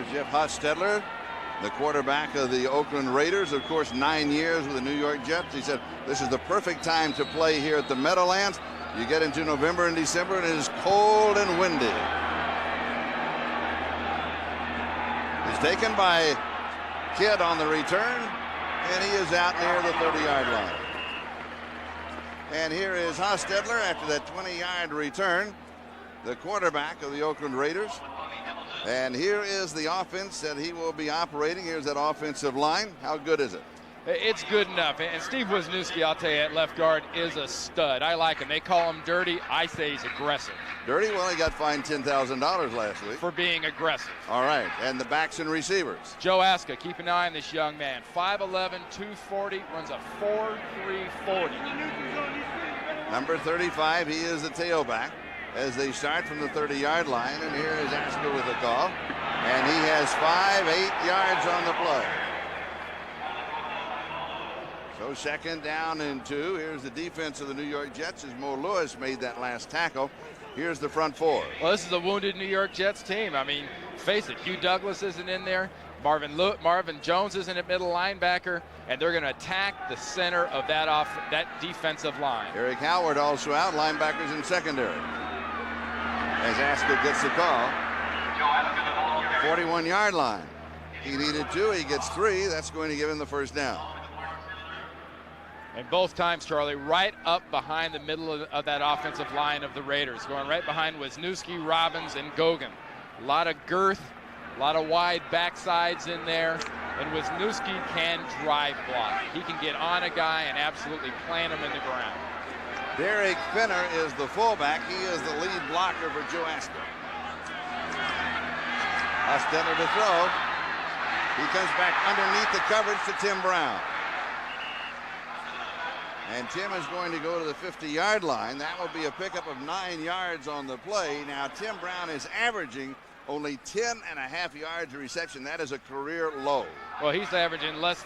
Here's Jeff Hostetler, the quarterback of the Oakland Raiders. Of course, 9 years with the New York Jets. He said, this is the perfect time to play here at the Meadowlands. You get into November and December, and it is cold and windy. He's taken by Kidd on the return, and he is out near the 30-yard line. And here is Hostetler after that 20-yard return, the quarterback of the Oakland Raiders. And here is the offense that he will be operating. Here's that offensive line. How good is it? It's good enough. And Steve Wisniewski, I'll tell you, at left guard is a stud. I like him. They call him dirty. I say he's aggressive. Dirty? Well, he got fined $10,000 last week. For being aggressive. All right. And the backs and receivers. Joe Aska, keep an eye on this young man. 5'11", 240, runs a 4.340. Number 35, he is the tailback as they start from the 30-yard line. And here is Aska with the call. And he has 8 yards on the play. So second down and 2. Here's the defense of the New York Jets as Mo Lewis made that last tackle. Here's the front four. Well, this is a wounded New York Jets team. I mean, face it, Hugh Douglas isn't in there. Marvin Jones isn't at middle linebacker, and they're going to attack the center of that defensive line. Eric Howard also out, linebackers in secondary. As Aska gets the call, 41-yard line. He needed 2, he gets 3. That's going to give him the first down. And both times, Charlie, right up behind the middle of that offensive line of the Raiders, going right behind Wisniewski, Robbins, and Gogan. A lot of girth, a lot of wide backsides in there, and Wisniewski can drive block. He can get on a guy and absolutely plant him in the ground. Derek Finner is the fullback. He is the lead blocker for Joe Aska. Hostetler to throw. He comes back underneath the coverage to Tim Brown. And Tim is going to go to the 50-yard line. That will be a pickup of 9 yards on the play. Now, Tim Brown is averaging only 10.5 yards of reception. That is a career low. Well, he's averaging less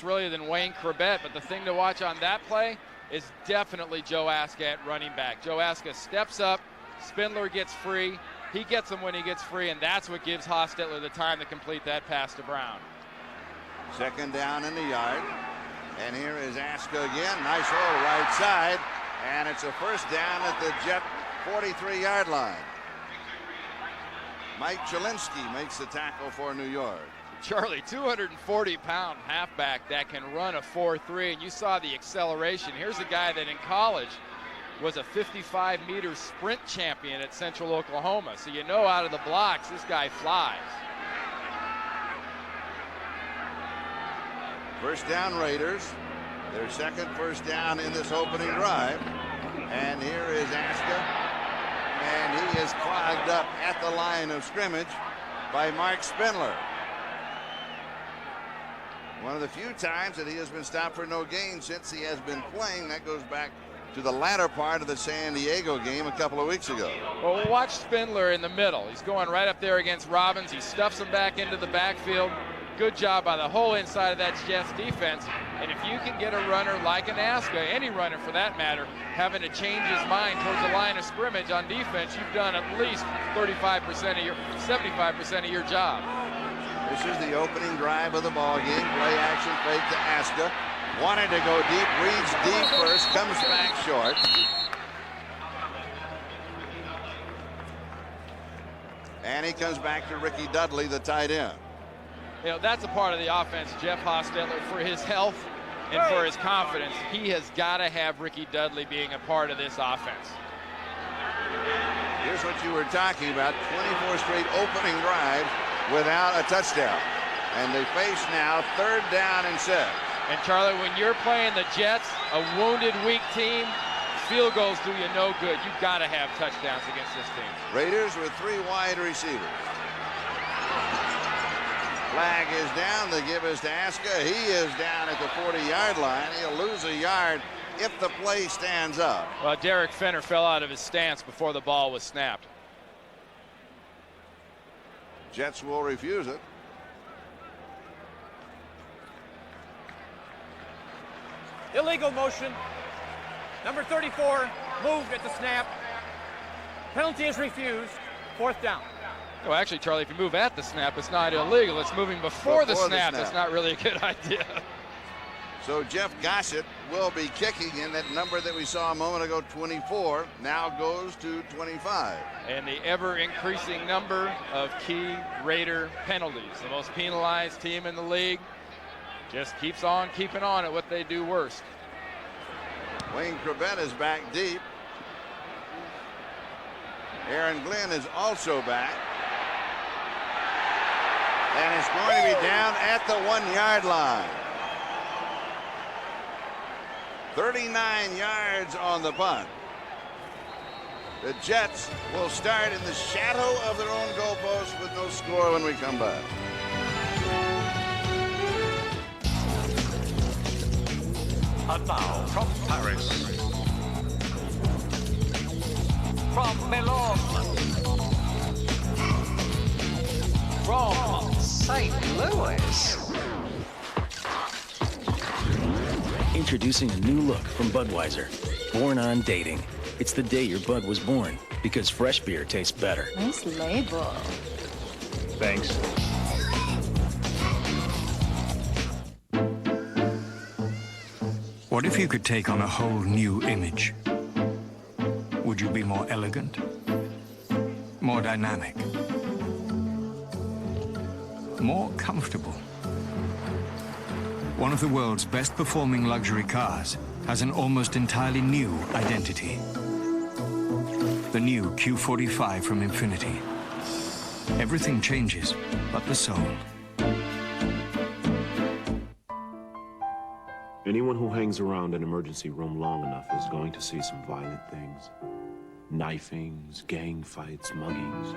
really than Wayne Corbett. But the thing to watch on that play is definitely Joe Aska at running back. Joe Aska steps up. Spindler gets free. He gets him when he gets free, and that's what gives Hostetler the time to complete that pass to Brown. Second down in the yard. And here is Aska again. Nice roll right side. And it's a first down at the Jet 43-yard line. Mike Chilinsky makes the tackle for New York. Charlie, 240-pound halfback that can run a 4.3, and you saw the acceleration. Here's a guy that in college was a 55-meter sprint champion at Central Oklahoma. So you know out of the blocks, this guy flies. First down Raiders. Their second first down in this opening drive. And here is Aska. And he is clogged up at the line of scrimmage by Mark Spindler. One of the few times that he has been stopped for no gain since he has been playing. That goes back to the latter part of the San Diego game a couple of weeks ago. Well, we'll watch Spindler in the middle. He's going right up there against Robbins. He stuffs him back into the backfield. Good job by the whole inside of that Jets defense. And if you can get a runner like an Aska, any runner for that matter, having to change his mind towards the line of scrimmage on defense, you've done at least 75% of 75% of your job. This is the opening drive of the ball game. Play action fake to Aska. Wanted to go deep, reads deep first, comes back short. And he comes back to Ricky Dudley, the tight end. You know, that's a part of the offense, Jeff Hostetler, for his health and for his confidence. He has got to have Ricky Dudley being a part of this offense. Here's what you were talking about, 24 straight opening drives without a touchdown. And they face now third down and 7. And Charlie, when you're playing the Jets, a wounded, weak team, field goals do you no good. You've got to have touchdowns against this team. Raiders with 3 wide receivers. Flag is down. The give is to Aska. He is down at the 40-yard line. He'll lose a yard if the play stands up. Well, Derek Finner fell out of his stance before the ball was snapped. Jets will refuse it. Illegal motion. Number 34 moved at the snap. Penalty is refused. 4th down. Well, actually, Charlie, if you move at the snap, it's not illegal. It's moving before the snap. That's not really a good idea. So Jeff Gossett will be kicking, and that number that we saw a moment ago, 24, now goes to 25. And the ever-increasing number of key Raider penalties. The most penalized team in the league just keeps on keeping on at what they do worst. Wayne Chrebet is back deep. Aaron Glenn is also back. And it's going to be down at the 1-yard line. 39 yards on the punt. The Jets will start in the shadow of their own goalpost with no score when we come back. And now from Paris, from Milan, from St. Louis. Introducing a new look from Budweiser, born on dating. It's the day your Bud was born, because fresh beer tastes better. Nice label. Thanks. What if you could take on a whole new image? Would you be more elegant? More dynamic? More comfortable? One of the world's best performing luxury cars has an almost entirely new identity. The new Q45 from Infiniti. Everything changes, but the soul. Anyone who hangs around an emergency room long enough is going to see some violent things. Knifings, gang fights, muggings.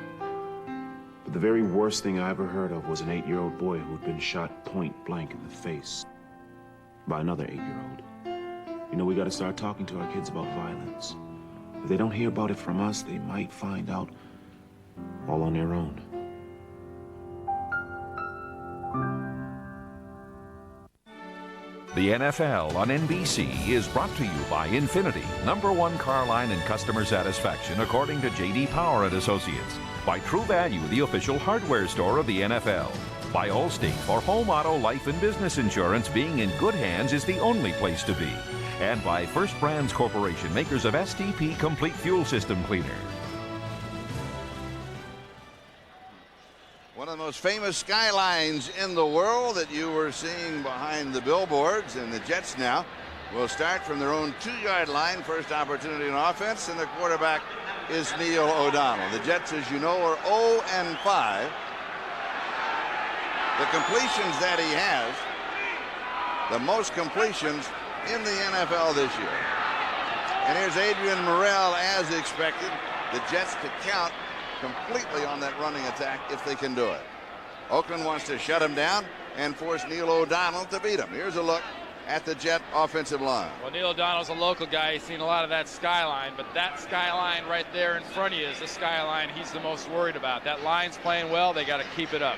But the very worst thing I ever heard of was an 8-year-old boy who'd been shot point blank in the face by another 8-year-old. You know, we gotta start talking to our kids about violence. If they don't hear about it from us, they might find out all on their own. The NFL on NBC is brought to you by Infiniti, #1 car line in customer satisfaction according to J.D. Power and Associates. By True Value, the official hardware store of the NFL. By Allstate, for home, auto, life, and business insurance, being in good hands is the only place to be. And by First Brands Corporation, makers of STP Complete Fuel System Cleaner. One of the most famous skylines in the world that you were seeing behind the billboards, and the Jets now will start from their own 2-yard line. First opportunity on offense, and the quarterback is Neil O'Donnell. The Jets, as you know, are 0-5. The completions that he has, the most completions in the NFL this year. And here's Adrian Morrell as expected. The Jets to count completely on that running attack if they can do it. Oakland wants to shut him down and force Neil O'Donnell to beat him. Here's a look at the Jet offensive line. Well, Neil O'Donnell's a local guy. He's seen a lot of that skyline, but that skyline right there in front of you is the skyline he's the most worried about. That line's playing well. They got to keep it up.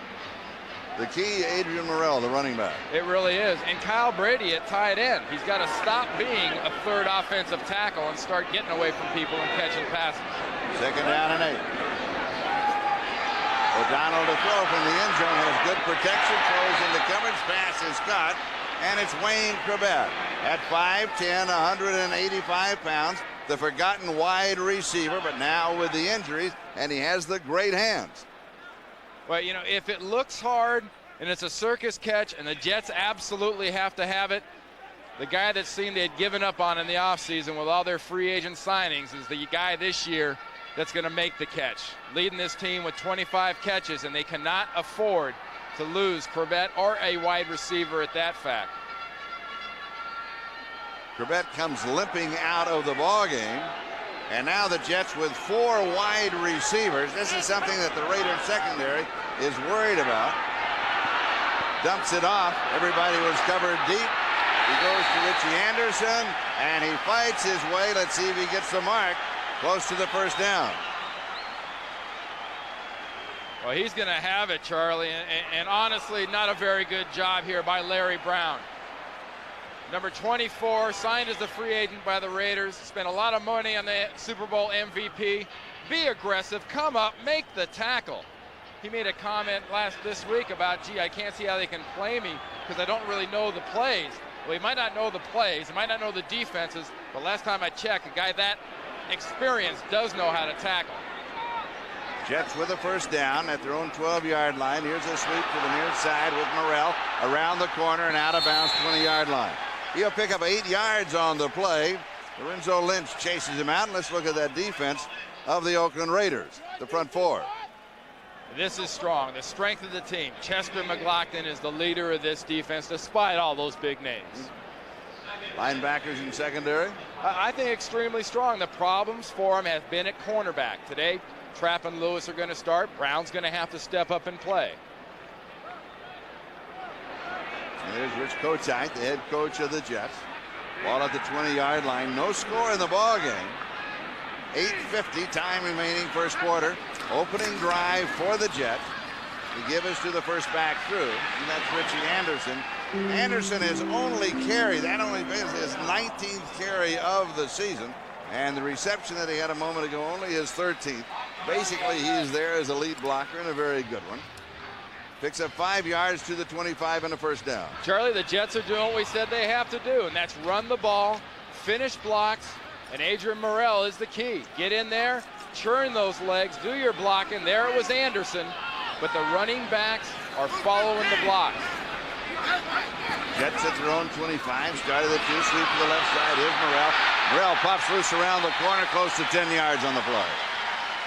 The key, Adrian Morrell, the running back. It really is. And Kyle Brady at tight end. He's got to stop being a third offensive tackle and start getting away from people and catching passes. 2nd down and 8. O'Donnell to throw from the end zone, has good protection, throws into coverage, pass is caught, and it's Wayne Chrebet at 5'10", 185 pounds, the forgotten wide receiver, but now with the injuries, and he has the great hands. Well, you know, if it looks hard and it's a circus catch and the Jets absolutely have to have it, the guy that seemed they had given up on in the offseason with all their free agent signings is the guy this year that's going to make the catch, leading this team with 25 catches, and they cannot afford to lose Chrebet or a wide receiver at that fact. Chrebet comes limping out of the ball game, and now the Jets with 4 wide receivers. This is something that the Raiders secondary is worried about. Dumps it off. Everybody was covered deep. He goes to Richie Anderson, and he fights his way. Let's see if he gets the mark. Close to the first down. Well, he's going to have it, Charlie, and honestly, not a very good job here by Larry Brown. Number 24, signed as a free agent by the Raiders, spent a lot of money on the Super Bowl MVP. Be aggressive, come up, make the tackle. he made a comment this week about, gee, I can't see how they can play me because I don't really know the plays. Well, he might not know the plays, he might not know the defenses, but last time I checked, a guy that experienced does know how to tackle. Jets with a first down at their own 12-yard line. Here's a sweep to the near side with Morrell around the corner and out of bounds 20-yard line. He'll pick up 8 yards on the play. Lorenzo Lynch chases him out, and let's look at that defense of the Oakland Raiders, the front four. This is strong, the strength of the team. Chester McLaughlin is the leader of this defense, despite all those big names. Linebackers in secondary. I think extremely strong. The problems for him have been at cornerback. Today, Trapp and Lewis are going to start. Brown's going to have to step up and play. And there's Rich Kotite, the head coach of the Jets. Ball at the 20-yard line. No score in the ball game. 8:50 time remaining first quarter. Opening drive for the Jets. To give us to the first back through, and that's Richie Anderson. Anderson has only carried, that only is his 19th carry of the season, and the reception that he had a moment ago only his 13th. Basically, he's there as a lead blocker and a very good one. Picks up 5 yards to the 25 and a first down. Charlie, the Jets are doing what we said they have to do, and that's run the ball, finish blocks, and Adrian Morrell is the key. Get in there, churn those legs, do your blocking. There it was Anderson, but the running backs are following the blocks. Jets at their own 25, started the 2, sweep to the left side. Here's Morrell. Morrell pops loose around the corner, close to 10 yards on the play.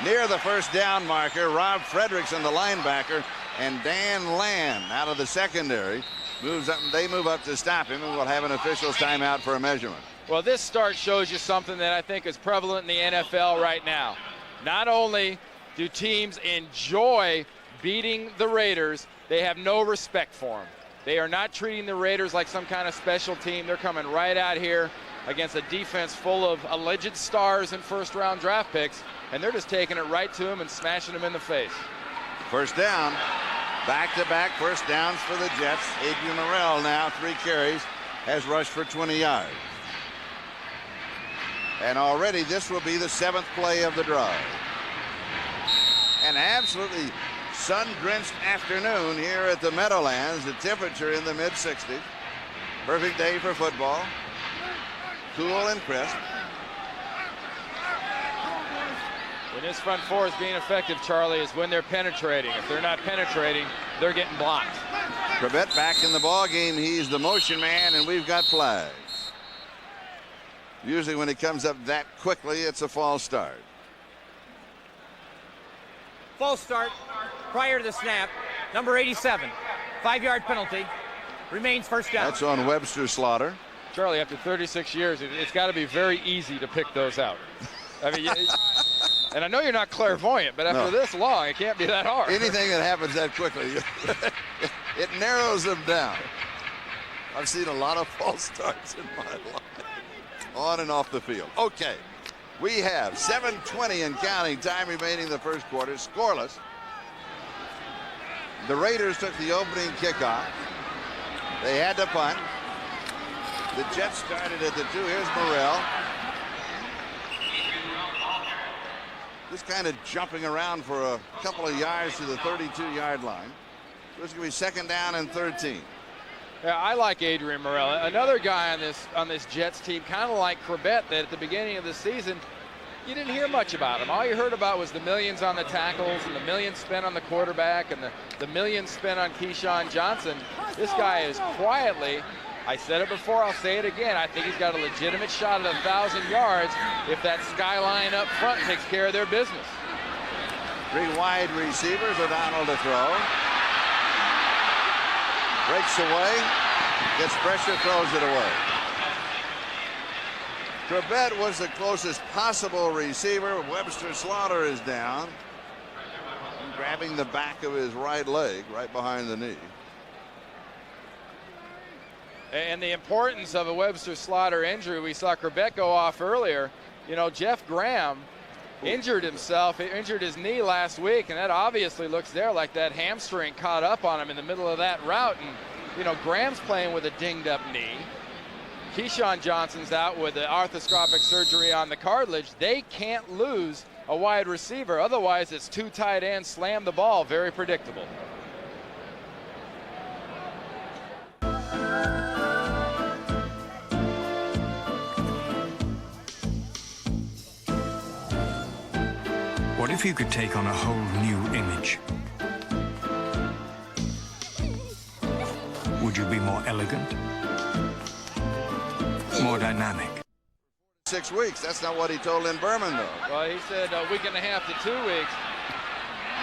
Near the first down marker, Rob Fredrickson, the linebacker, and Dan Land out of the secondary moves up. They move up to stop him, and we'll have an official's timeout for a measurement. Well, this start shows you something that I think is prevalent in the NFL right now. Not only do teams enjoy beating the Raiders, they have no respect for them. They are not treating the Raiders like some kind of special team. They're coming right out here against a defense full of alleged stars and first-round draft picks, and they're just taking it right to them and smashing them in the face. First down. Back-to-back first downs for the Jets. Adrian Morrell now 3 carries, has rushed for 20 yards. And already this will be the 7th play of the drive. An absolutely sun-drenched afternoon here at the Meadowlands. The temperature in the mid-60s. Perfect day for football. Cool and crisp. When this front four is being effective, Charlie, is when they're penetrating. If they're not penetrating, they're getting blocked. Corbett back in the ball game. He's the motion man, and we've got flags. Usually when it comes up that quickly, it's a false start. False start prior to the snap. Number 87. 5-yard penalty. Remains first down. That's on Webster Slaughter. Charlie, after 36 years, it's got to be very easy to pick those out. I mean, and I know you're not clairvoyant, but after this long, it can't be that hard. Anything that happens that quickly, it narrows them down. I've seen a lot of false starts in my life, on and off the field. Okay, we have 7:20 and counting time remaining in the first quarter, scoreless. The Raiders took the opening kickoff. They had to punt. The Jets started at the 2. Here's Morrell. Just kind of jumping around for a couple of yards to the 32-yard line. So it's going to be second down and 13. Yeah, I like Adrian Morrell. Another guy on this Jets team, kind of like Corbett, that at the beginning of the season, you didn't hear much about him. All you heard about was the millions on the tackles and the millions spent on the quarterback and the millions spent on Keyshawn Johnson. This guy is quietly, I said it before, I'll say it again, I think he's got a legitimate shot at 1,000 yards if that skyline up front takes care of their business. 3 wide receivers, O'Donnell to throw. Breaks away, gets pressure, throws it away. Corbett was the closest possible receiver. Webster Slaughter is down, grabbing the back of his right leg, right behind the knee. And the importance of a Webster Slaughter injury, we saw Corbett go off earlier. You know, Jeff Graham injured himself, he injured his knee last week, and that obviously looks there like that hamstring caught up on him in the middle of that route. And, you know, Graham's playing with a dinged up knee. Keyshawn Johnson's out with the arthroscopic surgery on the cartilage. They can't lose a wide receiver. Otherwise, it's two tight ends slam the ball. Very predictable. What if you could take on a whole new image? Would you be more elegant? More dynamic? 6 weeks. That's not what he told Lynn Berman, though. Well, he said a week and a half to 2 weeks.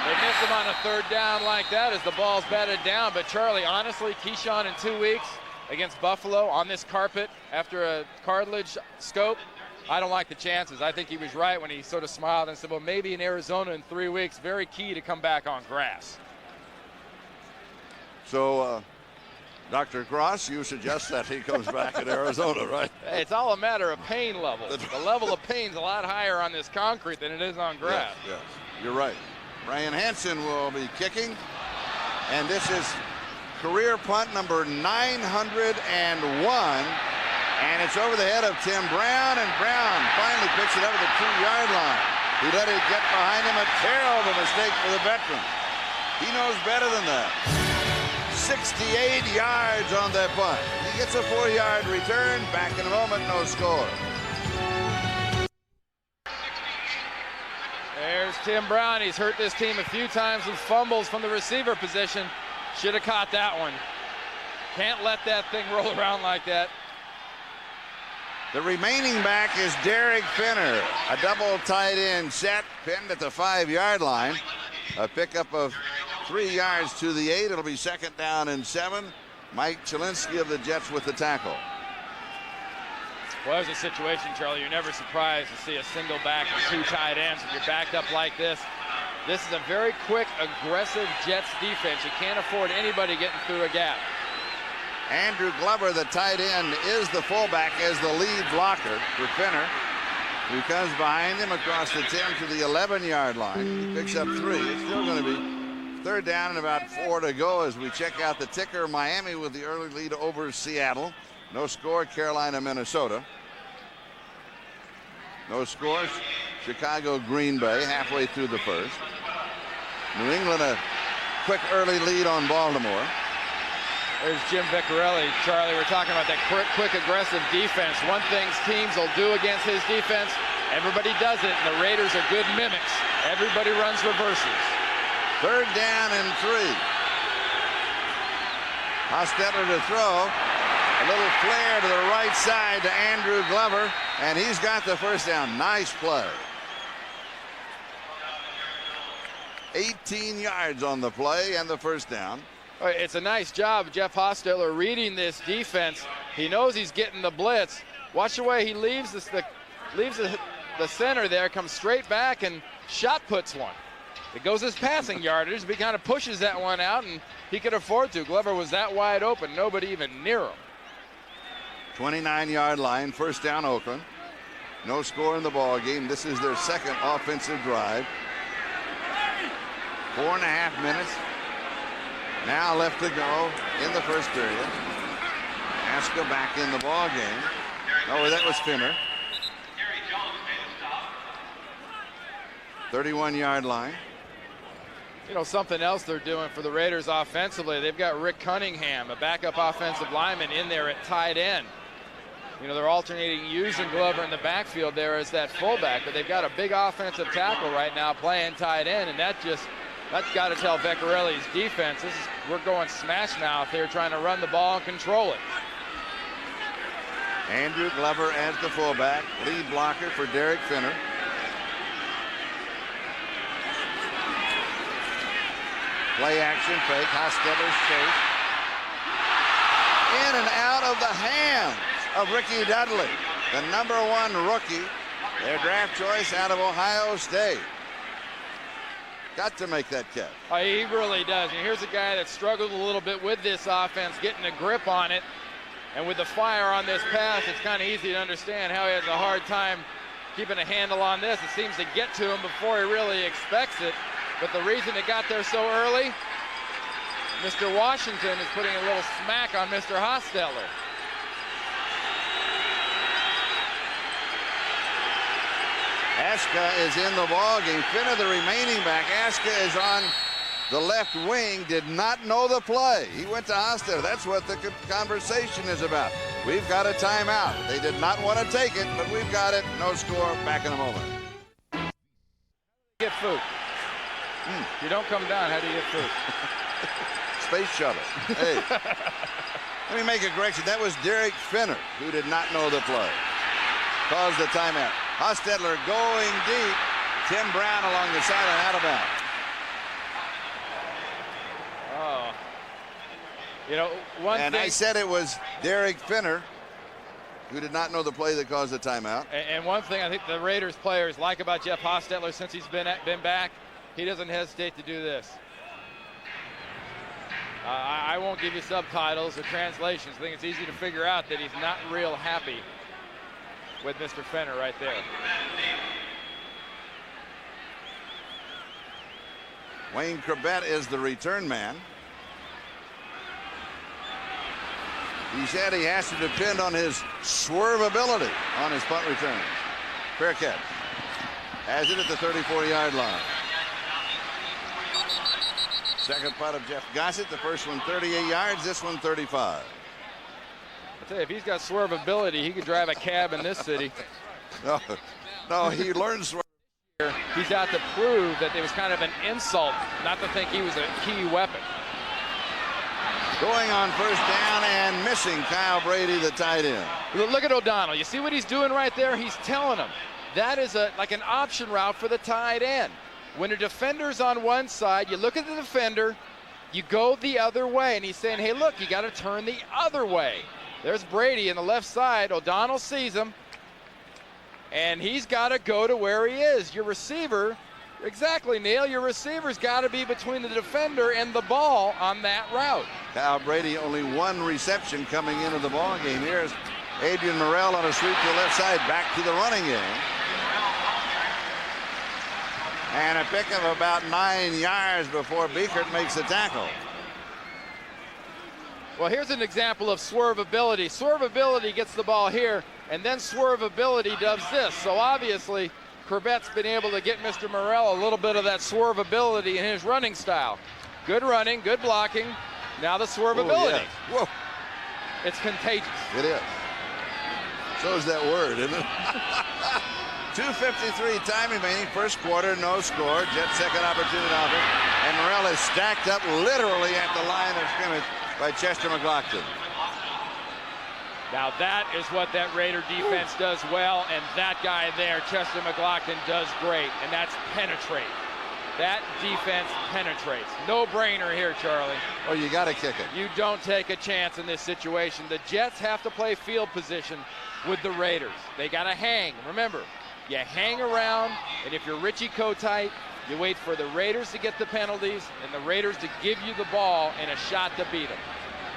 They missed him on a third down like that as the ball's batted down. But Charlie, honestly, Keyshawn in 2 weeks against Buffalo on this carpet after a cartilage scope, I don't like the chances. I think he was right when he sort of smiled and said, well, maybe in Arizona in 3 weeks, very key to come back on grass. So, Dr. Cross, you suggest that he comes back in Arizona, right? It's all a matter of pain level. The level of pain's a lot higher on this concrete than it is on grass. Yes, you're right. Brian Hansen will be kicking, and this is career punt number 901, and it's over the head of Tim Brown, and Brown finally picks it up at the 2-yard line. He let it get behind him, a terrible mistake for the veteran. He knows better than that. 68 yards on that punt. He gets a 4-yard return. Back in a moment, no score. There's Tim Brown. He's hurt this team a few times with fumbles from the receiver position. Should have caught that one. Can't let that thing roll around like that. The remaining back is Derek Finner. A double tight end set, pinned at the 5-yard line. A pickup of 3 yards to the 8. It'll be 2nd down and 7. Mike Chilinsky of the Jets with the tackle. Well, there's a situation, Charlie, you're never surprised to see a single back and 2 tight ends when you're backed up like this. This is a very quick, aggressive Jets defense. You can't afford anybody getting through a gap. Andrew Glover, the tight end, is the fullback as the lead blocker for Finner, who comes behind him across the 10 to the 11-yard line. He picks up 3. It's still going to be 3rd down and about 4 to go as we check out the ticker. Miami with the early lead over Seattle. No score, Carolina, Minnesota. No scores, Chicago, Green Bay, halfway through the first. New England a quick early lead on Baltimore. There's Jim Vecchiarelli. Charlie, we're talking about that quick, aggressive defense. One thing teams will do against his defense, everybody does it, and the Raiders are good mimics. Everybody runs reverses. 3rd down and 3. Hostetler to throw. A little flare to the right side to Andrew Glover, and he's got the 1st down. Nice play. 18 yards on the play and the 1st down. It's a nice job of Jeff Hostetler reading this defense. He knows he's getting the blitz. Watch the way he leaves the center there, comes straight back and shot puts one. It goes his passing yardage, but he kind of pushes that one out, and he could afford to. Glover was that wide open, nobody even near him. 29-yard line, 1st down Oakland. No score in the ball game. This is their 2nd offensive drive. 4.5 minutes. Now left to go in the 1st period. Aska back in the ball game. Oh, that was Finner. 31-yard line. You know, something else they're doing for the Raiders offensively, they've got Rick Cunningham, a backup offensive lineman, in there at tight end. You know, they're alternating using Glover in the backfield there as that fullback, but they've got a big offensive tackle right now playing tight end, and that's got to tell Vecchiarelli's defense, we're going smash mouth here, trying to run the ball and control it. Andrew Glover as the fullback, lead blocker for Derek Finner. Play action fake, Hostetler's chase. In and out of the hands of Ricky Dudley, the #1 rookie, their draft choice out of Ohio State. Got to make that catch. Oh, he really does. And here's a guy that struggled a little bit with this offense, getting a grip on it. And with the fire on this pass, it's kind of easy to understand how he has a hard time keeping a handle on this. It seems to get to him before he really expects it. But the reason it got there so early, Mr. Washington is putting a little smack on Mr. Hostetler. Aska is in the ball game. Finner, the remaining back. Aska is on the left wing, did not know the play. He went to Hostetler. That's what the conversation is about. We've got a timeout. They did not want to take it, but we've got it. No score. Back in a moment. Get food. You don't come down. How do you get food? Space shuttle. Hey. Let me make a correction. That was Derek Finner, who did not know the play. Caused the timeout. Hostetler going deep. Tim Brown along the sideline, out of bounds. Oh. You know, one and thing, I said it was Derek Finner, who did not know the play that caused the timeout. And one thing I think the Raiders players like about Jeff Hostetler since he's been back, he doesn't hesitate to do this. I won't give you subtitles or translations. I think it's easy to figure out that he's not real happy with Mr. Finner right there. Wayne Corbett is the return man. He said he has to depend on his swervability on his punt return. Fair catch. Has it at the 34-yard line. Second punt of Jeff Gossett. The first one 38 yards, this one 35. I tell you, if he's got swervability, he could drive a cab in this city. No, he learned swerve. He's out to prove that it was kind of an insult not to think he was a key weapon. Going on first down and missing Kyle Brady, the tight end. Look at O'Donnell. You see what he's doing right there? He's telling him that is like an option route for the tight end. When a defender's on one side, you look at the defender, you go the other way. And he's saying, hey, look, you got to turn the other way. There's Brady in the left side. O'Donnell sees him. And he's got to go to where he is. Your receiver, exactly, Neil, your receiver's got to be between the defender and the ball on that route. Kyle Brady, only one reception coming into the ball game. Here's Adrian Morrell on a sweep to the left side, back to the running game. And a pick of about 9 yards before Biekert makes the tackle. Well, here's an example of swervability. Swervability gets the ball here, and then swervability does this. So obviously, Corbett's been able to get Mr. Morrell a little bit of that swervability in his running style. Good running, good blocking. Now the swervability. Whoa. It's contagious. It is. So is that word, isn't it? 2:53 time remaining, first quarter, no score. Jets second opportunity offense. And Morrell is stacked up literally at the line of scrimmage by Chester McLaughlin. Now that is what that Raider defense does well, and that guy there, Chester McLaughlin, does great, and that's penetrate. That defense penetrates. No brainer here, Charlie. Oh, you got to kick it. You don't take a chance in this situation. The Jets have to play field position with the Raiders. They got to hang. Remember, you hang around, and if you're Richie Kotite, you wait for the Raiders to get the penalties and the Raiders to give you the ball and a shot to beat them.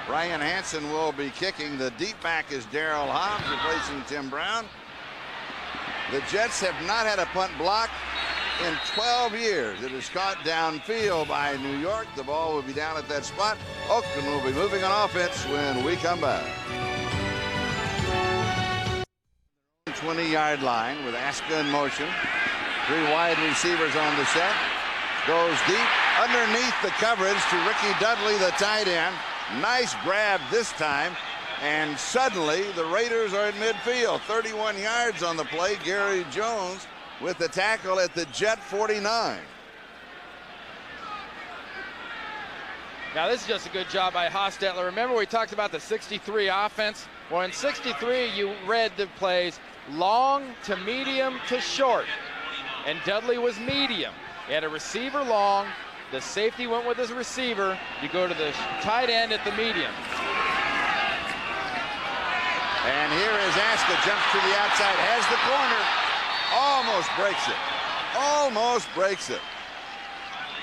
Brian Hansen will be kicking. The deep back is Darrell Hobbs replacing Tim Brown. The Jets have not had a punt block in 12 years. It is caught downfield by New York. The ball will be down at that spot. Oakland will be moving on offense when we come back. 20-yard line with Aska in motion. Three wide receivers on the set. Goes deep underneath the coverage to Ricky Dudley, the tight end. Nice grab this time. And suddenly the Raiders are in midfield. 31 yards on the play. Gary Jones with the tackle at the Jet 49. Now this is just a good job by Hostetler. Remember we talked about the 63 offense? Well, in 63 you read the plays long to medium to short. And Dudley was medium. He had a receiver long. The safety went with his receiver. You go to the tight end at the medium. And here is Aska, jumps to the outside, has the corner, almost breaks it. Almost breaks it.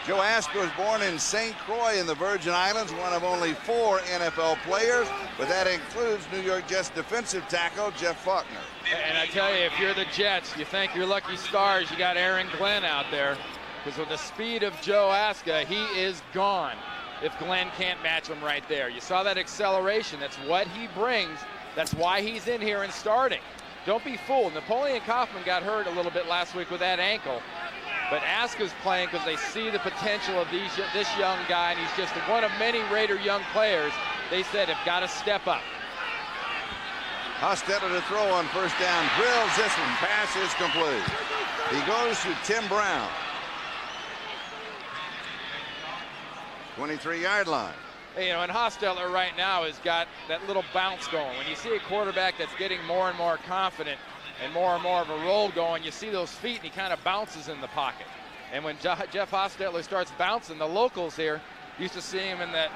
Joe Aska was born in St. Croix in the Virgin Islands, one of only 4 NFL players, but that includes New York Jets defensive tackle Jeff Faulkner. And I tell you, if you're the Jets, you thank your lucky stars you got Aaron Glenn out there, because with the speed of Joe Aska, he is gone if Glenn can't match him right there. You saw that acceleration. That's what he brings. That's why he's in here and starting. don't be fooled. Napoleon Kaufman got hurt a little bit last week with that ankle. But Aska's playing because they see the potential of this young guy, and he's just one of many Raider young players they said have got to step up. Hostetler to throw on first down. Drills this one. Pass is complete. He goes to Tim Brown. 23-yard line. You know, and Hostetler right now has got that little bounce going. When you see a quarterback that's getting more and more confident and more of a roll going, you see those feet and he kind of bounces in the pocket. And when Jeff Hostetler starts bouncing, the locals here used to see him in that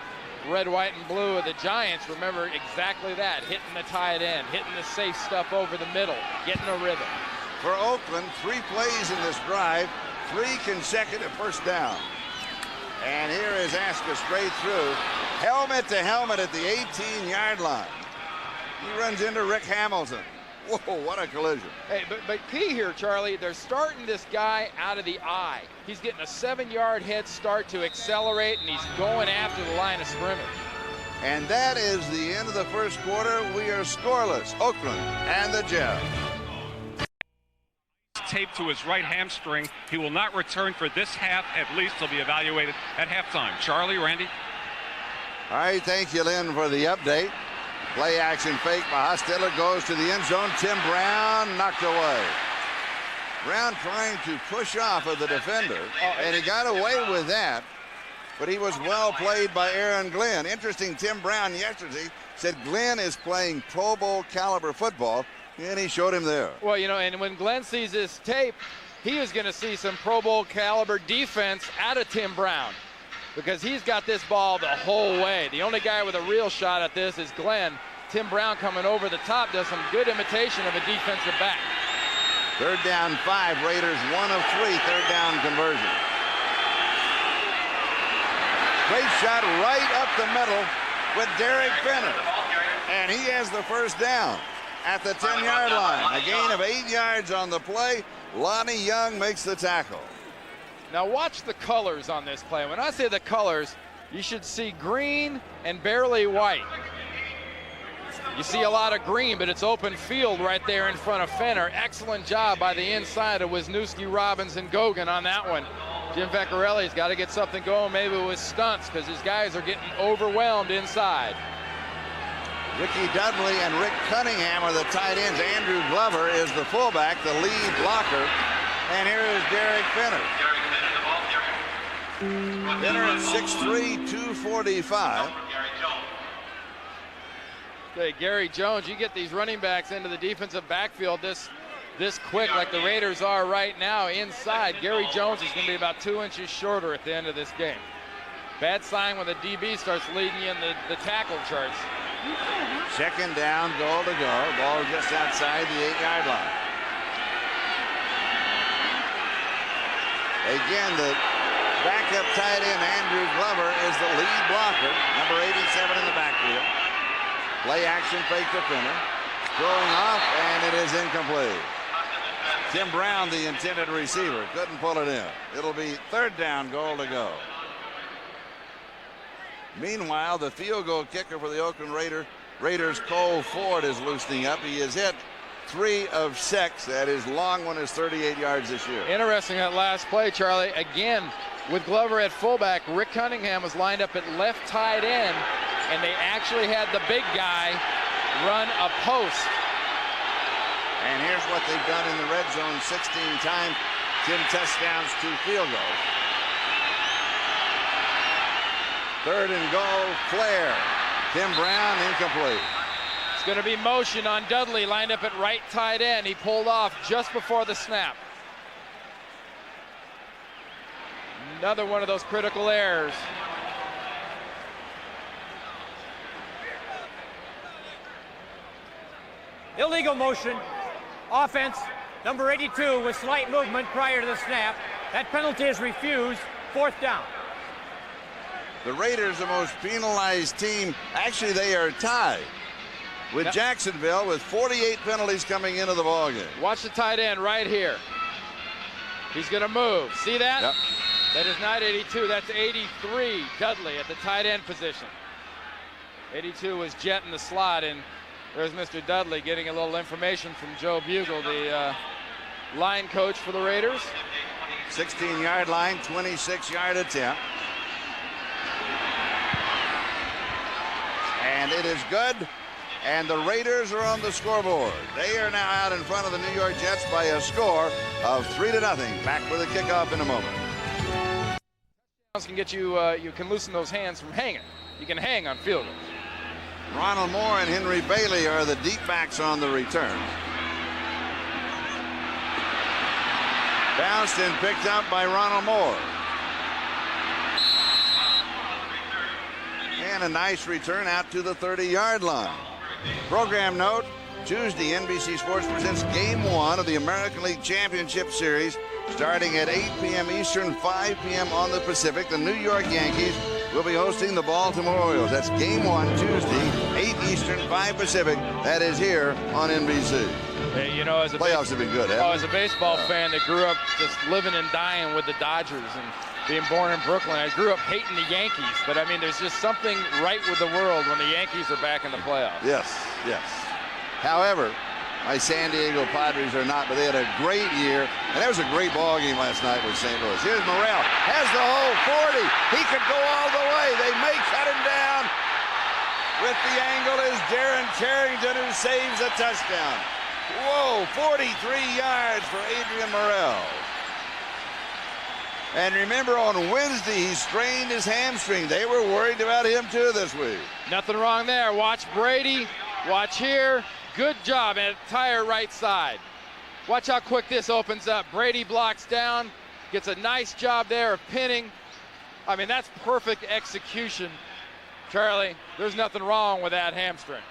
red, white, and blue of the Giants. Remember exactly that, hitting the tight end, hitting the safe stuff over the middle, getting a rhythm. For Oakland, 3 plays in this drive, 3 consecutive first down. And here is Aska straight through, helmet to helmet at the 18-yard line. He runs into Rick Hamilton. Whoa, what a collision. Hey, but key here, Charlie, they're starting this guy out of the eye. He's getting a 7-yard head start to accelerate, and he's going after the line of scrimmage. And that is the end of the first quarter. We are scoreless. Oakland and the Jets. Taped to his right hamstring. He will not return for this half. At least he'll be evaluated at halftime. Charlie, Randy. All right, thank you, Lynn, for the update. Play action fake by Hostetler goes to the end zone. Tim Brown knocked away. Brown trying to push off of the defender, and he got away with that, but he was well played by Aaron Glenn. Interesting, Tim Brown yesterday said Glenn is playing Pro Bowl caliber football, and he showed him there. Well, you know, and when Glenn sees this tape, he is going to see some Pro Bowl caliber defense out of Tim Brown, because he's got this ball the whole way. The only guy with a real shot at this is Glenn. Tim Brown coming over the top does some good imitation of a defensive back. 3rd down 5, Raiders 1 of 3, 3rd down conversion. Great shot right up the middle with Derek Finner. And he has the first down at the 10-yard line. A gain of 8 yards on the play. Lonnie Young makes the tackle. Now watch the colors on this play. When I say the colors, you should see green and barely white. You see a lot of green, but it's open field right there in front of Fenner. Excellent job by the inside of Wisniewski, Robbins, and Gogan on that one. Jim Vecchiarelli's got to get something going, maybe with stunts, because his guys are getting overwhelmed inside. Ricky Dudley and Rick Cunningham are the tight ends. Andrew Glover is the fullback, the lead blocker. And here is Derek Finner. Finner at 6'3", 245. Hey, Gary Jones, you get these running backs into the defensive backfield this quick like the Raiders are right now inside. Gary Jones is going to be about 2 inches shorter at the end of this game. Bad sign when the DB starts leading you in the tackle charts. 2nd down, goal to go. Ball just outside the 8-yard line. Again, the backup tight end, Andrew Glover, is the lead blocker. Number 87 in the backfield. Play action fake to Finner. Throwing off, and it is incomplete. Tim Brown, the intended receiver, couldn't pull it in. It'll be 3rd down, goal to go. Meanwhile, the field goal kicker for the Oakland Raiders, Cole Ford, is loosening up. He has hit 3 of 6. That his long one is 38 yards this year. Interesting, that last play, Charlie. Again, with Glover at fullback, Rick Cunningham was lined up at left tight end, and they actually had the big guy run a post. And here's what they've done in the red zone 16 times. 10 touchdowns, 2 field goals. 3rd and goal, Flair. Tim Brown, incomplete. It's going to be motion on Dudley, lined up at right tight end. He pulled off just before the snap. Another one of those critical errors. Illegal motion. Offense, number 82 with slight movement prior to the snap. That penalty is refused. 4th down. The Raiders, the most penalized team. Actually, they are tied with Jacksonville with 48 penalties coming into the ballgame. Watch the tight end right here. He's going to move. See that? Yep. That is not 82. That's 83, Dudley, at the tight end position. 82 was jetting the slot, and There's Mr. Dudley getting a little information from Joe Bugle, the line coach for the Raiders. 16-yard line, 26-yard attempt. And it is good. And the Raiders are on the scoreboard. They are now out in front of the New York Jets by a score of 3-0. Back for the kickoff in a moment. Can get you, you can loosen those hands from hanging. You can hang on field goals. Ronald Moore and Henry Bailey are the deep backs on the return. Bounced and picked up by Ronald Moore. And a nice return out to the 30-yard line. Program note, Tuesday, NBC Sports presents Game 1 of the American League Championship Series starting at 8 p.m. Eastern, 5 p.m. on the Pacific. The New York Yankees will be hosting the Baltimore Orioles. That's Game 1 Tuesday, 8 Eastern, 5 Pacific. That is here on NBC. Hey, you know, as a playoffs have been good. As a baseball fan that grew up just living and dying with the Dodgers and being born in Brooklyn, I grew up hating the Yankees. But I mean, there's just something right with the world when the Yankees are back in the playoffs. Yes, yes. However, my San Diego Padres are not, but they had a great year. And that was a great ball game last night with St. Louis. Here's Morrell, has the hole, 40. He could go all the way. They may cut him down. With the angle is Darren Carrington, who saves a touchdown. Whoa, 43 yards for Adrian Morrell. And remember, on Wednesday, he strained his hamstring. They were worried about him, too, this week. Nothing wrong there. Watch Brady. Watch here. Good job at entire right side. Watch how quick this opens up. Brady blocks down. Gets a nice job there of pinning. I mean, that's perfect execution. Charlie, there's nothing wrong with that hamstring.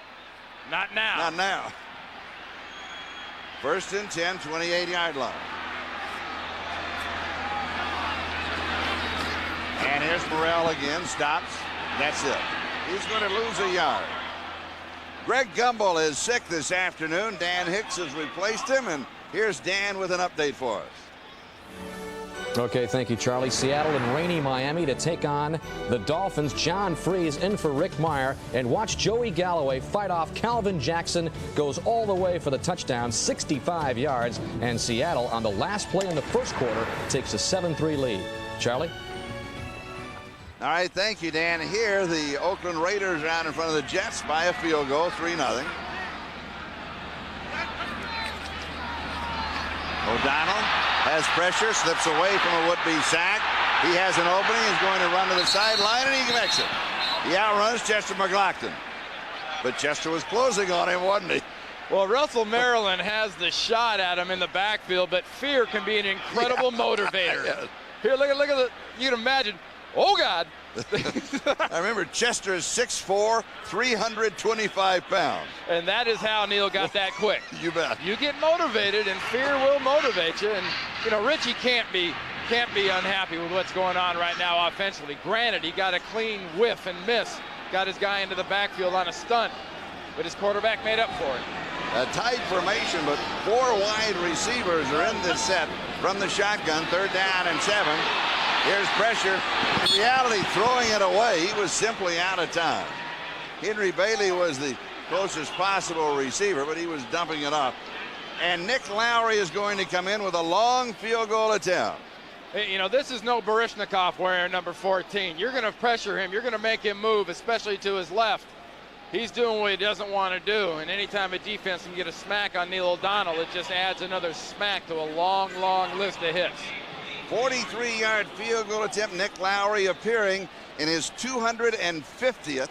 Not now. Not now. First and 10, 28-yard line. And here's Morrell again, stops. That's it. He's going to lose a yard. Greg Gumbel is sick this afternoon. Dan Hicks has replaced him, and here's Dan with an update for us. Okay, thank you, Charlie. Seattle and rainy Miami to take on the Dolphins. John Freeze in for Rick Meyer. And watch Joey Galloway fight off Calvin Jackson. Goes all the way for the touchdown, 65 yards. And Seattle, on the last play in the first quarter, takes a 7-3 lead. Charlie? All right, thank you, Dan. Here, the Oakland Raiders are out in front of the Jets by a field goal, 3-0. O'Donnell has pressure, slips away from a would-be sack. He has an opening, he's going to run to the sideline, and he makes it. He outruns Chester McLaughlin. But Chester was closing on him, wasn't he? Well, Russell Maryland has the shot at him in the backfield, but fear can be an incredible motivator. Yeah. Here, look at the, you can imagine, oh, God. I remember Chester is 6'4", 325 pounds. And that is how Neil got that quick. You bet. You get motivated, and fear will motivate you. And, you know, Richie can't be unhappy with what's going on right now offensively. Granted, he got a clean whiff and miss. Got his guy into the backfield on a stunt. But his quarterback made up for it. A tight formation, but 4 wide receivers are in this set from the shotgun. 3rd down and 7. Here's pressure. In reality, throwing it away, he was simply out of time. Henry Bailey was the closest possible receiver, but he was dumping it off. And Nick Lowry is going to come in with a long field goal attempt. Hey, you know, this is no Baryshnikov wearing number 14. You're going to pressure him. You're going to make him move, especially to his left. He's doing what he doesn't want to do. And anytime a defense can get a smack on Neil O'Donnell, it just adds another smack to a long, long list of hits. 43-yard field goal attempt. Nick Lowry appearing in his 250th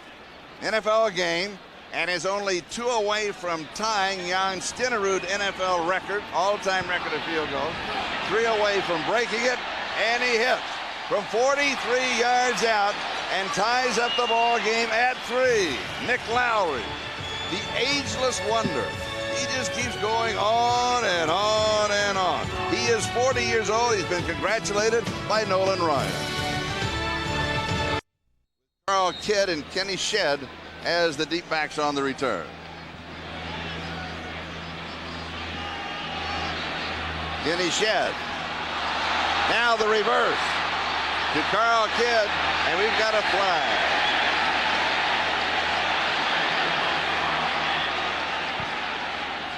NFL game and is only 2 away from tying Jan Stenerud NFL record, all-time record of field goals. 3 away from breaking it, and he hits from 43 yards out and ties up the ball game at 3. Nick Lowry, the ageless wonder. He just keeps going on and on and on. He is 40 years old. He's been congratulated by Nolan Ryan. Carl Kidd and Kenny Shedd as the deep backs on the return. Kenny Shedd. Now the reverse to Carl Kidd, and we've got a flag.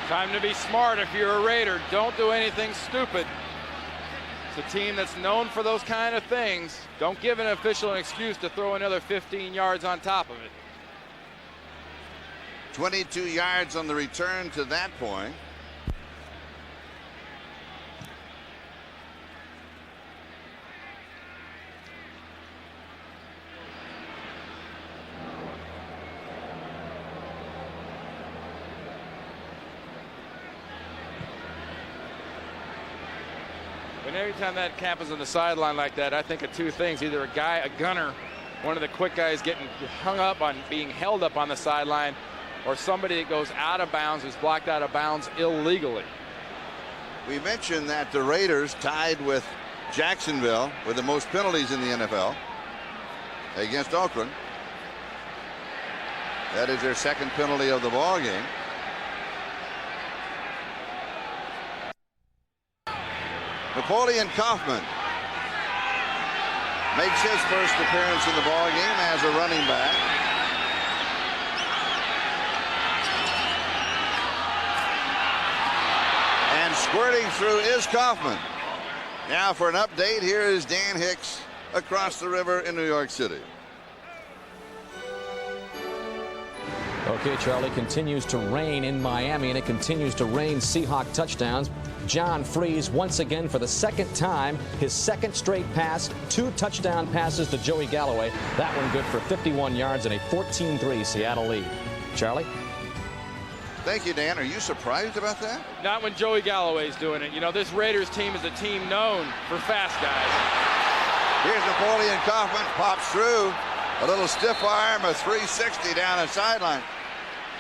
Time to be smart if you're a Raider. Don't do anything stupid. It's a team that's known for those kind of things. Don't give an official an excuse to throw another 15 yards on top of it. 22 yards on the return to that point. And every time that happens on the sideline like that, I think of two things. Either a guy, a gunner, one of the quick guys getting hung up on being held up on the sideline, or somebody that goes out of bounds, who's blocked out of bounds illegally. We mentioned that the Raiders tied with Jacksonville with the most penalties in the NFL against Oakland. That is their second penalty of the ball game. Napoleon Kaufman makes his first appearance in the ball game as a running back. And squirting through is Kaufman. Now for an update, here is Dan Hicks across the river in New York City. Okay, Charlie, continues to rain in Miami, and it continues to rain Seahawk touchdowns. John Freeze once again for the second time, his second straight pass, 2 touchdown passes to Joey Galloway. That one good for 51 yards and a 14-3 Seattle lead. Charlie? Thank you, Dan. Are you surprised about that? Not when Joey Galloway's doing it. You know, this Raiders team is a team known for fast guys. Here's Napoleon Kaufman, pops through. A little stiff arm, a 360 down the sideline.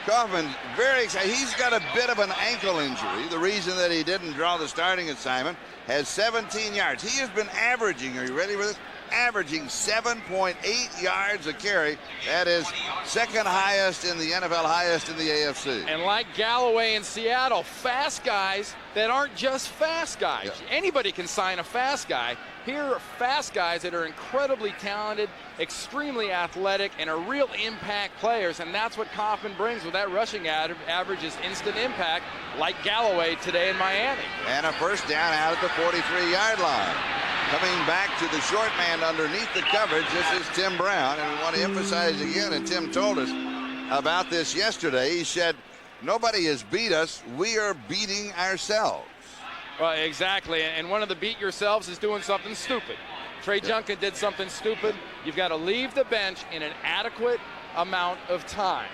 Kaufman, very excited. He's got a bit of an ankle injury. The reason that he didn't draw the starting assignment, has 17 yards. He has been averaging, are you ready for this? Averaging 7.8 yards a carry. That is second highest in the NFL, highest in the AFC. And like Galloway in Seattle, fast guys that aren't just fast guys. Yeah. Anybody can sign a fast guy. Here are fast guys that are incredibly talented, extremely athletic, and are real impact players, and that's what Kaufman brings with that rushing average is instant impact, like Galloway today in Miami. And a first down out at the 43-yard line. Coming back to the short man underneath the coverage, this is Tim Brown, and we want to emphasize again, and Tim told us about this yesterday. He said, nobody has beat us, we are beating ourselves. Well, exactly, and one of the beat yourselves is doing something stupid. Trey Junkin did something stupid. You've got to leave the bench in an adequate amount of time,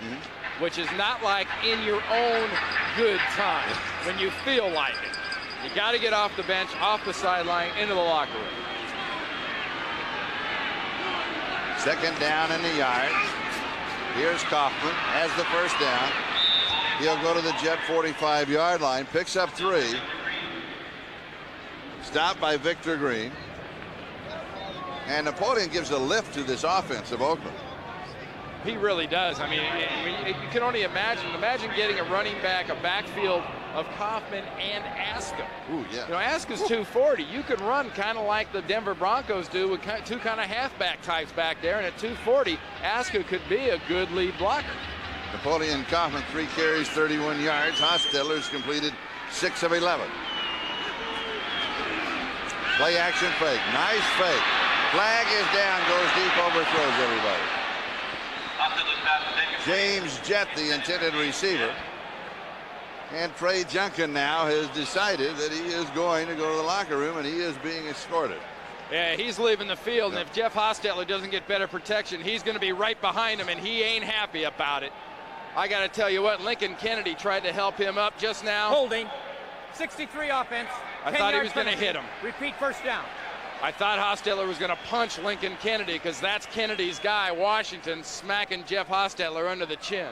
which is not like in your own good time, when you feel like it. You got to get off the bench, off the sideline, into the locker room. Second down in the yard. Here's Kaufman, has the first down. He'll go to the Jet 45-yard line, picks up 3. Stopped by Victor Green. And Napoleon gives a lift to this offense of Oakland. He really does. I mean, you can only imagine getting a running back, a backfield of Kaufman and Aska. Ooh, yeah. You know, Aska's 240. You can run kind of like the Denver Broncos do with two kind of halfback types back there, and at 240, Aska could be a good lead blocker. Napoleon Kaufman, 3 carries, 31 yards. Hostetler's completed 6 of 11. Play action fake. Nice fake. Flag is down, goes deep, overthrows everybody. James Jett, the intended receiver. And Trey Junkin now has decided that he is going to go to the locker room, and he is being escorted. Yeah, he's leaving the field, and if Jeff Hostetler doesn't get better protection, he's going to be right behind him, and he ain't happy about it. I got to tell you what, Lincoln Kennedy tried to help him up just now. Holding. 63 offense. I thought he was going to hit him. Repeat first down. I thought Hostetler was going to punch Lincoln Kennedy because that's Kennedy's guy, Washington, smacking Jeff Hostetler under the chin.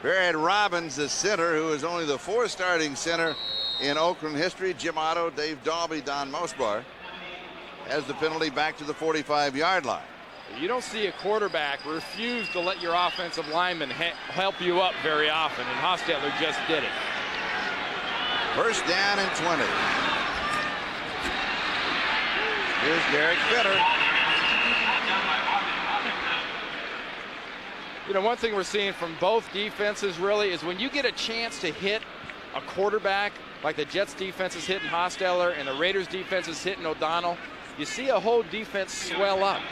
Barrett Robbins, the center, who is only the 4th starting center in Oakland history. Jim Otto, Dave Dalby, Don Mosbar, has the penalty back to the 45-yard line. You don't see a quarterback refuse to let your offensive lineman help you up very often, and Hostetler just did it. First down and 20. Here's Derek Fitter. You know, one thing we're seeing from both defenses really is when you get a chance to hit a quarterback like the Jets defense is hitting Hostetler and the Raiders defense is hitting O'Donnell, you see a whole defense swell up.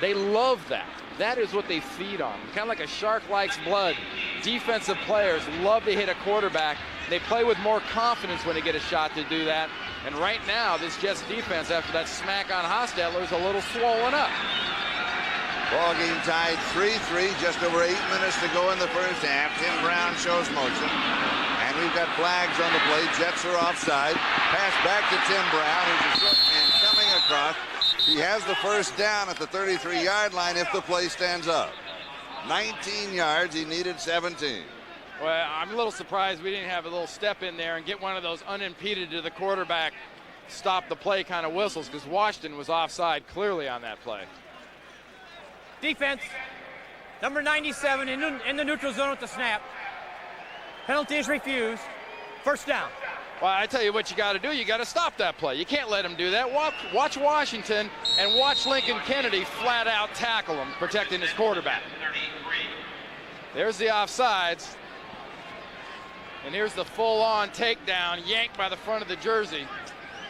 They love that. That is what they feed on. Kind of like a shark likes blood. Defensive players love to hit a quarterback. They play with more confidence when they get a shot to do that. And right now, this Jets defense, after that smack on Hostetler, is a little swollen up. Ball game tied 3-3, just over 8 minutes to go in the first half. Tim Brown shows motion. And we've got flags on the play. Jets are offside. Pass back to Tim Brown, who's a short man coming across. He has the first down at the 33-yard line if the play stands up. 19 yards, he needed 17. Well, I'm a little surprised we didn't have a little step in there and get one of those unimpeded to the quarterback, stop the play kind of whistles, because Washington was offside clearly on that play. Defense, number 97 in the neutral zone at the snap. Penalty is refused. First down. Well, I tell you what you got to do. You got to stop that play. You can't let him do that. Watch Washington and watch Lincoln Kennedy flat out tackle him, protecting his quarterback. There's the offsides. And here's the full-on takedown, yanked by the front of the jersey.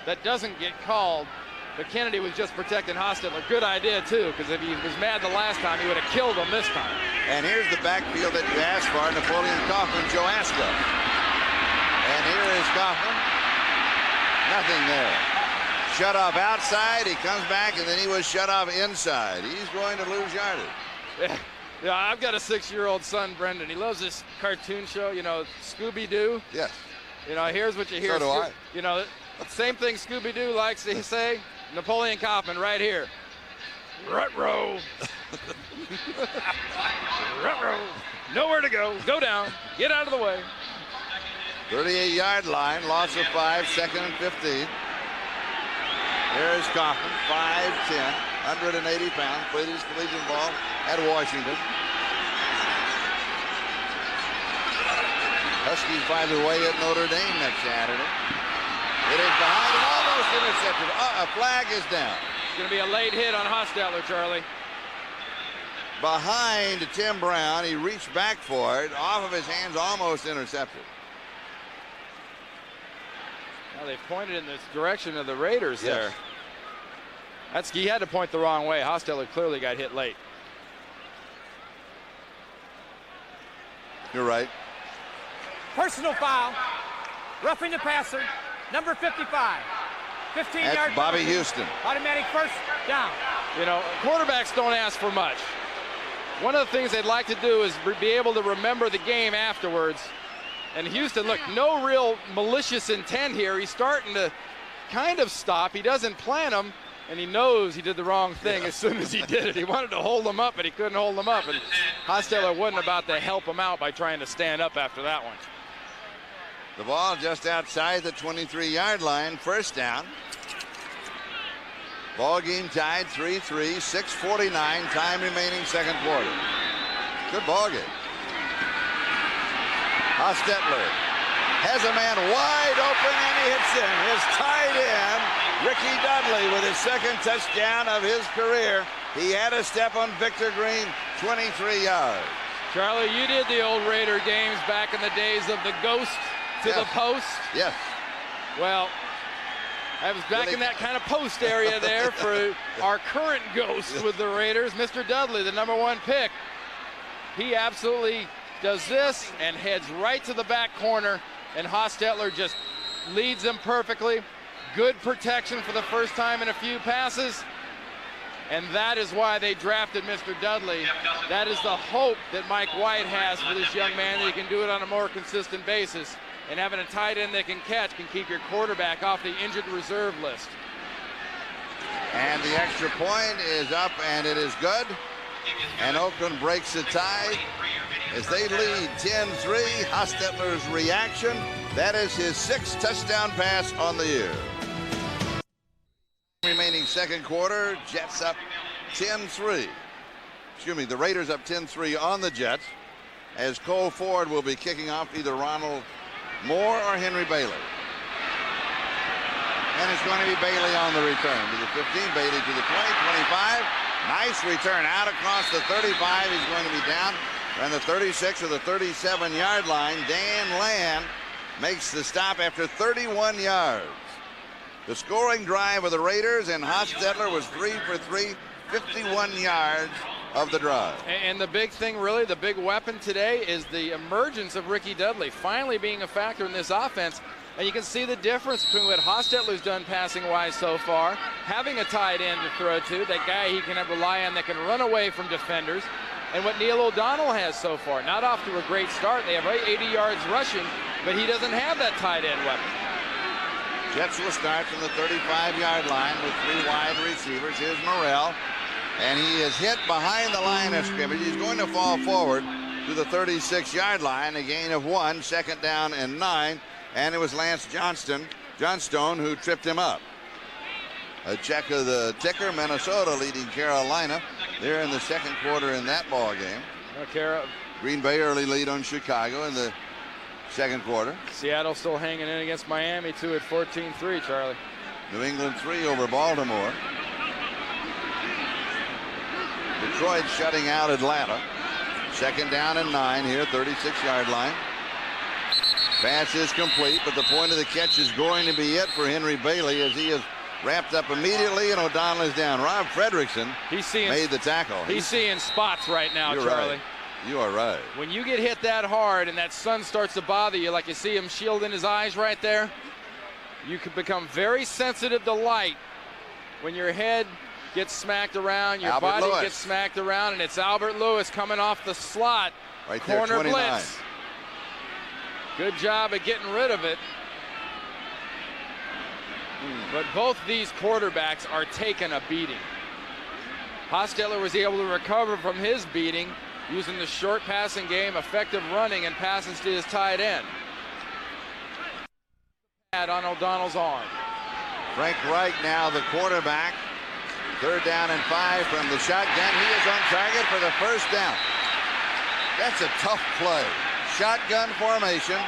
That doesn't get called. But Kennedy was just protecting Hostetler. Good idea, too, because if he was mad the last time, he would have killed him this time. And here's the backfield that you asked for, Napoleon Kaufman, Joe Aska. And here is Kaufman. Nothing there. Shut off outside, he comes back, and then he was shut off inside. He's going to lose yardage. Yeah, I've got a 6-year-old son, Brendan. He loves this cartoon show, you know, Scooby-Doo. Yes. You know, here's what you hear. So do I. You know, same thing Scooby-Doo likes to say. Napoleon Kaufman right here. Rut-row. Rut-row. Nowhere to go. Go down. Get out of the way. 38-yard line, loss of 5, second and 15. Here's Kaufman, 5'10", 180 pounds, played his collegiate ball at Washington. Huskies, by the way, at Notre Dame next Saturday. It is behind and almost intercepted. A flag is down. It's going to be a late hit on Hostetler, Charlie. Behind Tim Brown, he reached back for it, off of his hands, almost intercepted. Well, they pointed in this direction of the Raiders there. Yes. He had to point the wrong way. Hostetler clearly got hit late. You're right. Personal foul. Roughing the passer. Number 55. 15-yard. That's Bobby Houston. Automatic first down. You know, quarterbacks don't ask for much. One of the things they'd like to do is be able to remember the game afterwards. And Houston, look, no real malicious intent here. He's starting to kind of stop. He doesn't plan him, and he knows he did the wrong thing as soon as he did it. He wanted to hold him up, but he couldn't hold him up. And Hostetler wasn't about to help him out by trying to stand up after that one. The ball just outside the 23-yard line, first down. Ball game tied 3-3, 6:49, time remaining second quarter. Good ball game. Hostetler has a man wide open, and he hits him. His tight end, Ricky Dudley, with his second touchdown of his career. He had a step on Victor Green, 23 yards. Charlie, you did the old Raider games back in the days of the ghost to the post. Yes. Well, I was back in that kind of post area there for our current ghost with the Raiders, Mr. Dudley, the #1 pick. He absolutely does this and heads right to the back corner, and Hostetler just leads him perfectly. Good protection for the first time in a few passes, and that is why they drafted Mr. Dudley. That is the hope that Mike White has for this young man, that he can do it on a more consistent basis. And having a tight end that can catch can keep your quarterback off the injured reserve list. And the extra point is up, and it is good. And Oakland breaks the tie as they lead 10-3. Hostetler's reaction. That is his 6th touchdown pass on the year. Remaining second quarter, Jets up 10-3. Excuse me, the Raiders up 10-3 on the Jets, as Cole Ford will be kicking off either Ronald Moore or Henry Bailey. And it's going to be Bailey on the return to the 15, Bailey to the 20, 25. Nice return out across the 35. He's going to be down And the 36 or the 37-yard line. Dan Land makes the stop after 31 yards. The scoring drive of the Raiders, and Hostetler was 3 for 3, 51 yards of the drive. And the big thing, really, the big weapon today is the emergence of Ricky Dudley finally being a factor in this offense. And you can see the difference between what Hostetler's done passing-wise so far, having a tight end to throw to, that guy he can rely on that can run away from defenders, and what Neil O'Donnell has so far. Not off to a great start. They have 80 yards rushing, but he doesn't have that tight end weapon. Jets will start from the 35-yard line with 3 wide receivers. Here's Morrell, and he is hit behind the line of scrimmage. He's going to fall forward to the 36-yard line, a gain of 1, 2nd down and 9, and it was Lance Johnstone who tripped him up. A check of the ticker, Minnesota leading Carolina. They're in the second quarter in that ball game. Green Bay early lead on Chicago in the second quarter. Seattle still hanging in against Miami, too, at 14-3, Charlie. New England 3 over Baltimore. Detroit shutting out Atlanta. 2nd down and 9 here, 36-yard line. Pass is complete, but the point of the catch is going to be it for Henry Bailey as he is wrapped up immediately, and O'Donnell is down. Rob Fredrickson made the tackle. He's seeing spots right now, Charlie. Right. You are right. When you get hit that hard and that sun starts to bother you, like you see him shielding his eyes right there, you can become very sensitive to light. When your head gets smacked around, your body gets smacked around, and it's Albert Lewis coming off the slot. Right there, corner 29. blitz. Good job of getting rid of it. But both these quarterbacks are taking a beating. Hostetler was able to recover from his beating using the short passing game, effective running, and passes to his tight end. On O'Donnell's arm. Frank Reich now the quarterback. 3rd down and 5 from the shotgun. He is on target for the 1st down. That's a tough play. Shotgun formation.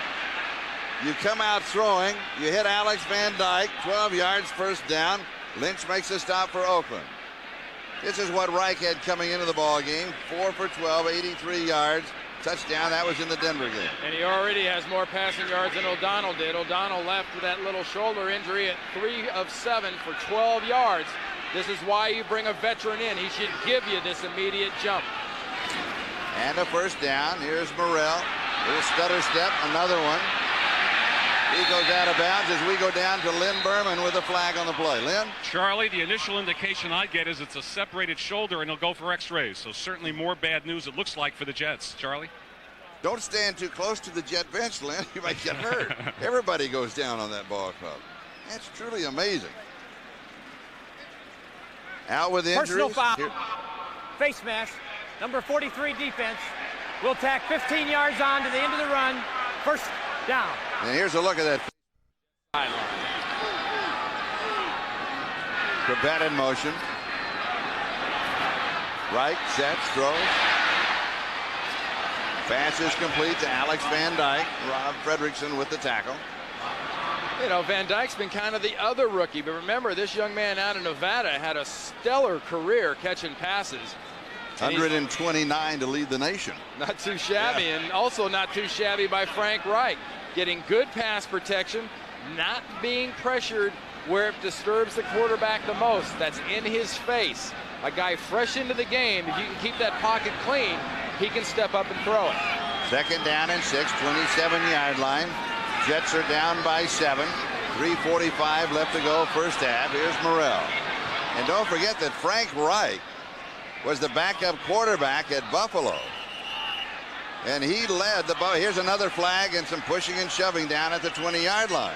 You come out throwing. You hit Alex Van Dyke. 12 yards, 1st down. Lynch makes a stop for Oakland. This is what Reich had coming into the ball game. 4 for 12, 83 yards. Touchdown. That was in the Denver game. And he already has more passing yards than O'Donnell did. O'Donnell left with that little shoulder injury at 3 of 7 for 12 yards. This is why you bring a veteran in. He should give you this immediate jump. And a 1st down. Here's Morrell. Little stutter step. Another one. He goes out of bounds as we go down to Lynn Berman with a flag on the play. Lynn? Charlie, the initial indication I get is it's a separated shoulder and he'll go for x-rays. So certainly more bad news, it looks like, for the Jets. Charlie? Don't stand too close to the Jet bench, Lynn. You might get hurt. Everybody goes down on that ball club. That's truly amazing. Out with injuries. Personal foul. Face mask. Number 43 defense. Will tack 15 yards on to the end of the run. 1st down. And here's a look at that. Corbett in motion. Right, sets, throws. Pass is complete to Alex Van Dyke. Rob Fredrickson with the tackle. You know, Van Dyke's been kind of the other rookie, but remember, this young man out of Nevada had a stellar career catching passes. 129 to lead the nation. Not too shabby, and also not too shabby by Frank Reich. Getting good pass protection, not being pressured where it disturbs the quarterback the most. That's in his face. A guy fresh into the game, if you can keep that pocket clean, he can step up and throw it. 2nd down and 6, 27-yard line. Jets are down by 7. 3:45 left to go, 1st half. Here's Morrell. And don't forget that Frank Reich was the backup quarterback at Buffalo. And he led the ball. Here's another flag and some pushing and shoving down at the 20-yard line.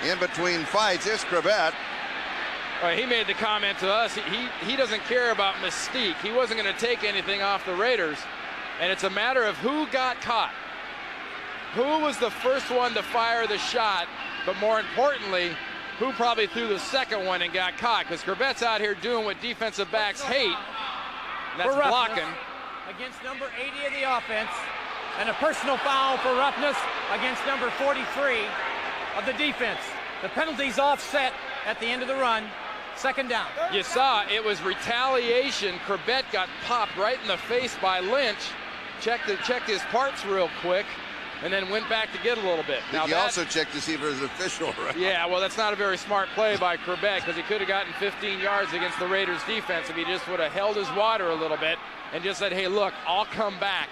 In between fights, here's Corbett. He made the comment to us. He doesn't care about mystique. He wasn't going to take anything off the Raiders. And it's a matter of who got caught. Who was the first one to fire the shot, but more importantly, who probably threw the second one and got caught? Because Corbett's out here doing what defensive backs hate, and that's blocking. Against number 80 of the offense, and a personal foul for roughness against number 43 of the defense. The penalty's offset at the end of the run. 2nd down. You saw it was retaliation. Corbett got popped right in the face by Lynch, checked his parts real quick, and then went back to get a little bit. He also checked to see if it was official, right? Yeah, well, that's not a very smart play by Quebec, because he could have gotten 15 yards against the Raiders defense if he just would have held his water a little bit and just said, hey, look, I'll come back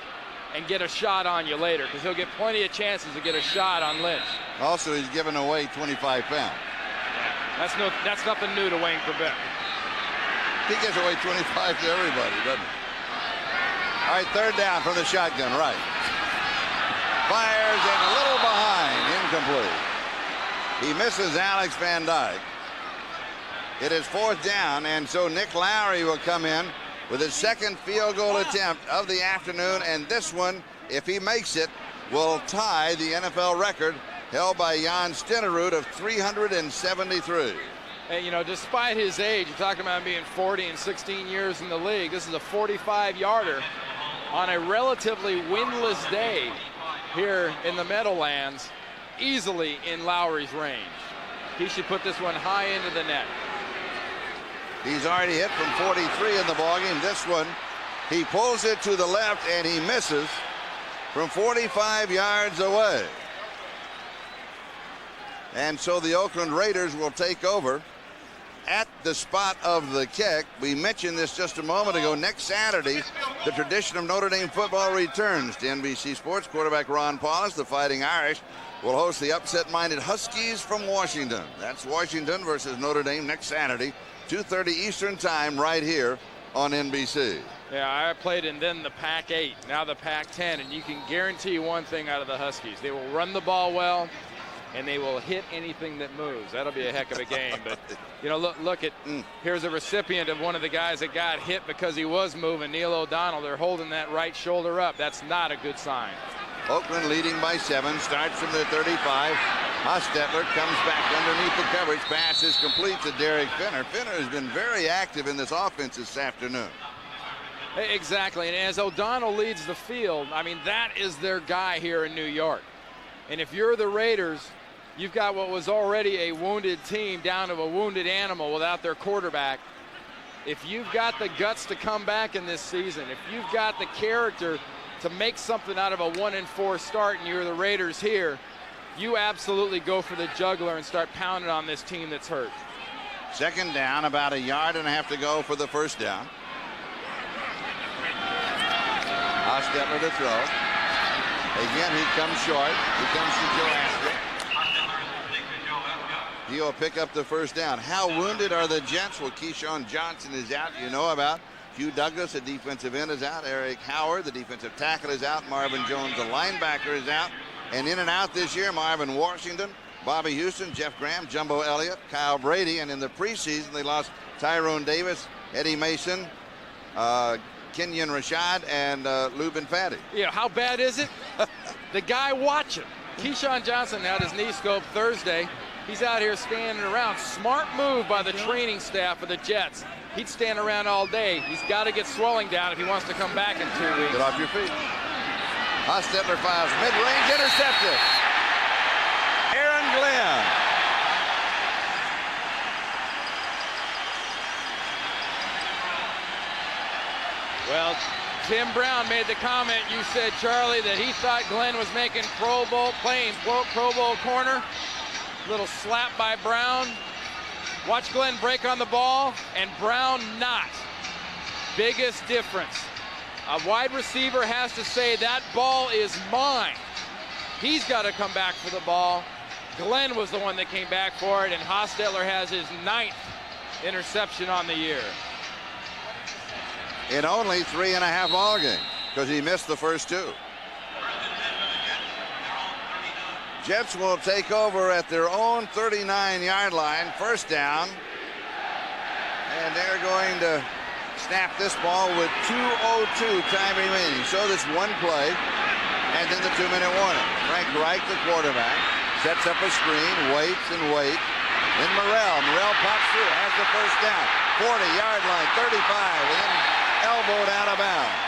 and get a shot on you later, because he'll get plenty of chances to get a shot on Lynch. Also, he's given away 25 pounds. That's nothing new to Wayne Quebec. He gives away 25 to everybody, doesn't he? All right, third down from the shotgun, right. Fires and a little behind, incomplete. He misses Alex Van Dyke. It is fourth down, and so Nick Lowry will come in with his second field goal attempt of the afternoon, and this one, if he makes it, will tie the NFL record held by Jan Stenerud of 373. And, you know, despite his age, you're talking about him being 40 and 16 years in the league. This is a 45-yarder on a relatively windless day here in the Meadowlands, easily in Lowry's range. He should put this one high into the net. He's already hit from 43 in the ballgame. This one, he pulls it to the left and he misses from 45 yards away. And so the Oakland Raiders will take over at the spot of the kick. We mentioned this just a moment ago. Next Saturday, the tradition of Notre Dame football returns to NBC Sports. Quarterback Ron Paulus, the Fighting Irish, will host the upset-minded Huskies from Washington. That's Washington versus Notre Dame next Saturday, 2:30 Eastern Time, right here on NBC. Yeah, I played in then the Pac-8, now the Pac-10, and you can guarantee one thing out of the Huskies. They will run the ball well, and they will hit anything that moves. That'll be a heck of a game. But, you know, look at, here's a recipient of one of the guys that got hit because he was moving, Neil O'Donnell. They're holding that right shoulder up. That's not a good sign. Oakland leading by 7, starts from the 35. Hostetler comes back underneath the coverage. Pass is complete to Derek Finner. Finner has been very active in this offense this afternoon. Exactly, and as O'Donnell leads the field, I mean, that is their guy here in New York. And if you're the Raiders, you've got what was already a wounded team down to a wounded animal without their quarterback. If you've got the guts to come back in this season, if you've got the character to make something out of a 1-4 start and you're the Raiders here, you absolutely go for the jugular and start pounding on this team that's hurt. Second down, about 1.5 yards to go for the first down. Hostetler to throw. Again, he comes short. He comes to Joe Astrid. He'll pick up the first down. How wounded are the Jets? Well, Keyshawn Johnson is out. You know about Hugh Douglas, the defensive end, is out. Eric Howard, the defensive tackle, is out. Marvin Jones, the linebacker, is out. And in and out this year, Marvin Washington, Bobby Houston, Jeff Graham, Jumbo Elliott, Kyle Brady. And in the preseason, they lost Tyrone Davis, Eddie Mason, Kenyon Rashad, and Lubin Faddy. Yeah, how bad is it? The guy watching. Keyshawn Johnson had his knee scoped Thursday. He's out here standing around. Smart move by the training staff of the Jets. He'd stand around all day. He's got to get swelling down if he wants to come back in 2 weeks. Get off your feet. Hostetler files mid-range, intercepted. Aaron Glenn. Well, Tim Brown made the comment, you said, Charlie, that he thought Glenn was making Pro Bowl, playing Pro Bowl corner. Little slap by Brown. Watch Glenn break on the ball, and Brown not. Biggest difference. A wide receiver has to say, that ball is mine. He's got to come back for the ball. Glenn was the one that came back for it, and Hostetler has his 9th interception on the year. In only 3.5 ball games, because he missed the first 2. Jets will take over at their own 39-yard line, first down. And they're going to snap this ball with 2:02 time remaining. So this one play, and then the 2-minute warning. Frank Reich, the quarterback, sets up a screen, waits and waits. Then Morrell pops through, has the first down. 40-yard line, 35, and then elbowed out of bounds.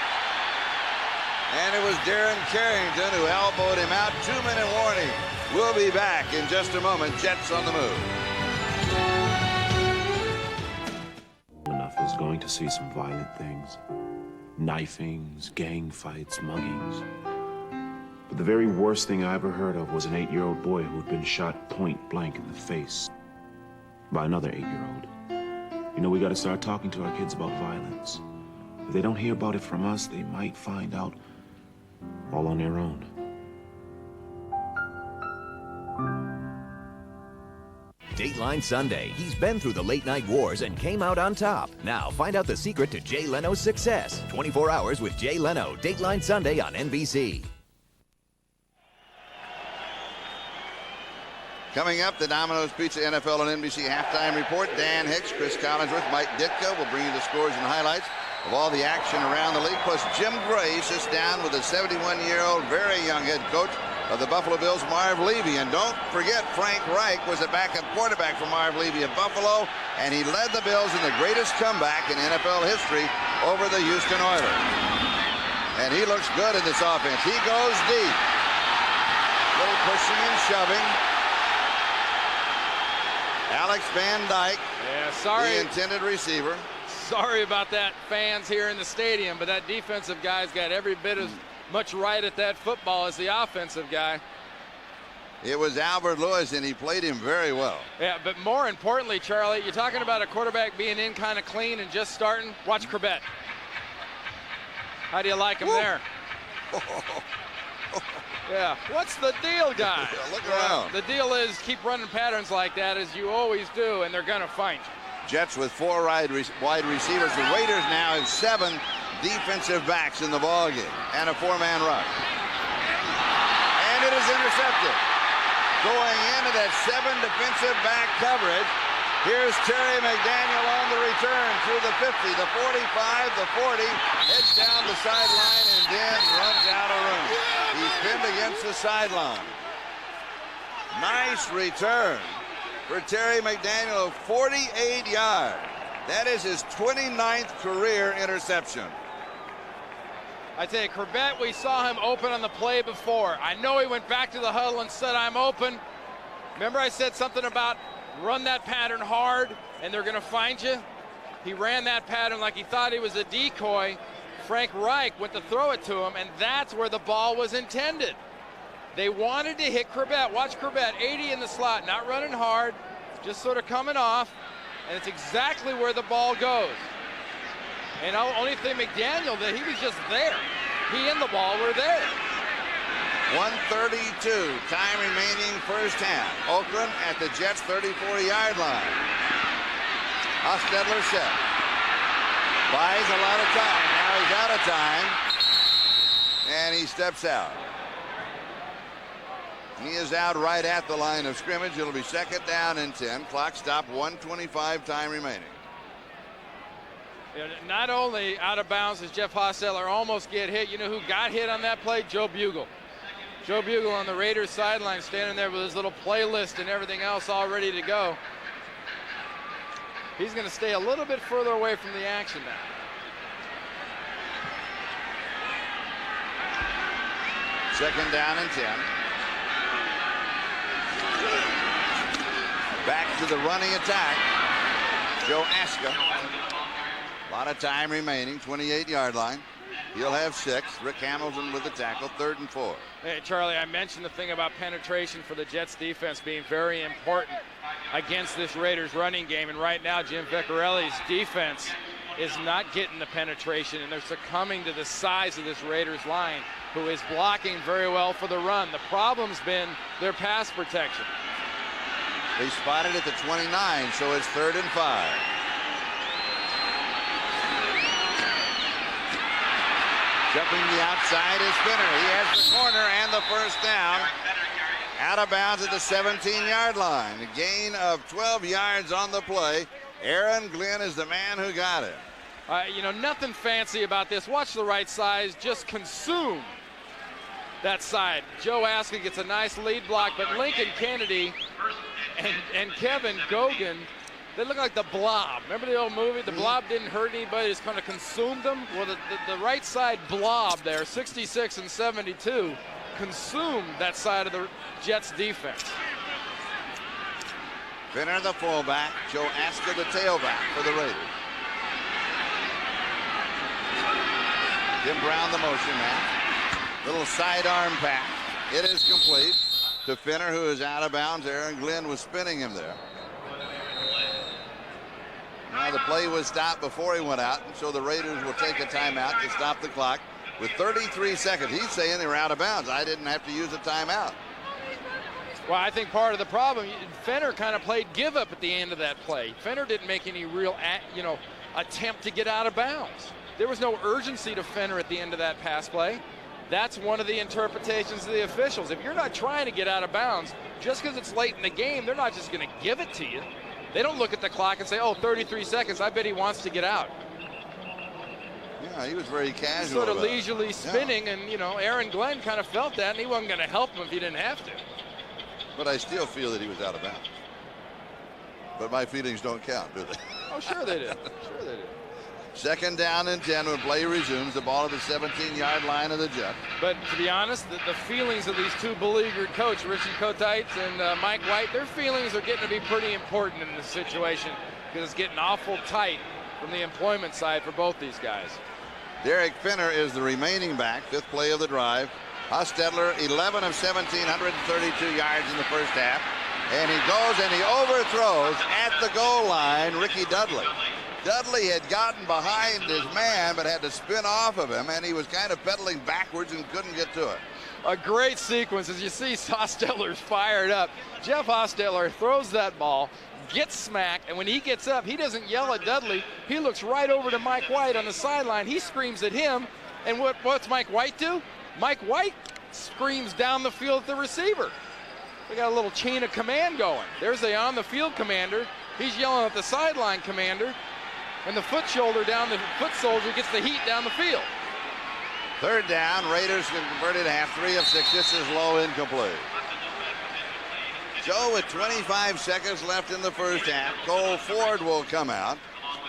And it was Darren Carrington who elbowed him out. 2-minute warning. We'll be back in just a moment. Jets on the move. Enough is going to see some violent things. knifings, gang fights, muggings. But the very worst thing I ever heard of was an 8-year-old boy who'd been shot point blank in the face by another 8-year-old. You know, we gotta start talking to our kids about violence. If they don't hear about it from us, they might find out all on their own. Dateline Sunday. He's been through the late-night wars and came out on top. Now find out the secret to Jay Leno's success. 24 Hours with Jay Leno. Dateline Sunday on NBC. Coming up, the Domino's Pizza NFL and NBC halftime report. Dan Hicks, Chris Collinsworth, Mike Ditka will bring you the scores and highlights of all the action around the league. Plus, Jim Gray sits down with a 71-year-old, very young head coach of the Buffalo Bills, Marv Levy. And don't forget, Frank Reich was a backup quarterback for Marv Levy at Buffalo, and he led the Bills in the greatest comeback in NFL history over the Houston Oilers. And he looks good in this offense. He goes deep. Little pushing and shoving. Alex Van Dyke, the intended receiver. Sorry about that, fans here in the stadium, but that defensive guy's got every bit as much right at that football as the offensive guy. It was Albert Lewis, and he played him very well. Yeah, but more importantly, Charlie, you're talking about a quarterback being in kind of clean and just starting. Watch Corbett. How do you like him there? Yeah, what's the deal, guy? Look around. The deal is keep running patterns like that, as you always do, and they're going to find you. Jets with 4 wide receivers. The Raiders now have 7 defensive backs in the ballgame and a 4-man rush. And it is intercepted. Going into that 7 defensive back coverage. Here's Terry McDaniel on the return through the 50, the 45, the 40, heads down the sideline and then runs out of room. He's pinned against the sideline. Nice return for Terry McDaniel of 48 yards. That is his 29th career interception. I tell you, Corbett, we saw him open on the play before. I know he went back to the huddle and said, I'm open. Remember I said something about run that pattern hard and they're going to find you? He ran that pattern like he thought he was a decoy. Frank Reich went to throw it to him, and that's where the ball was intended. They wanted to hit Corbett. Watch Corbett, 80 in the slot, not running hard, just sort of coming off, and it's exactly where the ball goes. And only thing McDaniel, that he was just there. He and the ball were there. 1:32, time remaining first half. Oakland at the Jets' 34-yard line. Hostetler set. Buys a lot of time. Now he's out of time. And he steps out. He is out right at the line of scrimmage. It'll be 2nd down and 10. Clock stop, 1:25, time remaining. Not only out of bounds does Jeff Hostetler almost get hit. You know who got hit on that play? Joe Bugle. Joe Bugle on the Raiders sideline, standing there with his little playlist and everything else all ready to go. He's going to stay a little bit further away from the action now. Second down and 10. Back to the running attack. Joe Aska. A lot of time remaining, 28-yard line. He'll have 6. Rick Hamilton with the tackle, 3rd and 4. Hey, Charlie, I mentioned the thing about penetration for the Jets defense being very important against this Raiders running game. And right now, Jim Vecchiarelli's defense is not getting the penetration, and they're succumbing to the size of this Raiders line, who is blocking very well for the run. The problem's been their pass protection. They spotted at the 29, so it's 3rd and 5. Jumping the outside is Spinner. He has the corner and the first down. Out of bounds at the 17-yard line. A gain of 12 yards on the play. Aaron Glenn is the man who got it. You know, nothing fancy about this. Watch the right side. Just consume that side. Joe Aska gets a nice lead block, but Lincoln Kennedy and Kevin Gogan, they look like the Blob. Remember the old movie? The Blob didn't hurt anybody, just kind of consumed them. Well, the right side Blob there, 66 and 72, consumed that side of the Jets defense. Finner the fullback, Joe Aska the tailback for the Raiders. Jim Brown, the motion man. Little sidearm pass. It is complete to Finner, who is out of bounds. Aaron Glenn was spinning him there. Now the play was stopped before he went out, and so the Raiders will take a timeout to stop the clock with 33 seconds. He's saying they were out of bounds. I didn't have to use a timeout. Well, I think part of the problem, Fenner kind of played give up at the end of that play. Fenner didn't make any real, attempt to get out of bounds. There was no urgency to Fenner at the end of that pass play. That's one of the interpretations of the officials. If you're not trying to get out of bounds, just because it's late in the game, they're not just going to give it to you. They don't look at the clock and say, oh, 33 seconds, I bet he wants to get out. Yeah, he was very casual. Sort of leisurely spinning, and, Aaron Glenn kind of felt that, and he wasn't going to help him if he didn't have to. But I still feel that he was out of bounds. But my feelings don't count, do they? Oh, sure they did. Sure they did. Second down and 10 when play resumes. The ball at the 17-yard line of the Jets. But to be honest, the feelings of these two beleaguered coaches, Richie Kotite and Mike White, their feelings are getting to be pretty important in this situation because it's getting awful tight from the employment side for both these guys. Derek Finner is the remaining back. Fifth play of the drive. Hostetler, 11 of 17, 132 yards in the first half. And he goes and he overthrows at the goal line Ricky Dudley. Dudley had gotten behind his man but had to spin off of him, and he was kind of pedaling backwards and couldn't get to it. A great sequence as you see Hostetler's fired up. Jeff Hostetler throws that ball, gets smacked, and when he gets up, he doesn't yell at Dudley. He looks right over to Mike White on the sideline. He screams at him, and what's Mike White do? Mike White screams down the field at the receiver. We got a little chain of command going. There's the on-the-field commander. He's yelling at the sideline commander. And the foot soldier gets the heat down the field. Third down, Raiders converted half, 3 of 6. This is low, incomplete. So with 25 seconds left in the first half, Cole Ford will come out.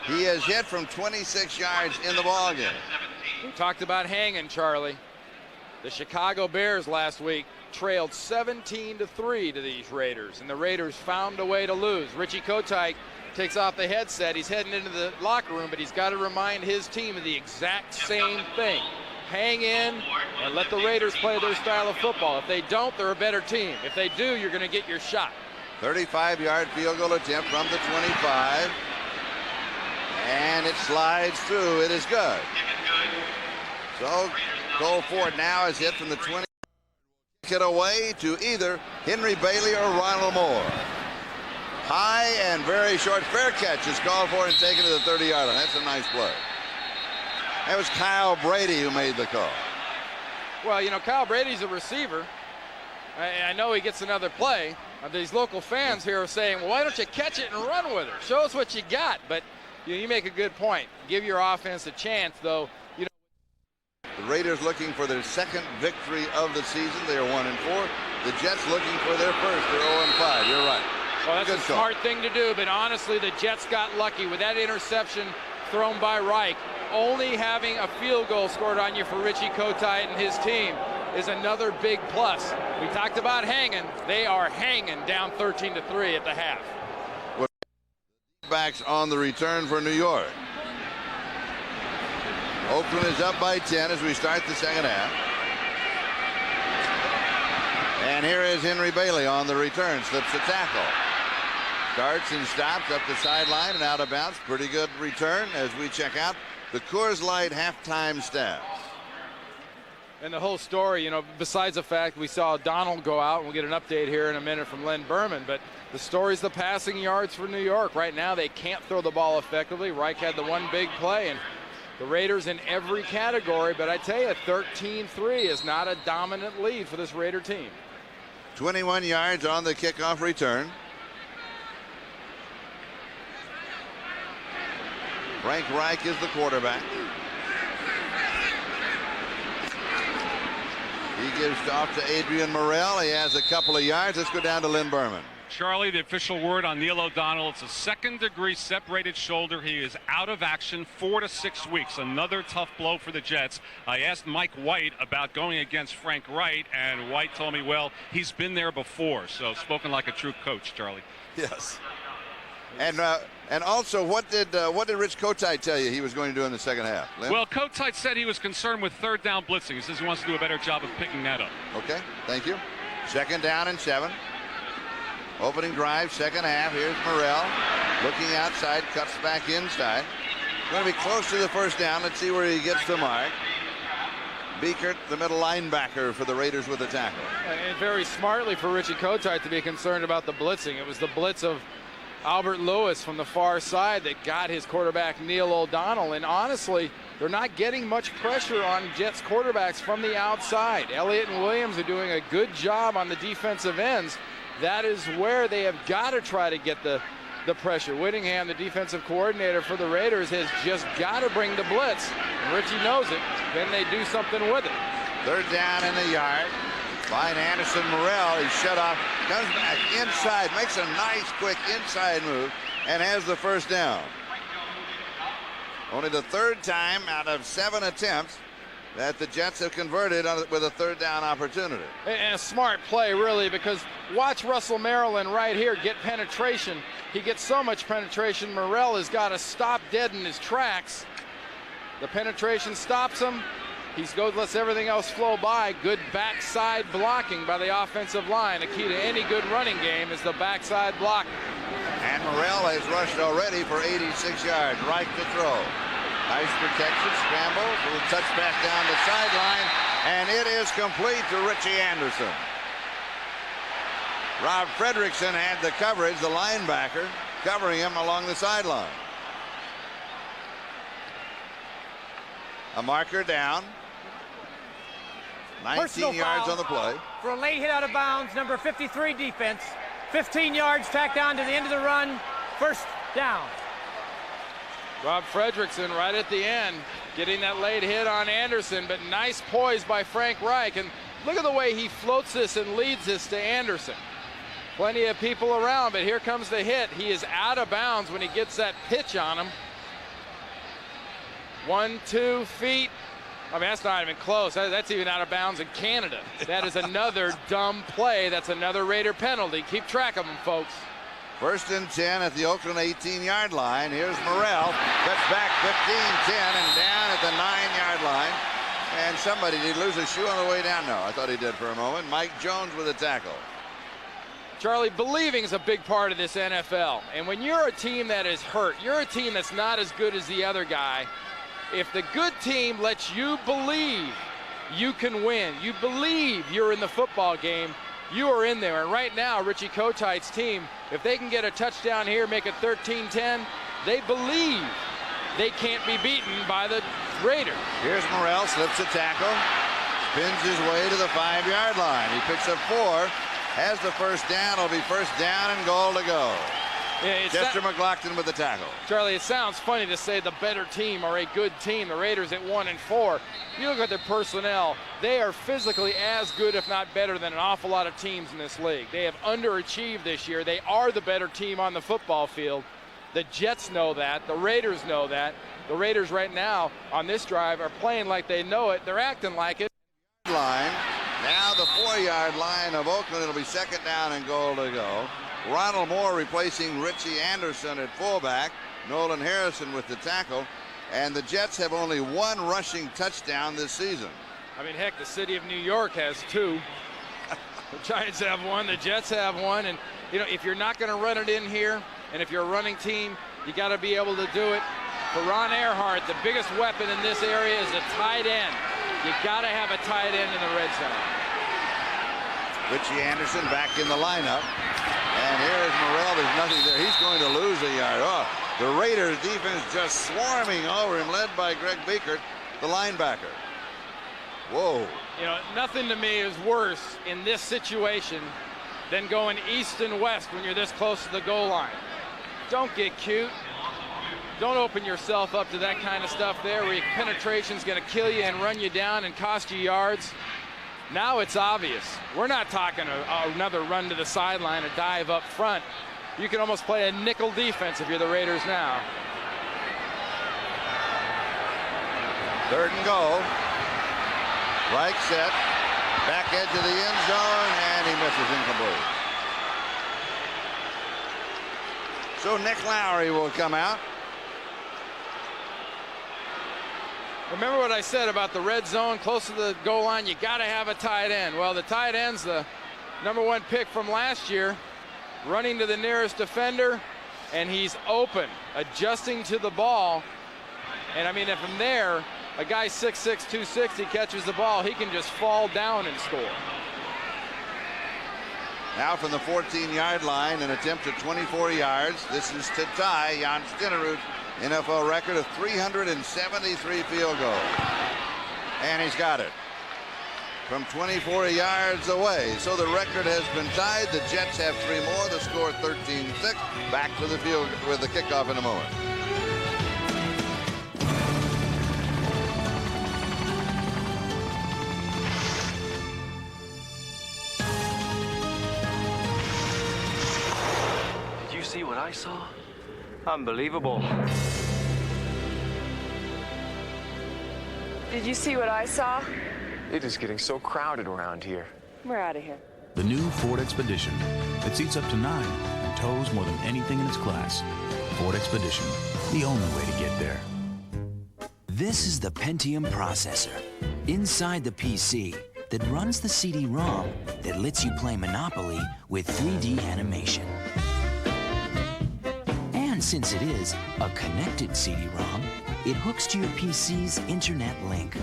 He has hit from 26 yards in the ballgame. We talked about hanging, Charlie. The Chicago Bears last week trailed 17-3 to these Raiders, and the Raiders found a way to lose. Richie Kotite takes off the headset. He's heading into the locker room, but he's got to remind his team of the exact same thing. Hang in and let the Raiders play their style of football. If they don't, they're a better team. If they do, you're going to get your shot. 35-yard field goal attempt from the 25. And it slides through. It is good. So Cole Ford now is hit from the 20. Get away to either Henry Bailey or Ronald Moore. High and very short. Fair catch is called for and taken to the 30-yard line. That's a nice play. That was Kyle Brady who made the call. Well, Kyle Brady's a receiver. I know he gets another play. These local fans here are saying, well, why don't you catch it and run with her? Show us what you got. But you make a good point. Give your offense a chance, though. The Raiders looking for their second victory of the season. They are 1-4. The Jets looking for their first. They're 0-5. You're right. Well, that's good a smart thing to do, but honestly, the Jets got lucky with that interception thrown by Reich. Only having a field goal scored on you for Richie Kotite and his team is another big plus. We talked about hanging. They are hanging down 13-3 at the half. Backs on the return for New York. Oakland is up by 10 as we start the second half. And here is Henry Bailey on the return. Slips the tackle. Starts and stops up the sideline and out of bounds. Pretty good return as we check out the Coors Light halftime stats. And the whole story, besides the fact we saw Donald go out, and we'll get an update here in a minute from Len Berman, but the story's the passing yards for New York. Right now, they can't throw the ball effectively. Reich had the one big play, and the Raiders in every category, but I tell you, 13-3 is not a dominant lead for this Raider team. 21 yards on the kickoff return. Frank Reich is the quarterback. He gives off to Adrian Morrell. He has a couple of yards. Let's go down to Len Berman. Charlie, the official word on Neil O'Donnell, it's a second-degree separated shoulder. He is out of action 4 to 6 weeks. Another tough blow for the Jets. I asked Mike White about going against Frank Wright, and White told me, well, he's been there before. So spoken like a true coach, Charlie. Yes. And also, what did Rich Kotite tell you he was going to do in the second half? Lynn? Well, Kotite said he was concerned with third down blitzing. He says he wants to do a better job of picking that up. Okay, thank you. Second down and 7. Opening drive, second half. Here's Morrell looking outside, cuts back inside. Going to be close to the first down. Let's see where he gets the mark. Biekert, the middle linebacker for the Raiders with the tackle. And very smartly for Richie Kotite to be concerned about the blitzing. It was the blitz of Albert Lewis from the far side that got his quarterback Neil O'Donnell. And honestly, they're not getting much pressure on Jets quarterbacks from the outside. Elliott and Williams are doing a good job on the defensive ends. That is where they have got to try to get the pressure. Whittingham, the defensive coordinator for the Raiders, has just got to bring the blitz. And Richie knows it. Then they do something with it. Third down in the yard. Find Anderson Morrell. He's shut off. Comes back inside. Makes a nice, quick inside move. And has the first down. Only the third time out of 7 attempts that the Jets have converted with a third down opportunity. And a smart play, really, because watch Russell Maryland right here get penetration. He gets so much penetration, Morrell has got to stop dead in his tracks. The penetration stops him. He lets everything else flow by. Good backside blocking by the offensive line. The key to any good running game is the backside blocking. And Morrell has rushed already for 86 yards. Right to throw. Nice protection, scramble, for the touchback down the sideline, and it is complete to Richie Anderson. Rob Fredrickson had the coverage, the linebacker, covering him along the sideline. A marker down. 19 yards on the play. For a late hit out of bounds, number 53 defense. 15 yards tacked down to the end of the run. First down. Rob Fredrickson right at the end, getting that late hit on Anderson, but nice poise by Frank Reich. And look at the way he floats this and leads this to Anderson. Plenty of people around, but here comes the hit. He is out of bounds when he gets that pitch on him. 1, 2 feet. I mean, that's not even close. That's even out of bounds in Canada. That is another dumb play. That's another Raider penalty. Keep track of them, folks. First and 10 at the Oakland 18-yard line. Here's Morrell. Cuts back 15-10 and down at the 9-yard line. And somebody, did he lose a shoe on the way down? No, I thought he did for a moment. Mike Jones with a tackle. Charlie, believing is a big part of this NFL. And when you're a team that is hurt, you're a team that's not as good as the other guy. If the good team lets you believe you can win, you believe you're in the football game, you are in there. And right now, Richie Kotite's team, if they can get a touchdown here, make it 13-10, they believe they can't be beaten by the Raiders. Here's Morrell, slips a tackle, spins his way to the 5-yard line. He picks up 4, has the first down. It'll be first down and goal to go. Yeah, Chester McLaughlin with the tackle. Charlie, it sounds funny to say the better team or a good team. The Raiders at 1-4. You look at their personnel, they are physically as good, if not better, than an awful lot of teams in this league. They have underachieved this year. They are the better team on the football field. The Jets know that. The Raiders know that. The Raiders right now on this drive are playing like they know it. They're acting like it. Line. Now the 4-yard line of Oakland. It'll be second down and goal to go. Ronald Moore replacing Richie Anderson at fullback. Nolan Harrison with the tackle. And the Jets have only 1 rushing touchdown this season. I mean, heck, the city of New York has 2. The Giants have 1. The Jets have 1. And, you know, if you're not going to run it in here, and if you're a running team, you got to be able to do it. For Ron Earhart, the biggest weapon in this area is a tight end. You got to have a tight end in the red zone. Richie Anderson back in the lineup. And here's Morrell. There's nothing there. He's going to lose a yard. Oh, the Raiders defense just swarming over him, led by Greg Biekert, the linebacker. Whoa. You know, nothing to me is worse in this situation than going east and west when you're this close to the goal line. Don't get cute. Don't open yourself up to that kind of stuff there where your penetration's going to kill you and run you down and cost you yards. Now it's obvious. We're not talking another run to the sideline, a dive up front. You can almost play a nickel defense if you're the Raiders now. Third and goal. Right set. Back edge of the end zone, and he misses, incomplete. So Nick Lowry will come out. Remember what I said about the red zone close to the goal line? You got to have a tight end. Well, the tight end's the #1 pick from last year, running to the nearest defender, and he's open, adjusting to the ball. And I mean, from there, a guy 6'6", 260 catches the ball, he can just fall down and score. Now from the 14-yard line, an attempt at 24 yards. This is to tie Jan Stenerud's NFL record of 373 field goals. And he's got it from 24 yards away. So the record has been tied. The Jets have 3 more. The score 13-6. Back to the field with the kickoff in a moment. Did you see what I saw? Unbelievable. Did you see what I saw? It is getting so crowded around here. We're out of here. The new Ford Expedition. It seats up to 9 and tows more than anything in its class. Ford Expedition, the only way to get there. This is the Pentium processor inside the PC that runs the CD-ROM that lets you play Monopoly with 3D animation. And since it is a connected CD-ROM, it hooks to your PC's internet link.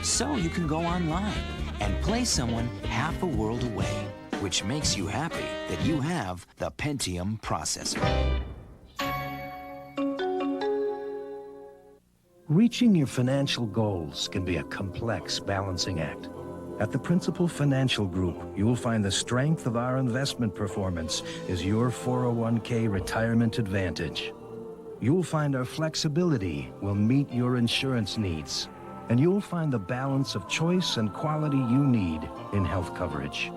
So you can go online and play someone half a world away, which makes you happy that you have the Pentium processor. Reaching your financial goals can be a complex balancing act. At the Principal Financial Group, you will find the strength of our investment performance is your 401k retirement advantage. You'll find our flexibility will meet your insurance needs. And you'll find the balance of choice and quality you need in health coverage.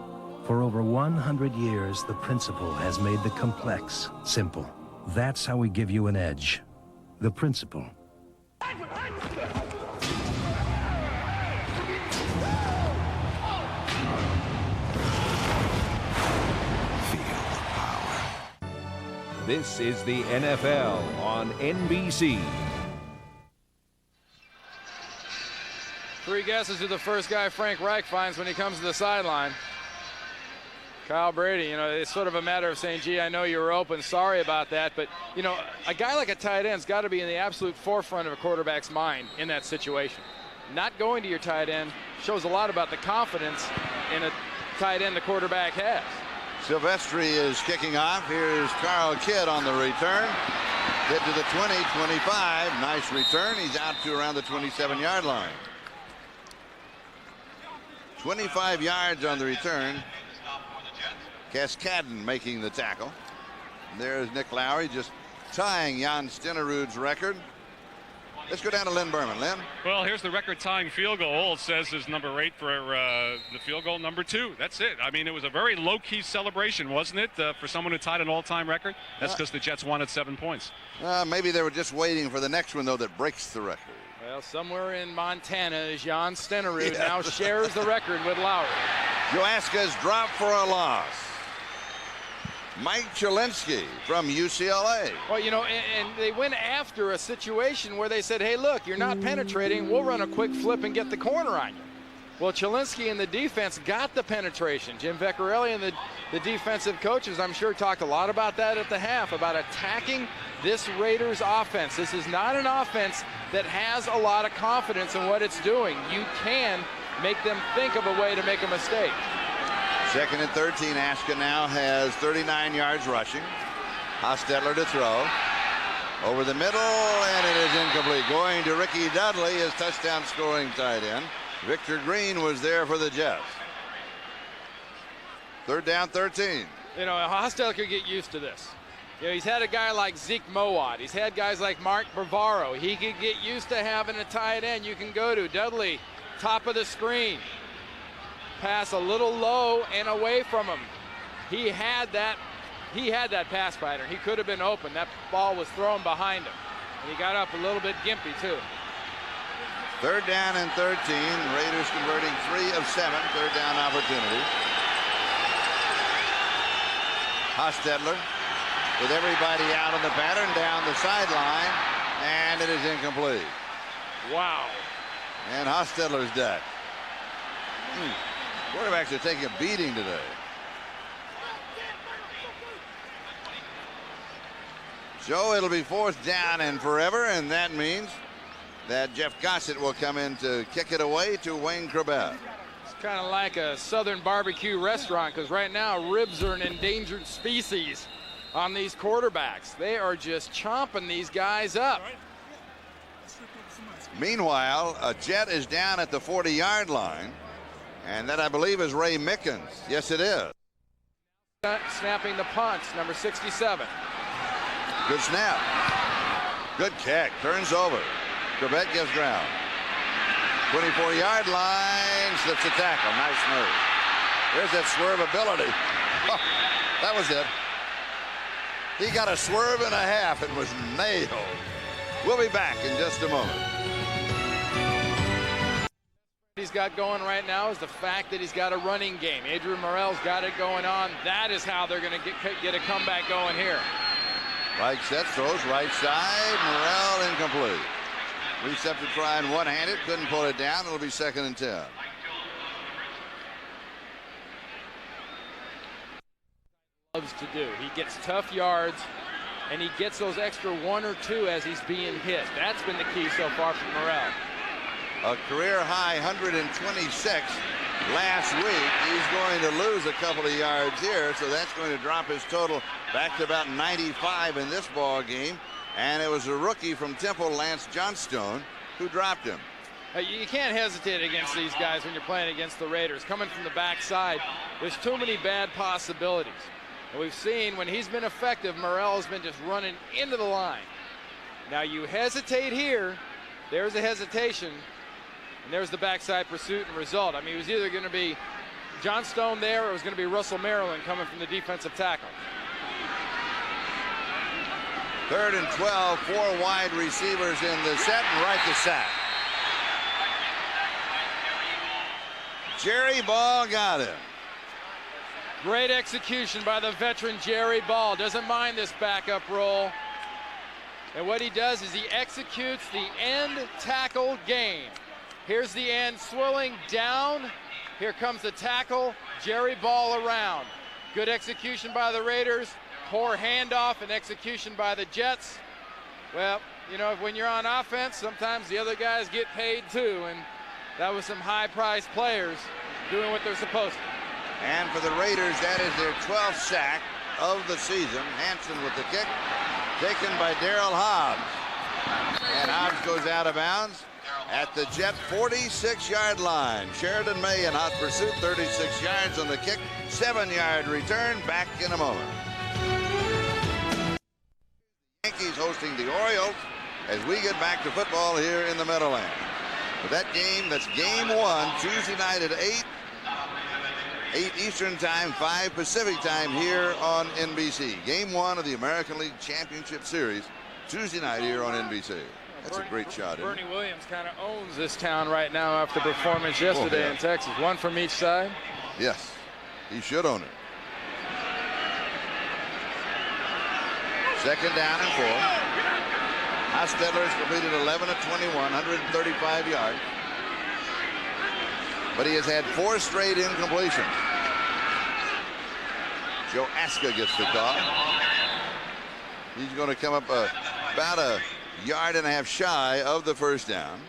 For over 100 years, the Principal has made the complex simple. That's how we give you an edge. The Principal. This is the NFL on NBC. 3 guesses who the first guy Frank Reich finds when he comes to the sideline. Kyle Brady, you know, it's sort of a matter of saying, gee, I know you were open, sorry about that. But, you know, a guy like a tight end's got to be in the absolute forefront of a quarterback's mind in that situation. Not going to your tight end shows a lot about the confidence in a tight end the quarterback has. Silvestri is kicking off. Here's Carl Kidd on the return. Kidd to the 20, 25. Nice return. He's out to around the 27-yard line. 25 yards on the return. Cascadden making the tackle. There's Nick Lowry just tying Jan Stenerud's record. Let's go down to Lynn Berman. Lynn? Well, here's the record-tying field goal. It says is number 8 for the field goal, number 2. That's it. I mean, it was a very low-key celebration, wasn't it, for someone who tied an all-time record? That's because the Jets wanted 7 points. Maybe they were just waiting for the next one, though, that breaks the record. Well, somewhere in Montana is Jan Stenerud now shares the record with Lowry. Joasca's dropped for a loss. Mike Chilinsky from UCLA. Well, you know, and they went after a situation where they said, hey, look, you're not penetrating. We'll run a quick flip and get the corner on you. Well, Chilinsky and the defense got the penetration. Jim Vecchiarelli and the defensive coaches, I'm sure, talked a lot about that at the half, about attacking this Raiders offense. This is not an offense that has a lot of confidence in what it's doing. You can make them think of a way to make a mistake. 2nd and 13. Aska now has 39 yards rushing. Hostetler to throw. Over the middle, and it is incomplete. Going to Ricky Dudley, his touchdown scoring tight end. Victor Green was there for the Jets. 3rd down, 13. You know, Hostetler could get used to this. You know, he's had a guy like Zeke Mowat. He's had guys like Mark Bavaro. He could get used to having a tight end you can go to. Dudley, top of the screen. Pass a little low and away from him. He had that pass pattern. He could have been open. That ball was thrown behind him. And he got up a little bit gimpy, too. 3rd down and 13. Raiders converting 3 of 7. 3rd down opportunity. Hostetler with everybody out on the pattern down the sideline, and it is incomplete. Wow. And Hostetler's dead. Quarterbacks are taking a beating today. So it'll be 4th down and forever, and that means that Jeff Gossett will come in to kick it away to Wayne Corbett. It's kind of like a southern barbecue restaurant, because right now ribs are an endangered species on these quarterbacks. They are just chomping these guys up. Meanwhile, a Jet is down at the 40-yard line, and that, I believe, is Ray Mickens. Yes, it is. Snapping the punt, number 67. Good snap. Good kick. Turns over. Corbett gives ground. 24-yard line. Slips a tackle. Nice move. There's that swerve ability. Oh, that was it. He got a swerve and a half and was nailed. We'll be back in just a moment. He's got going right now is the fact that he's got a running game. Adrian Morrell's got it going on. That is how they're going to get a comeback going here. Right set, throws right side. Morrell incomplete. Receptor trying one-handed, couldn't pull it down. It'll be 2nd and 10. Loves to do. He gets tough yards, and he gets those extra 1 or 2 as he's being hit. That's been the key so far for Morrell. A career high 126 last week. He's going to lose a couple of yards here, so that's going to drop his total back to about 95 in this ball game. And it was a rookie from Temple, Lance Johnstone, who dropped him. You can't hesitate against these guys when you're playing against the Raiders. Coming from the backside, there's too many bad possibilities. And we've seen when he's been effective, Morrell's been just running into the line. Now you hesitate here. There's a hesitation. And there's the backside pursuit and result. I mean, it was either going to be Johnstone there or it was going to be Russell Maryland coming from the defensive tackle. 3rd and 12, 4 wide receivers in the set, and right to sack. Jerry Ball got him. Great execution by the veteran Jerry Ball. Doesn't mind this backup roll. And what he does is he executes the end tackle game. Here's the end swirling down. Here comes the tackle. Jerry Ball around. Good execution by the Raiders. Poor handoff and execution by the Jets. Well, you know, when you're on offense, sometimes the other guys get paid too, and that was some high-priced players doing what they're supposed to. And for the Raiders, that is their 12th sack of the season. Hanson with the kick, taken by Darrell Hobbs. And Hobbs goes out of bounds at the Jet 46-yard line. Sheridan May in hot pursuit, 36 yards on the kick, 7-yard return. Back in a moment. Yankees hosting the Orioles as we get back to football here in the Meadowlands. But that game, that's game 1, Tuesday night at 8 Eastern time, 5 Pacific time here on NBC. Game 1 of the American League Championship Series, Tuesday night here on NBC. That's a great shot. Bernie Williams kind of owns this town right now after performance yesterday in Texas. 1 from each side. Yes, he should own it. 2nd down and 4. Hostetler has completed 11 of 21, 135 yards. But he has had 4 straight incompletions. Joe Aska gets the call. He's going to come up about a yard and a half shy of the 1st down.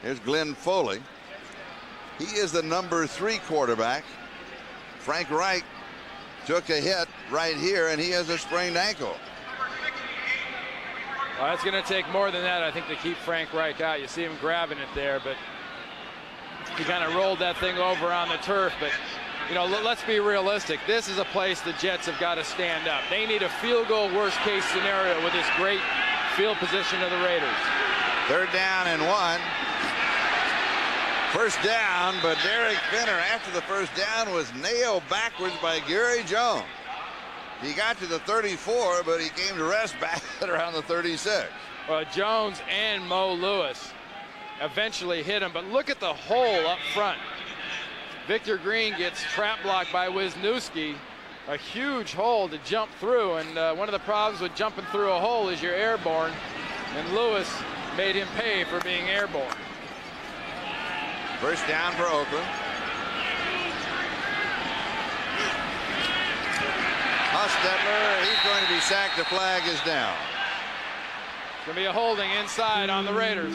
Here's Glenn Foley. He is the number 3 quarterback. Frank Reich took a hit right here, and he has a sprained ankle. Well, it's going to take more than that, I think, to keep Frank Reich out. You see him grabbing it there, but he kind of rolled that thing over on the turf. But, you know, let's be realistic. This is a place the Jets have got to stand up. They need a field goal worst-case scenario with this great field position of the Raiders. 3rd down and 1. 1st down, but Derek Finner, after the 1st down, was nailed backwards by Gary Jones. He got to the 34, but he came to rest back at around the 36. Well, Jones and Mo Lewis eventually hit him, but look at the hole up front. Victor Green gets trap blocked by Wisniewski, a huge hole to jump through, and one of the problems with jumping through a hole is you're airborne, and Lewis made him pay for being airborne. First down for Oakland. Hostetler, he's going to be sacked. The flag is down. It's going to be a holding inside on the Raiders.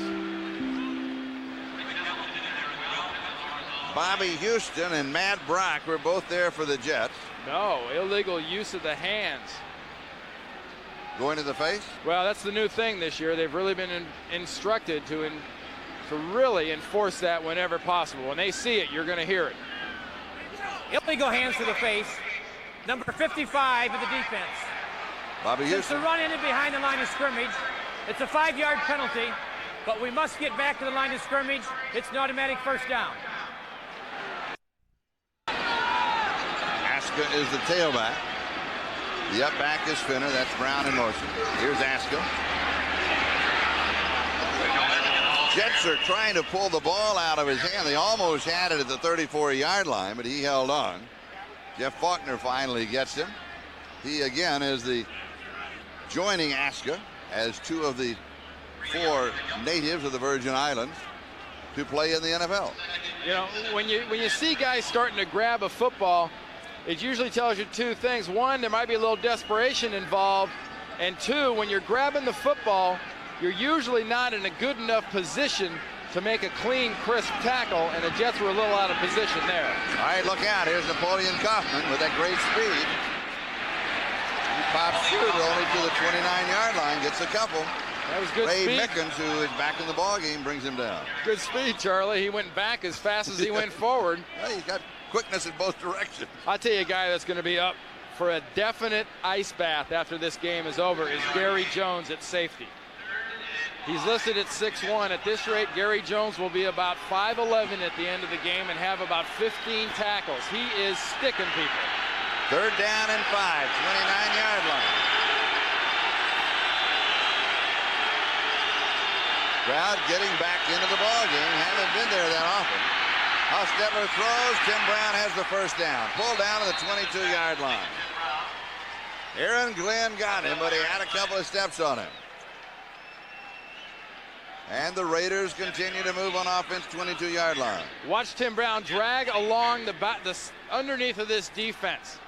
Bobby Houston and Matt Brock were both there for the Jets. No, illegal use of the hands. Going to the face? Well, that's the new thing this year. They've really been instructed to really enforce that whenever possible. When they see it, you're going to hear it. Illegal hands to the face. Number 55 of the defense. Bobby Since Houston. the run ended behind the line of scrimmage, it's a 5-yard penalty, but we must get back to the line of scrimmage. It's an automatic first down. Aska is the tailback. The up back is Finner. That's Brown and Morrison. Here's Aska. Jets are trying to pull the ball out of his hand. They almost had it at the 34-yard line, but he held on. Jeff Faulkner finally gets him. He again is the joining Aska as 2 of the 4 natives of the Virgin Islands to play in the NFL. You know, when you see guys starting to grab a football, it usually tells you 2 things. 1, there might be a little desperation involved, and 2, when you're grabbing the football, you're usually not in a good enough position to make a clean, crisp tackle, and the Jets were a little out of position there. All right, look out. Here's Napoleon Kaufman with that great speed. He pops through only to the 29-yard line, gets a couple. That was good Ray speed. Mickens, who is back in the ballgame, brings him down. Good speed, Charlie. He went back as fast as he went forward. Well, he's got quickness in both directions. I'll tell you a guy that's going to be up for a definite ice bath after this game is over is Gary Jones at safety. He's listed at 6'1". At this rate, Gary Jones will be about 5'11" at the end of the game and have about 15 tackles. He is sticking people. 3rd down and 5, 29-yard line. Crowd getting back into the ballgame. Haven't been there that often. Hostetler throws. Tim Brown has the first down. Pulled down to the 22-yard line. Aaron Glenn got him, but he had a couple of steps on him. And the Raiders continue to move on offense, 22-yard line. Watch Tim Brown drag along the underneath of this defense.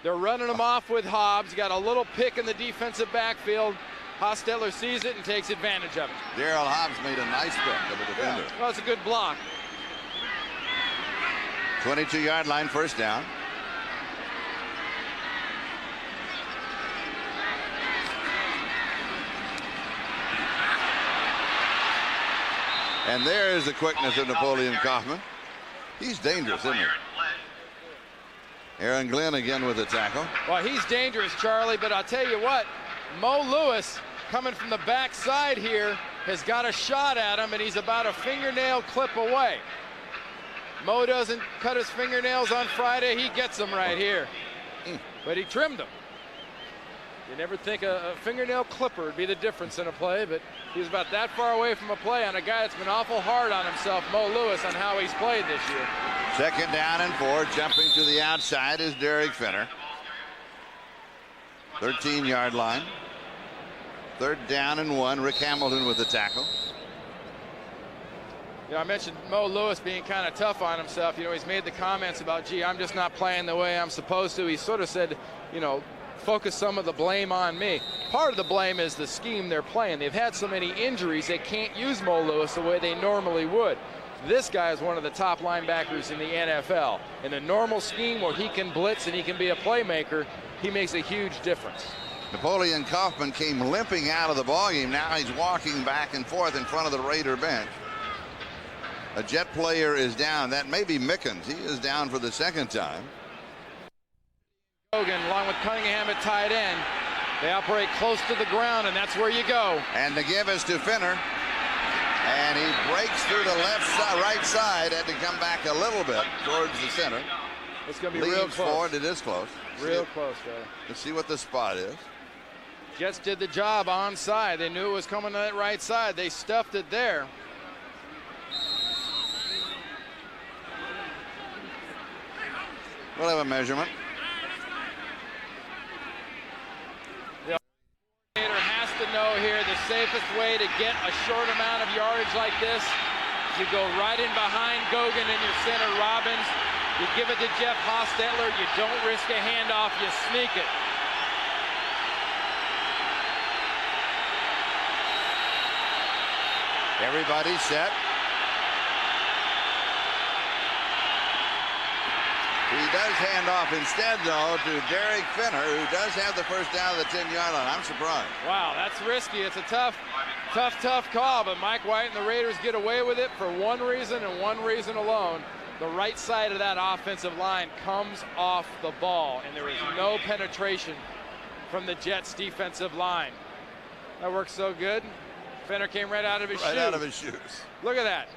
They're running him off with Hobbs. Got a little pick in the defensive backfield. Hostetler sees it and takes advantage of it. Daryl Hobbs made a nice pick of a defender. Yeah. Well, it's a good block. 22-yard line, first down. And there's the quickness of Napoleon Kaufman. He's dangerous, isn't he? Aaron Glenn again with the tackle. Well, he's dangerous, Charlie, but I'll tell you what, Mo Lewis coming from the backside here has got a shot at him, and he's about a fingernail clip away. Mo doesn't cut his fingernails on Friday. He gets them right here. But he trimmed them. You never think a fingernail clipper would be the difference in a play, but he was about that far away from a play on a guy that's been awful hard on himself, Mo Lewis, on how he's played this year. 2nd down and 4. Jumping to the outside is Derek Finner. 13-yard line. 3rd down and 1. Rick Hamilton with the tackle. You know, I mentioned Mo Lewis being kind of tough on himself. You know, he's made the comments about, gee, I'm just not playing the way I'm supposed to. He sort of said, you know, focus some of the blame on me. Part of the blame is the scheme they're playing. They've had so many injuries, they can't use Mo Lewis the way they normally would. This guy is one of the top linebackers in the NFL. In a normal scheme where he can blitz and he can be a playmaker, he makes a huge difference. Napoleon Kaufman came limping out of the ballgame. Now he's walking back and forth in front of the Raider bench. A Jet player is down. That may be Mickens. He is down for the 2nd time. Hogan along with Cunningham at tight end. They operate close to the ground, and that's where you go. And the give is to Finner. And he breaks through the right side. Had to come back a little bit towards the center. It's going to be real close. Forward. It is close. Real close, Charlie. Let's see what the spot is. Jets did the job onside. They knew it was coming to that right side. They stuffed it there. We'll have a measurement. go here. The safest way to get a short amount of yardage like this is you go right in behind Gogan in your center, Robbins. You give it to Jeff Hostetler. You don't risk a handoff. You sneak it. Everybody set. He does hand off instead, though, to Derek Finner, who does have the first down of the 10-yard line. I'm surprised. Wow, that's risky. It's a tough call, but Mike White and the Raiders get away with it for one reason and one reason alone. The right side of that offensive line comes off the ball, and there is no penetration from the Jets' defensive line. That works so good. Finner came right out of his shoes. Right out of his shoes. Look at that.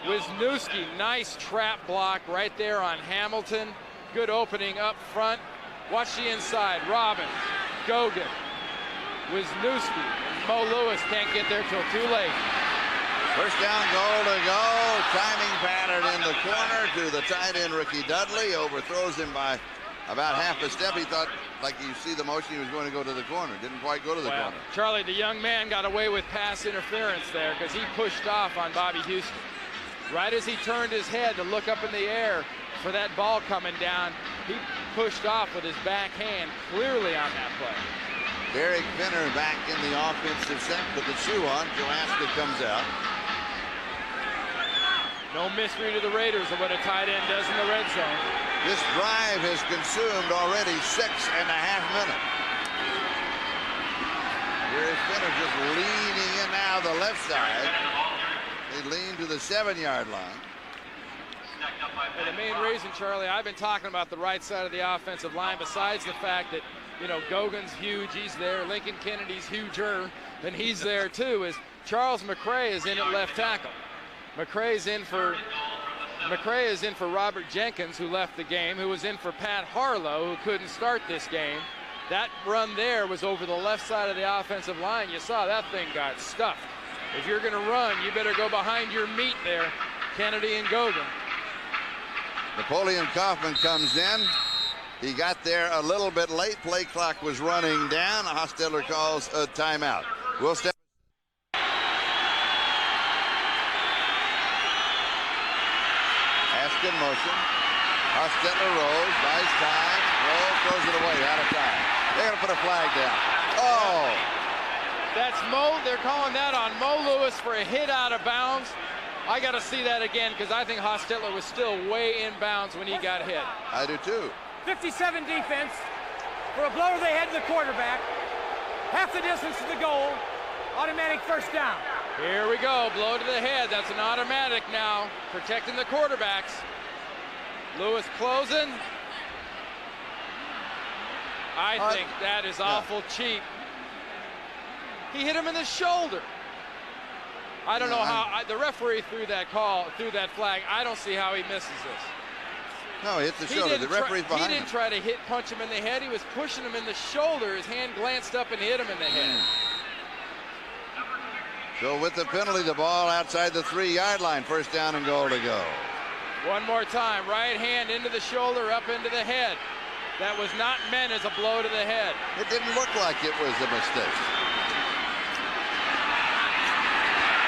Wisniewski, nice trap block right there on Hamilton. Good opening up front. Watch the inside. Robbins, Gogan, Wisniewski. Mo Lewis can't get there till too late. First down, goal to go. Timing pattern in the corner to the tight end, Ricky Dudley. Overthrows him by about half a step. He thought, like you see the motion, he was going to go to the corner. Didn't quite go to the corner. Charlie, the young man got away with pass interference there because he pushed off on Bobby Houston. Right as he turned his head to look up in the air for that ball coming down, he pushed off with his back hand clearly on that play. Derek Finner back in the offensive set with the shoe on. Joaska comes out. No mystery to the Raiders of what a tight end does in the red zone. This drive has consumed already 6.5 minutes. Here is Finner just leaning in now the left side. They lean to the 7-yard line. And the main reason, Charlie, I've been talking about the right side of the offensive line, besides the fact that, you know, Gogan's huge, he's there. Lincoln Kennedy's huger, and he's there too, is Charles McCray is in at left tackle. McCray is in for Robert Jenkins, who left the game, who was in for Pat Harlow, who couldn't start this game. That run there was over the left side of the offensive line. You saw that thing got stuffed. If you're going to run, you better go behind your meat there, Kennedy and Gogan. Napoleon Kaufman comes in. He got there a little bit late. Play clock was running down. Hostetler calls a timeout. We'll step. In motion. Hostetler rolls, buys time, rolls, throws it away, out of time. They're going to put a flag down. Oh! That's they're calling that on Mo Lewis for a hit out of bounds. I got to see that again because I think Hostetler was still way in bounds when he got hit. I do too. 57 defense for a blow to the head of the quarterback. Half the distance to the goal. Automatic first down. Here we go, blow to the head. That's an automatic now, protecting the quarterbacks. Lewis closing. I think that is awful cheap. He hit him in the shoulder. I don't know how the referee threw that flag. I don't see how he misses this. No, he hit the shoulder. The referee's behind him. He didn't try to punch him in the head. He was pushing him in the shoulder. His hand glanced up and hit him in the head. So with the penalty, the ball outside the 3-yard line. First down and goal to go. One more time. Right hand into the shoulder, up into the head. That was not meant as a blow to the head. It didn't look like it was a mistake.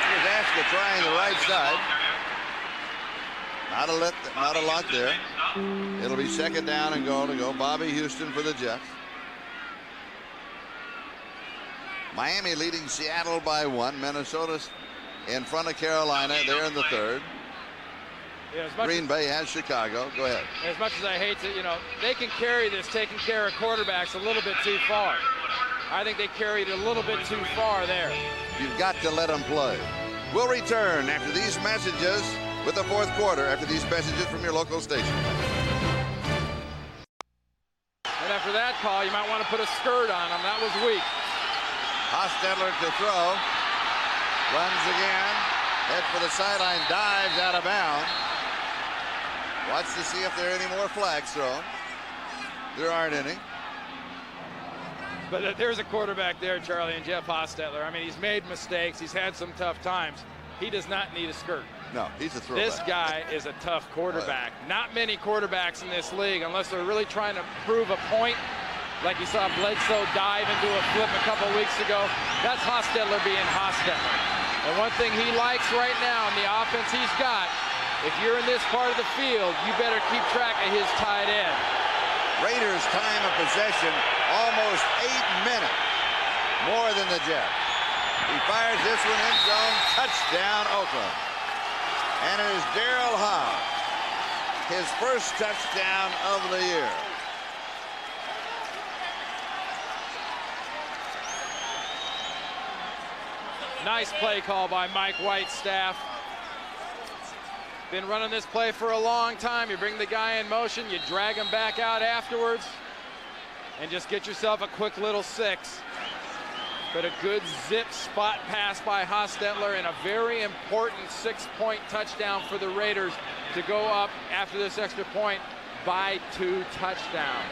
Here's Aska trying the right side. Not a lot there. It'll be second down and goal to go. Bobby Houston for the Jets. Miami leading Seattle by 1. Minnesota's in front of Carolina. They're in the third. Yeah, Green Bay has Chicago. Go ahead. As much as I hate to, they can carry this taking care of quarterbacks a little bit too far. I think they carried it a little bit too far there. You've got to let them play. We'll return after these messages with the fourth quarter, after these messages from your local station. And after that call, you might want to put a skirt on him. That was weak. Hostetler to throw. Runs again. Head for the sideline. Dives out of bounds. Watch to see if there are any more flags thrown. There aren't any. But there's a quarterback there, Charlie, and Jeff Hostetler. I mean, he's made mistakes. He's had some tough times. He does not need a skirt. No, he's a throwback. This guy is a tough quarterback. Not many quarterbacks in this league, unless they're really trying to prove a point, like you saw Bledsoe dive into a flip a couple weeks ago. That's Hostetler being Hostetler. And one thing he likes right now in the offense he's got, if you're in this part of the field, you better keep track of his tight end. Raiders time of possession almost 8 minutes, more than the Jets. He fires this one in zone, touchdown Oakland. And it is Daryl Hobbs, his first touchdown of the year. Nice play call by Mike White's staff. Been running this play for a long time. You bring the guy in motion, you drag him back out afterwards, and just get yourself a quick little 6. But a good zip spot pass by Hostetler and a very important 6-point touchdown for the Raiders to go up after this extra point by 2 touchdowns.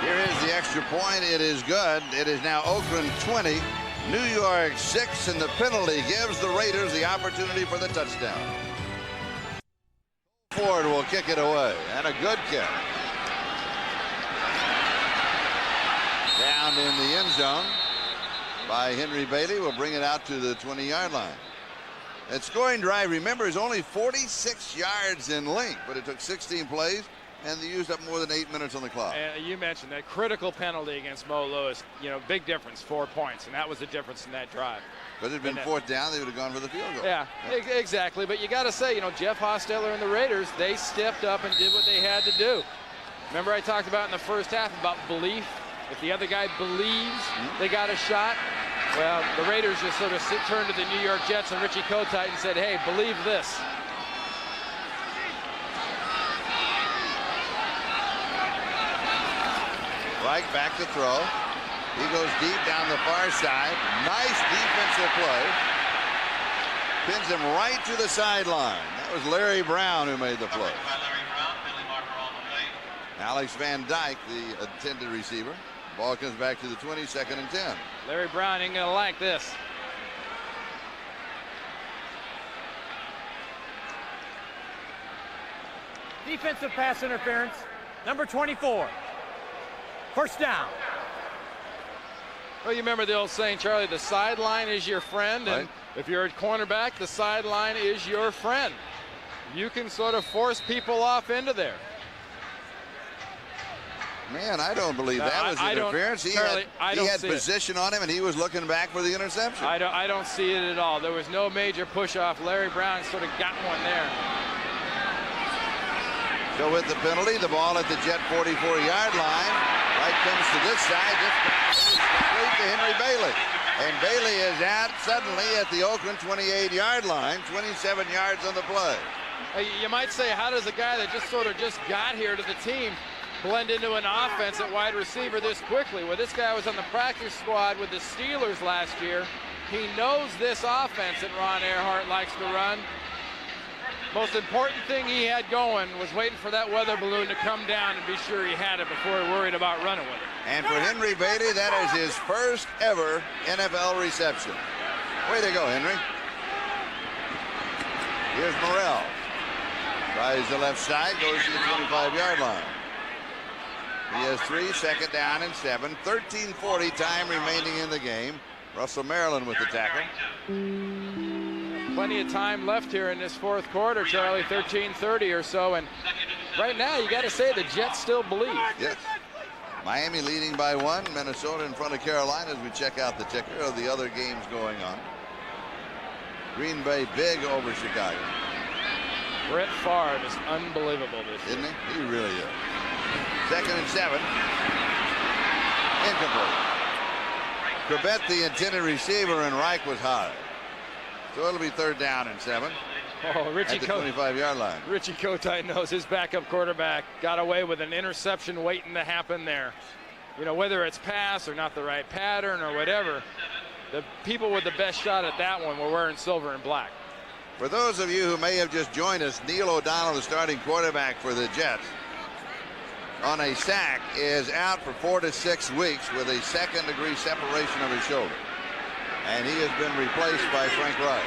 Here is the extra point. It is good. It is now Oakland 20, New York 6, and the penalty gives the Raiders the opportunity for the touchdown. Ford will kick it away, and a good kick. Down in the end zone by Henry Bailey. Will bring it out to the 20-yard line. That scoring drive, remember, is only 46 yards in length, but it took 16 plays, and they used up more than 8 minutes on the clock. And you mentioned that critical penalty against Mo Lewis. You know, big difference, 4 points, and that was the difference in that drive. But it had been fourth down, they would have gone for the field goal. Yeah, exactly. But you got to say, you know, Jeff Hostetler and the Raiders, they stepped up and did what they had to do. Remember I talked about in the first half about belief? If the other guy believes they got a shot, well, the Raiders just sort of turned to the New York Jets and Richie Kotite and said, hey, believe this. Reich back to throw. He goes deep down the far side. Nice defensive play. Pins him right to the sideline. That was Larry Brown who made the play. Alex Van Dyke, the intended receiver. Ball comes back to the 20, 2nd and 10. Larry Brown ain't gonna like this. Defensive pass interference, number 24. First down. Well, you remember the old saying, Charlie, the sideline is your friend, and if you're a cornerback, the sideline is your friend. You can sort of force people off into there. Man, I don't believe that was interference. He had position on him, and he was looking back for the interception. I don't see it at all. There was no major push-off. Larry Brown sort of got one there. So with the penalty, the ball at the Jet 44-yard line. Right comes to this side. This straight to Henry Bailey. And Bailey is out suddenly at the Oakland 28-yard line. 27 yards on the play. You might say, how does a guy that just got here to the team blend into an offense at wide receiver this quickly? Well, this guy was on the practice squad with the Steelers last year. He knows this offense that Ron Earhart likes to run. Most important thing he had going was waiting for that weather balloon to come down and be sure he had it before he worried about running with it. And for Henry Bailey, that is his first ever NFL reception. Way to go, Henry. Here's Morrell. Tries the left side, goes to the 25-yard line. He has 3, 2nd down and 7. 13:40 time remaining in the game. Russell Maryland with the tackle. Plenty of time left here in this fourth quarter, Charlie, 13:30 or so. And right now, you got to say the Jets still believe. Yes. Miami leading by 1. Minnesota in front of Carolina as we check out the ticker of the other games going on. Green Bay big over Chicago. Brett Favre is unbelievable this year. Isn't he? He really is. 2nd and 7. Incomplete. Corbett, the intended receiver, and Reich was high. So it'll be 3rd down and 7. Oh, Richie at the 25-yard line. Richie Kotite knows his backup quarterback got away with an interception waiting to happen there. You know, whether it's pass or not the right pattern or whatever, the people with the best shot at that one were wearing silver and black. For those of you who may have just joined us, Neil O'Donnell, the starting quarterback for the Jets, on a sack, is out for 4 to 6 weeks with a 2nd-degree separation of his shoulder. And he has been replaced by Frank Reich.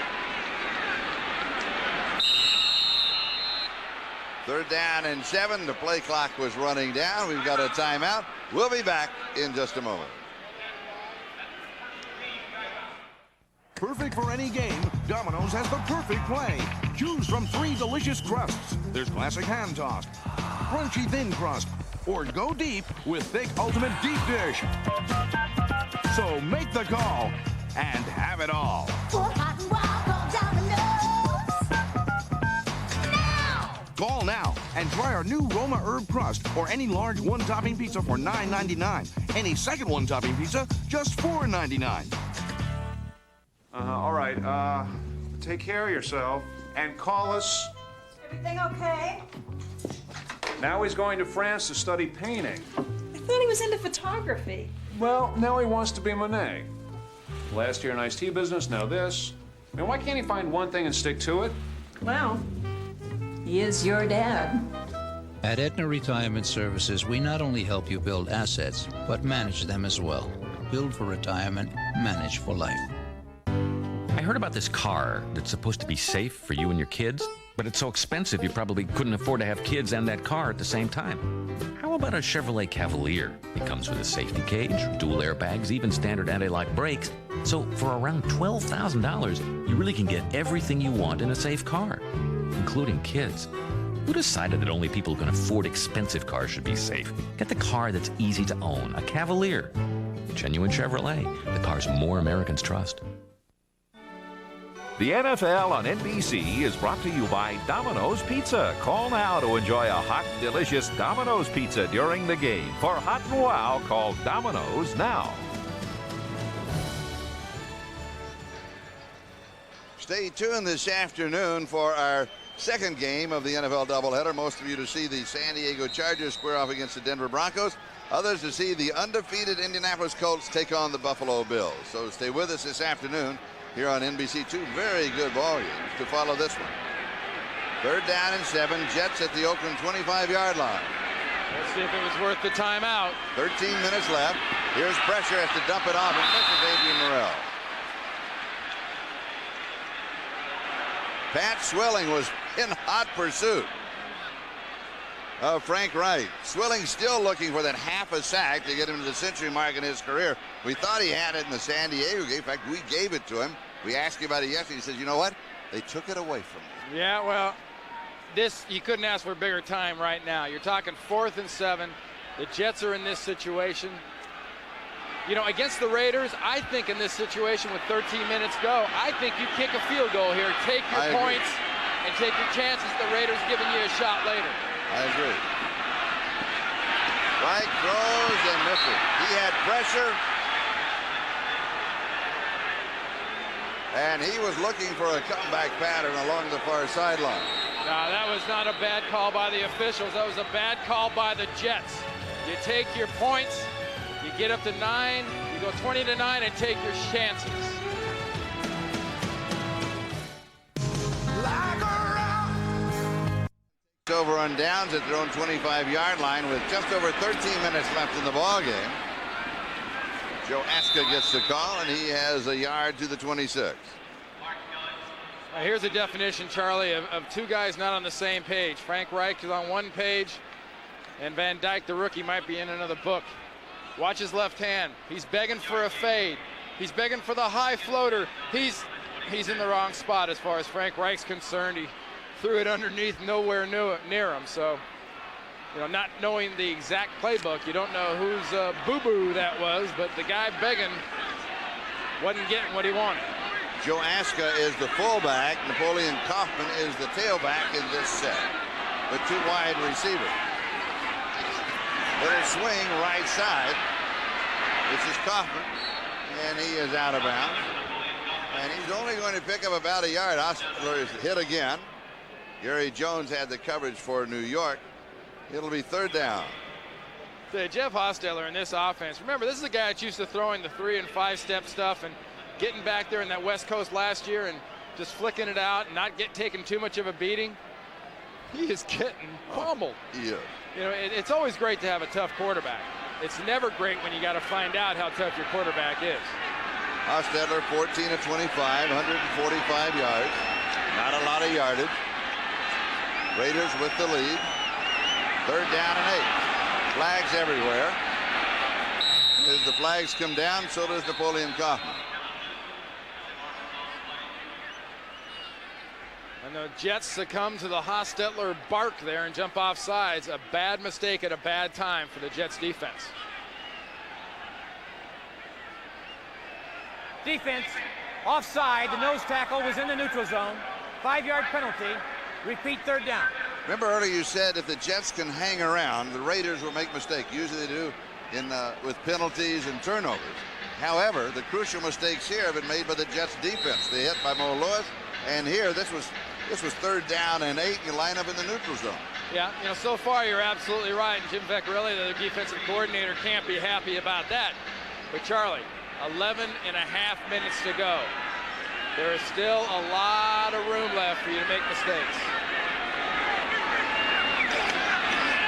3rd down and 7. The play clock was running down. We've got a timeout. We'll be back in just a moment. Perfect for any game, Domino's has the perfect play. Choose from 3 delicious crusts. There's classic hand tossed, crunchy thin crust, or go deep with thick ultimate deep dish. So make the call and have it all. For hot and wild, call Domino's now! Call now and try our new Roma herb crust or any large one-topping pizza for $9.99. Any second one-topping pizza, just $4.99. All right, take care of yourself and call us. Everything okay? Now he's going to France to study painting. I thought he was into photography. Well, now he wants to be Monet. Last year, nice tea business, now this. I mean, why can't he find one thing and stick to it? Well, he is your dad. At Aetna Retirement Services, we not only help you build assets, but manage them as well. Build for retirement, manage for life. I heard about this car that's supposed to be safe for you and your kids, but it's so expensive you probably couldn't afford to have kids and that car at the same time. How about a Chevrolet Cavalier? It comes with a safety cage, dual airbags, even standard anti-lock brakes. So for around $12,000, you really can get everything you want in a safe car, including kids. Who decided that only people who can afford expensive cars should be safe? Get the car that's easy to own, a Cavalier. Genuine Chevrolet, the cars more Americans trust. The NFL on NBC is brought to you by Domino's Pizza. Call now to enjoy a hot, delicious Domino's Pizza during the game. For hot and wow, call Domino's now. Stay tuned this afternoon for our second game of the NFL doubleheader. Most of you to see the San Diego Chargers square off against the Denver Broncos. Others to see the undefeated Indianapolis Colts take on the Buffalo Bills. So stay with us this afternoon here on NBC. 2 very good ball games to follow this one. 3rd down and 7. Jets at the Oakland 25-yard line. Let's see if it was worth the timeout. 13 minutes left. Here's pressure, has to dump it off, and misses Adrian Morrell. Pat Swilling was in hot pursuit of Frank Reich. Swilling still looking for that half a sack to get him to the century mark in his career. We thought he had it in the San Diego game. In fact, we gave it to him. We asked him about it yesterday. He says, you know what? They took it away from me. Yeah, well, you couldn't ask for a bigger time right now. You're talking 4th and 7. The Jets are in this situation. You know, against the Raiders, I think in this situation with 13 minutes go, I think you kick a field goal here, take your points, and take your chances. The Raiders giving you a shot later. I agree. Reich throws and misses. He had pressure. And he was looking for a comeback pattern along the far sideline. No, that was not a bad call by the officials. That was a bad call by the Jets. You take your points, you get up to 9, you go 20-9 and take your chances. Over on downs at their own 25-yard line with just over 13 minutes left in the ball game. Joe Aska gets the call, and he has a yard to the 26. Now here's a definition, Charlie, of 2 guys not on the same page. Frank Reich is on one page, and Van Dyke, the rookie, might be in another book. Watch his left hand. He's begging for a fade. He's begging for the high floater. He's in the wrong spot as far as Frank Reich's concerned. He threw it underneath, nowhere near him. So, you know, not knowing the exact playbook, you don't know whose boo-boo that was, but the guy begging wasn't getting what he wanted. Joe Aska is the fullback. Napoleon Kaufman is the tailback in this set. The 2 wide receivers. Little swing right side. This is Kaufman, and he is out of bounds. And he's only going to pick up about a yard. Hostler is hit again. Gary Jones had the coverage for New York. It'll be 3rd down. Jeff Hostetler in this offense. Remember, this is a guy that's used to throwing the 3- and 5-step stuff and getting back there in that West Coast last year and just flicking it out and not taking too much of a beating. He is getting pummeled. Yeah. You know, it's always great to have a tough quarterback. It's never great when you got to find out how tough your quarterback is. Hostetler 14 of 25, 145 yards. Not a lot of yardage. Raiders with the lead. 3rd down and 8. Flags everywhere. As the flags come down, so does Napoleon Kaufman. And the Jets succumb to the Hostetler bark there and jump off sides. A bad mistake at a bad time for the Jets defense. Defense, offside. The nose tackle was in the neutral zone. 5-yard penalty. Repeat 3rd down. Remember earlier you said if the Jets can hang around, the Raiders will make mistakes. Usually they do with penalties and turnovers. However, the crucial mistakes here have been made by the Jets defense. They hit by Mo Lewis, and here this was 3rd down and 8, and you line up in the neutral zone. Yeah, so far you're absolutely right. And Jim Vecchiarelli, the defensive coordinator, can't be happy about that. But Charlie, 11 and a half minutes to go. There is still a lot of room left for you to make mistakes.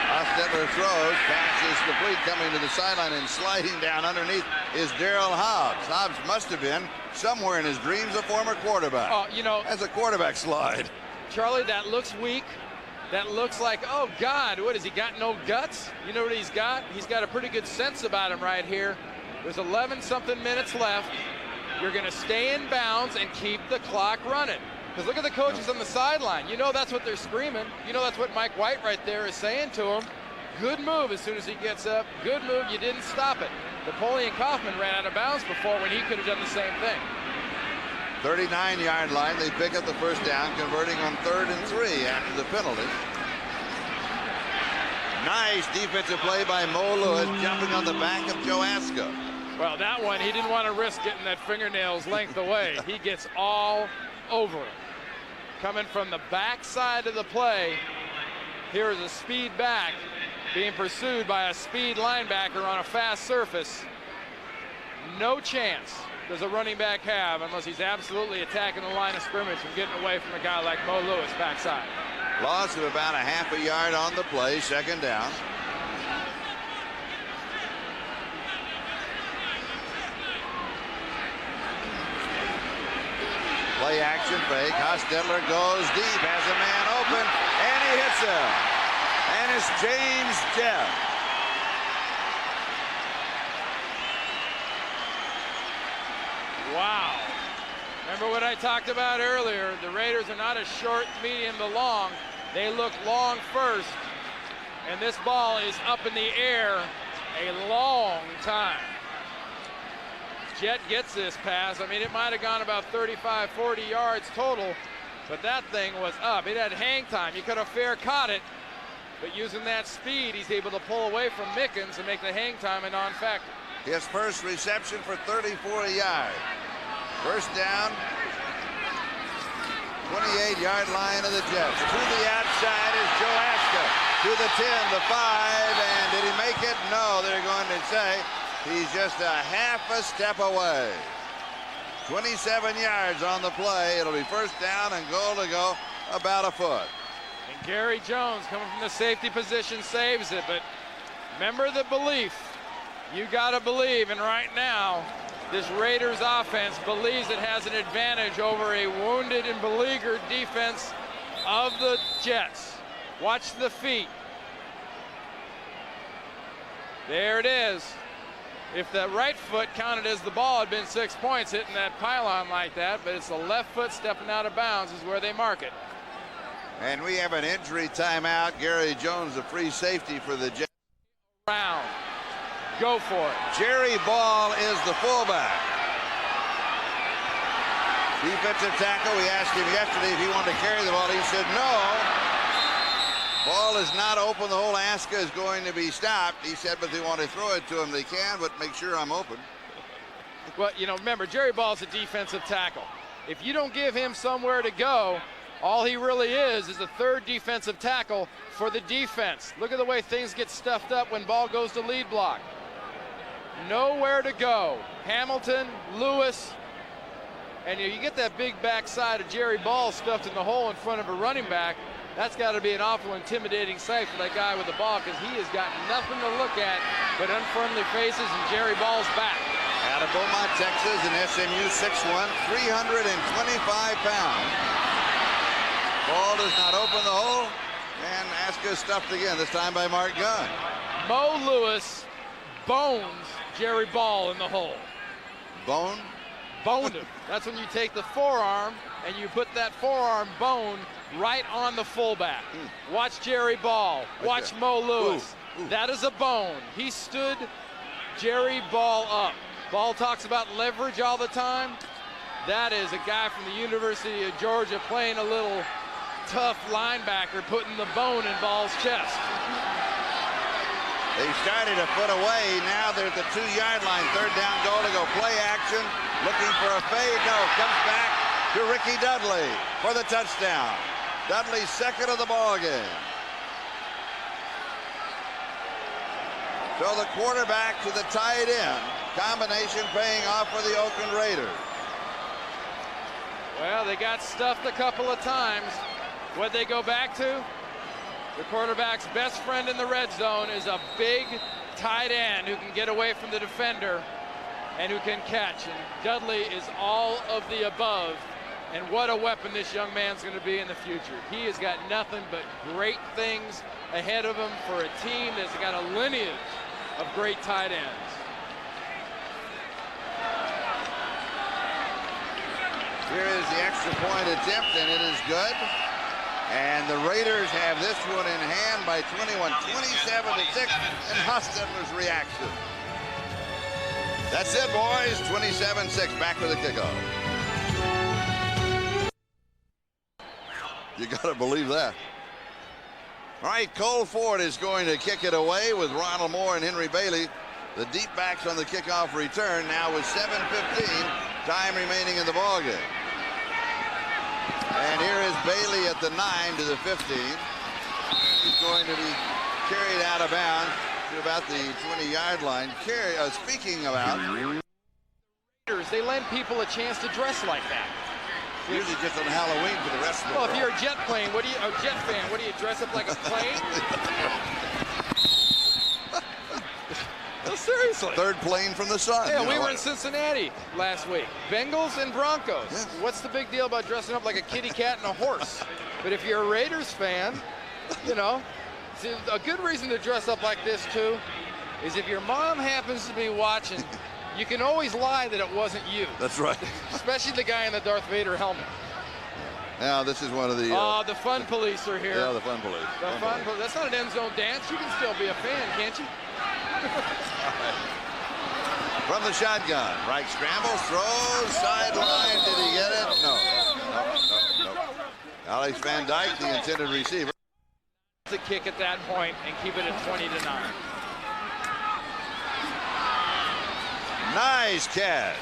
Hostetler throws, pass is complete, coming to the sideline and sliding down underneath is Daryl Hobbs. Hobbs must have been somewhere in his dreams a former quarterback. Oh, as a quarterback slide. Charlie, that looks weak. That looks like, oh God, what has he got? No guts? You know what he's got? He's got a pretty good sense about him right here. There's 11-something minutes left. You're going to stay in bounds and keep the clock running. Because look at the coaches on the sideline. You know that's what they're screaming. You know that's what Mike White right there is saying to him. Good move as soon as he gets up. Good move. You didn't stop it. Napoleon Kaufman ran out of bounds before when he could have done the same thing. 39-yard line. They pick up the 1st down, converting on 3rd and 3 after the penalty. Nice defensive play by Mo Lewis, jumping on the back of Joe Aska. Well, that one, he didn't want to risk getting that fingernail's length away. He gets all over it. Coming from the backside of the play, here is a speed back being pursued by a speed linebacker on a fast surface. No chance does a running back have unless he's absolutely attacking the line of scrimmage and getting away from a guy like Mo Lewis backside. Loss of about a half a yard on the play, 2nd down. Play action fake. Hostetler goes deep, has a man open, and he hits him. And it's James Jeff. Wow. Remember what I talked about earlier? The Raiders are not a short, medium to long. They look long first. And this ball is up in the air a long time. Jet gets this pass. I mean, it might have gone about 35, 40 yards total, but that thing was up. It had hang time. You could have fair caught it, but using that speed, he's able to pull away from Mickens and make the hang time a non-factor. His first reception for 34 yards. 1st down, 28-yard line of the Jets. To the outside is Joe Aska. To the 10, the 5, and did he make it? No, they're going to say he's just a half a step away. 27 yards on the play. It'll be 1st down and goal to go about a foot. And Gary Jones coming from the safety position saves it, but remember the belief. You got to believe, and right now, this Raiders offense believes it has an advantage over a wounded and beleaguered defense of the Jets. Watch the feet. There it is. If the right foot counted as the ball had been 6 points hitting that pylon like that, but it's the left foot stepping out of bounds is where they mark it. And we have an injury timeout. Gary Jones, the free safety for the Jets. Round. Go for it. Jerry Ball is the fullback. Defensive tackle. We asked him yesterday if he wanted to carry the ball. He said no. Ball is not open. The whole Aska is going to be stopped. He said, but they want to throw it to him, they can, but make sure I'm open. Well, remember, Jerry Ball's a defensive tackle. If you don't give him somewhere to go, all he really is a 3rd defensive tackle for the defense. Look at the way things get stuffed up when ball goes to lead block. Nowhere to go. Hamilton, Lewis, and you get that big backside of Jerry Ball stuffed in the hole in front of a running back. That's got to be an awful intimidating sight for that guy with the ball, because he has got nothing to look at but unfriendly faces and Jerry Ball's back. Out of Beaumont, Texas, and SMU 6'1", 325 pounds. Ball does not open the hole. And Aska stuffed again, this time by Mark Gunn. Mo Lewis bones Jerry Ball in the hole. Bone? Boned him. That's when you take the forearm and you put that forearm bone right on the fullback. Watch Jerry Ball. Watch Mo Lewis. That is a bone. He stood Jerry Ball up. Ball talks about leverage all the time. That is a guy from the University of Georgia playing a little tough linebacker, putting the bone in Ball's chest. They started a foot away. Now they're at the 2-yard line. Third down goal to go play action. Looking for a fade. No, comes back to Ricky Dudley for the touchdown. Dudley's second of the ball game. So the quarterback to the tight end. Combination paying off for the Oakland Raiders. Well, they got stuffed a couple of times. What'd they go back to? The quarterback's best friend in the red zone is a big tight end who can get away from the defender and who can catch. And Dudley is all of the above. And what a weapon this young man's going to be in the future. He has got nothing but great things ahead of him for a team that's got a lineage of great tight ends. Here is the extra point attempt, and it is good. And the Raiders have this one in hand by 21, 27-6, and Hostetler's reaction. That's it, boys. 27-6. Back to the kickoff. You got to believe that. All right, Cole Ford is going to kick it away with Ronald Moore and Henry Bailey. The deep backs on the kickoff return now with 7:15 time remaining in the ballgame. And here is Bailey at the 9 to the 15. He's going to be carried out of bounds to about the 20-yard line. Speaking about, they lend people a chance to dress like that. Usually just on Halloween for the rest of the world. If you're a Jet fan, what do you dress up like a plane? No, seriously. Third plane from the sun. Yeah, we were in Cincinnati last week. Bengals and Broncos. Yeah. What's the big deal about dressing up like a kitty cat and a horse? But if you're a Raiders fan, you know, see, a good reason to dress up like this too is if your mom happens to be watching, you can always lie that it wasn't you. That's right. Especially the guy in the Darth Vader helmet. Now this is one of the... the fun police are here. Yeah, the fun police. That's not an end zone dance. You can still be a fan, can't you? From the shotgun, right scramble, throws, sideline. Did he get it? No. Alex Van Dyke, the intended receiver. To kick at that point and keep it at 20-9. Nice catch.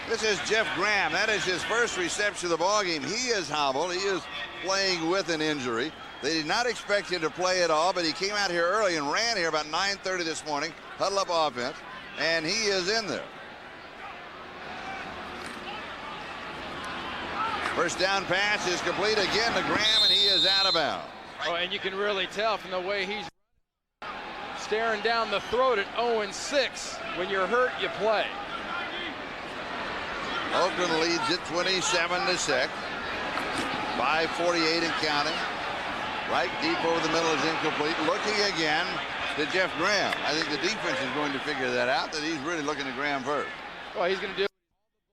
This is Jeff Graham. That is his first reception of the ballgame. He is hobbled. He is playing with an injury. They did not expect him to play at all, but he came out here early and ran here about 9:30 this morning. Huddle up offense, and he is in there. First down pass is complete again to Graham, and he is out of bounds. Oh, and you can really tell from the way he's staring down the throat at 0-6. When you're hurt, you play. Oakland leads it 27-6. 5:48 and counting. Right deep over the middle is incomplete. Looking again to Jeff Graham. I think the defense is going to figure that out, that he's really looking at Graham first. Well, he's going to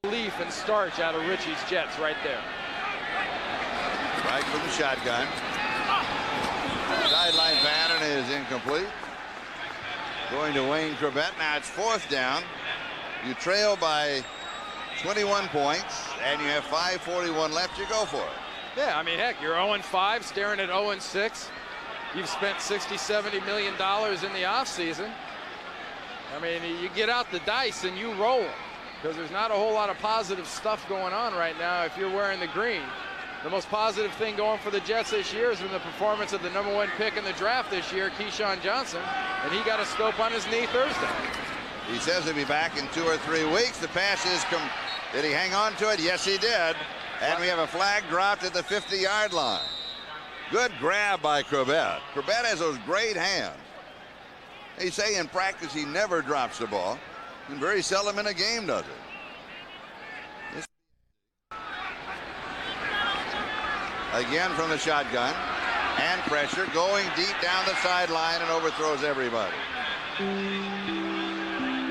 do leaf and starch out of Richie's Jets right there. Right from the shotgun. Sideline pattern is incomplete. Going to Wayne Corbett. Now it's fourth down. You trail by 21 points, and you have 5:41 left. You go for it. Yeah, I mean, heck, you're 0-5, staring at 0-6. You've spent $60-70 million in the offseason. I mean, you get out the dice and you roll them, because there's not a whole lot of positive stuff going on right now if you're wearing the green. The most positive thing going for the Jets this year has been the performance of the #1 pick in the draft this year, Keyshawn Johnson, and he got a scope on his knee Thursday. He says he'll be back in 2 or 3 weeks. The pass is did he hang on to it? Yes, he did. And we have a flag dropped at the 50-yard line. Good grab by Corbett. Corbett has those great hands. They say in practice he never drops the ball, and very seldom in a game does it. Again from the shotgun. And pressure going deep down the sideline and overthrows everybody.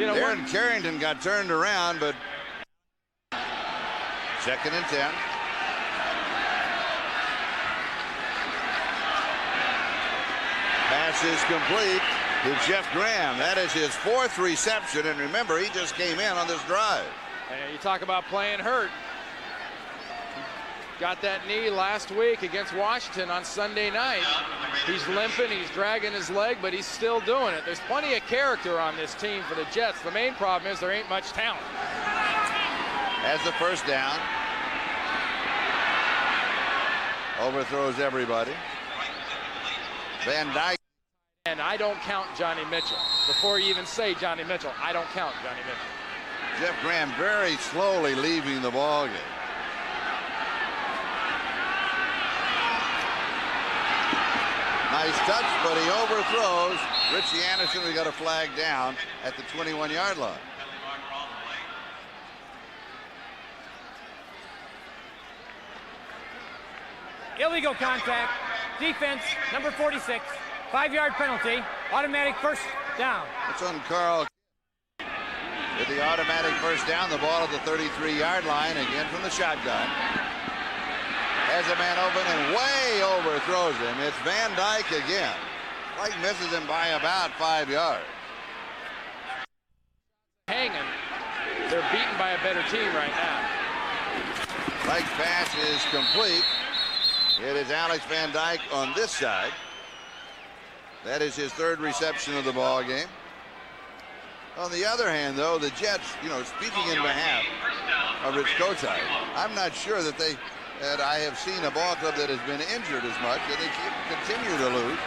Aaron Carrington got turned around, but 2nd and 10. Pass is complete to Jeff Graham. That is his 4th reception, and remember, he just came in on this drive. And you talk about playing hurt. Got that knee last week against Washington on Sunday night. He's limping, he's dragging his leg, but he's still doing it. There's plenty of character on this team for the Jets. The main problem is there ain't much talent. Has the first down. Overthrows everybody. Van Dyke. And I don't count Johnny Mitchell. Before you even say Johnny Mitchell, I don't count Johnny Mitchell. Jeff Graham very slowly leaving the ball game. Nice touch, but he overthrows. Richie Anderson, we got a flag down at the 21-yard line. Illegal contact. Defense, number 46. 5-yard penalty. Automatic first down. It's on Carl. With the automatic first down, the ball at the 33-yard line, again from the shotgun. Has a man open and way overthrows him. It's Van Dyke again. Like misses him by about 5 yards. Hanging. They're beaten by a better team right now. Dyke's pass is complete. It is Alex Van Dyke on this side. That is his 3rd reception of the ball game. On the other hand, though, the Jets, speaking in behalf of Rich Kotite, I'm not sure that I have seen a ball club that has been injured as much, and they continue to lose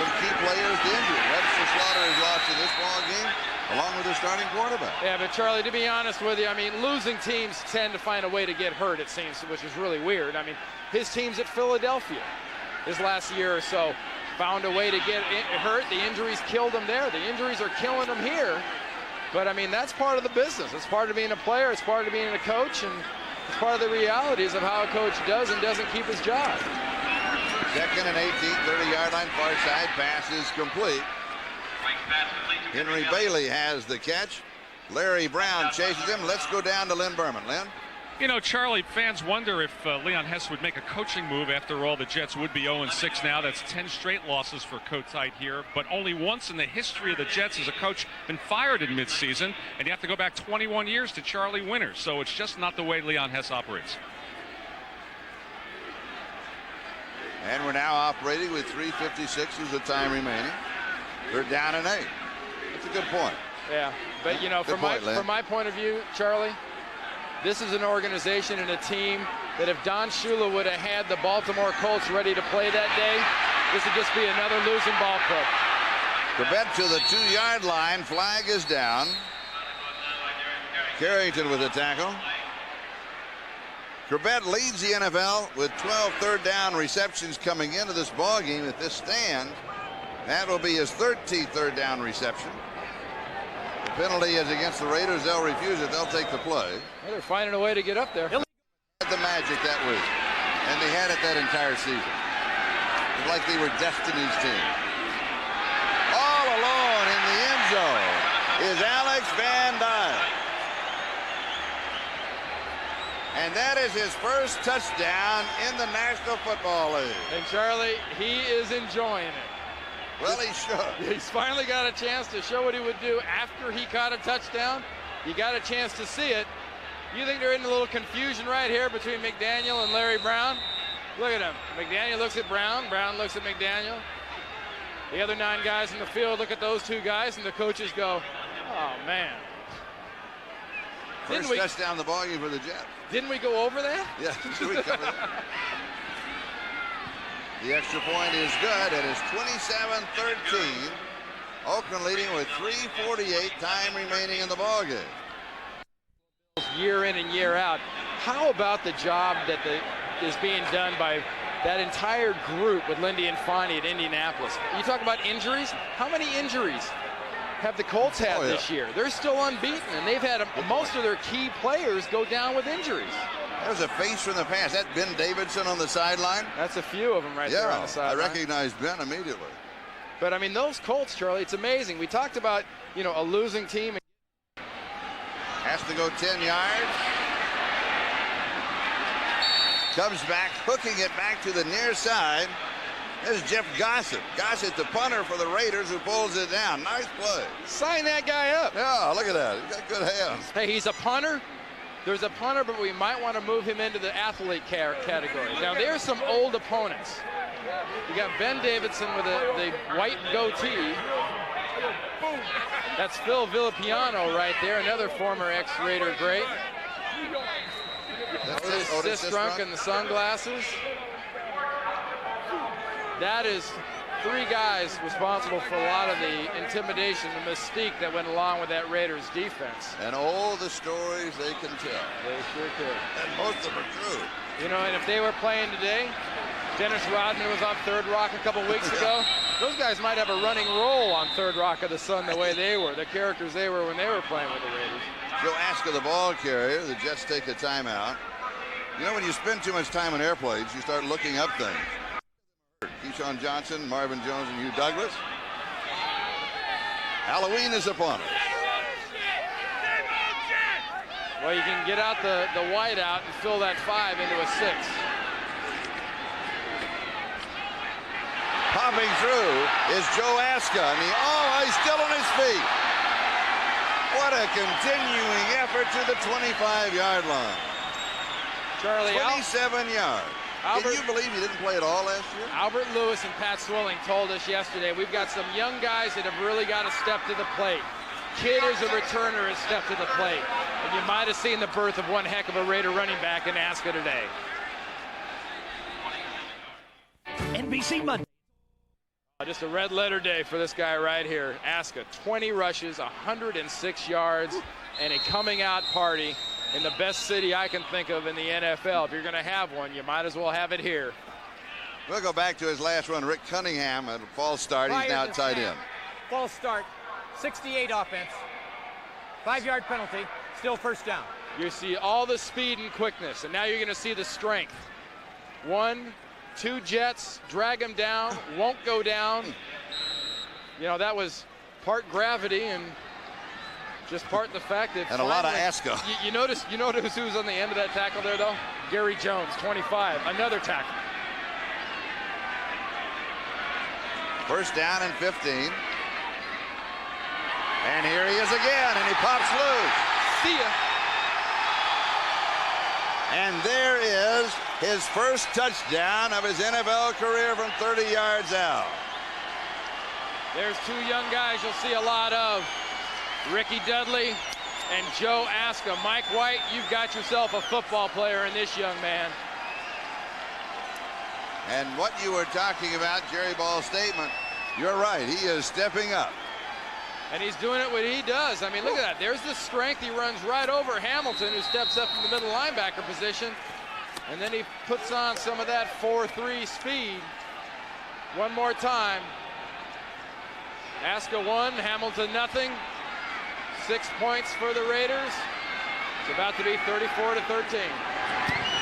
some key players to injury. Webster Slaughter is lost in this ball game, along with their starting quarterback. Yeah, but Charlie, to be honest with you, I mean, losing teams tend to find a way to get hurt, it seems, which is really weird. I mean, his team's at Philadelphia this last year or so found a way to get hurt. The injuries killed him there. The injuries are killing him here. But, I mean, that's part of the business. It's part of being a player. It's part of being a coach. And it's part of the realities of how a coach does and doesn't keep his job. 2nd and 18, 30-yard line, far side. Pass is complete. Henry Bailey has the catch. Larry Brown chases him. Let's go down to Lynn Berman. Lynn? Charlie, fans wonder if Leon Hess would make a coaching move. After all, the Jets would be 0-6 now. That's 10 straight losses for Kotite here. But only once in the history of the Jets has a coach been fired in midseason. And you have to go back 21 years to Charlie Winters. So it's just not the way Leon Hess operates. And we're now operating with 3:56 of the time remaining. They're down and 8. That's a good point. Yeah, but from my point of view, Charlie, this is an organization and a team that if Don Shula would have had the Baltimore Colts ready to play that day, this would just be another losing ball club. Corbett to the 2-yard line. Flag is down. Carrington with a tackle. Corbett leads the NFL with 12 third-down receptions coming into this ball game. If this stands, that will be his 13th third-down reception. The penalty is against the Raiders. They'll refuse it. They'll take the play. Well, they're finding a way to get up there. Had the magic that week, and they had it that entire season. It's like they were Destiny's team. All alone in the end zone is Alex Van Dyke. And that is his first touchdown in the National Football League. And Charlie, he is enjoying it. Well, he should. He's finally got a chance to show what he would do after he caught a touchdown. You got a chance to see it. You think they're in a little confusion right here between McDaniel and Larry Brown? Look at him. McDaniel looks at Brown. Brown looks at McDaniel. The other 9 guys in the field look at those 2 guys, and the coaches go, oh, man. First touchdown the ball game for the Jets. Didn't we go over that? Yeah, we covered that. The extra point is good. It is 27-13. Oakland leading with 3:48 time remaining in the ball game. Year in and year out. How about the job that is being done by that entire group with Lindy Infante at Indianapolis? You talk about injuries. How many injuries have the Colts had this year? They're still unbeaten, and they've had most of their key players go down with injuries. There's a face from the past. That Ben Davidson on the sideline? That's a few of them right there on the sideline. I recognized Ben immediately. But, I mean, those Colts, Charlie, it's amazing. We talked about, you know, a losing team. Has to go 10 yards. Comes back, hooking it back to the near side. There's Jeff Gossett. Gossett, the punter for the Raiders, who pulls it down. Nice play. Sign that guy up. Yeah, look at that. He's got good hands. Hey, he's a punter. There's a punter, but we might want to move him into the athlete category. Now, there's some old opponents. You got Ben Davidson with the white goatee. That's Phil Villapiano right there, another former ex-Raider great. Otis Sistrunk and the sunglasses. That is three guys responsible for a lot of the intimidation, the mystique that went along with that Raiders defense. And all the stories they can tell. They sure could. And most of them are true. You know, and if they were playing today, Dennis Rodman was on Third Rock a couple weeks ago. Those guys might have a running role on Third Rock of the Sun the way they were, the characters they were when they were playing with the Raiders. Joe Aska, the ball carrier. The Jets take a timeout. You know, when you spend too much time on airplanes, you start looking up things. Keyshawn Johnson, Marvin Jones, and Hugh Douglas. Halloween is upon us. Well, you can get out the white out and fill that 5 into a 6. Popping through is Joe Aska, and he's still on his feet. What a continuing effort to the 25-yard line. Charlie, 27 yards. Can you believe he didn't play at all last year? Albert Lewis and Pat Swilling told us yesterday, we've got some young guys that have really got to step to the plate. Kidd is a returner, has stepped to the plate. And you might have seen the birth of one heck of a Raider running back in Aska today. NBC Monday. Just a red letter day for this guy right here. Aska, 20 rushes, 106 yards, and a coming out party in the best city I can think of in the NFL. If you're going to have one, you might as well have it here. We'll go back to his last run. Rick Cunningham at a false start. He's now tight end. False start, 68 offense, 5-yard penalty, still first down. You see all the speed and quickness, and now you're going to see the strength. 1, 2 Jets, drag him down, won't go down. You know, that was part gravity and just part the fact that and a lot of Aska. You notice who's on the end of that tackle there, though? Gary Jones, 25, another tackle. First down and 15. And here he is again, and he pops loose. See ya. And there is his first touchdown of his NFL career from 30 yards out. There's 2 young guys you'll see a lot of. Ricky Dudley and Joe Aska. Mike White, you've got yourself a football player in this young man. And what you were talking about, Jerry Ball's statement, you're right. He is stepping up. And he's doing it what he does. I mean, look at that. There's the strength. He runs right over Hamilton, who steps up in the middle linebacker position. And then he puts on some of that 4-3 speed. One more time. Aska 1, Hamilton nothing. 6 points for the Raiders. It's about to be 34-13.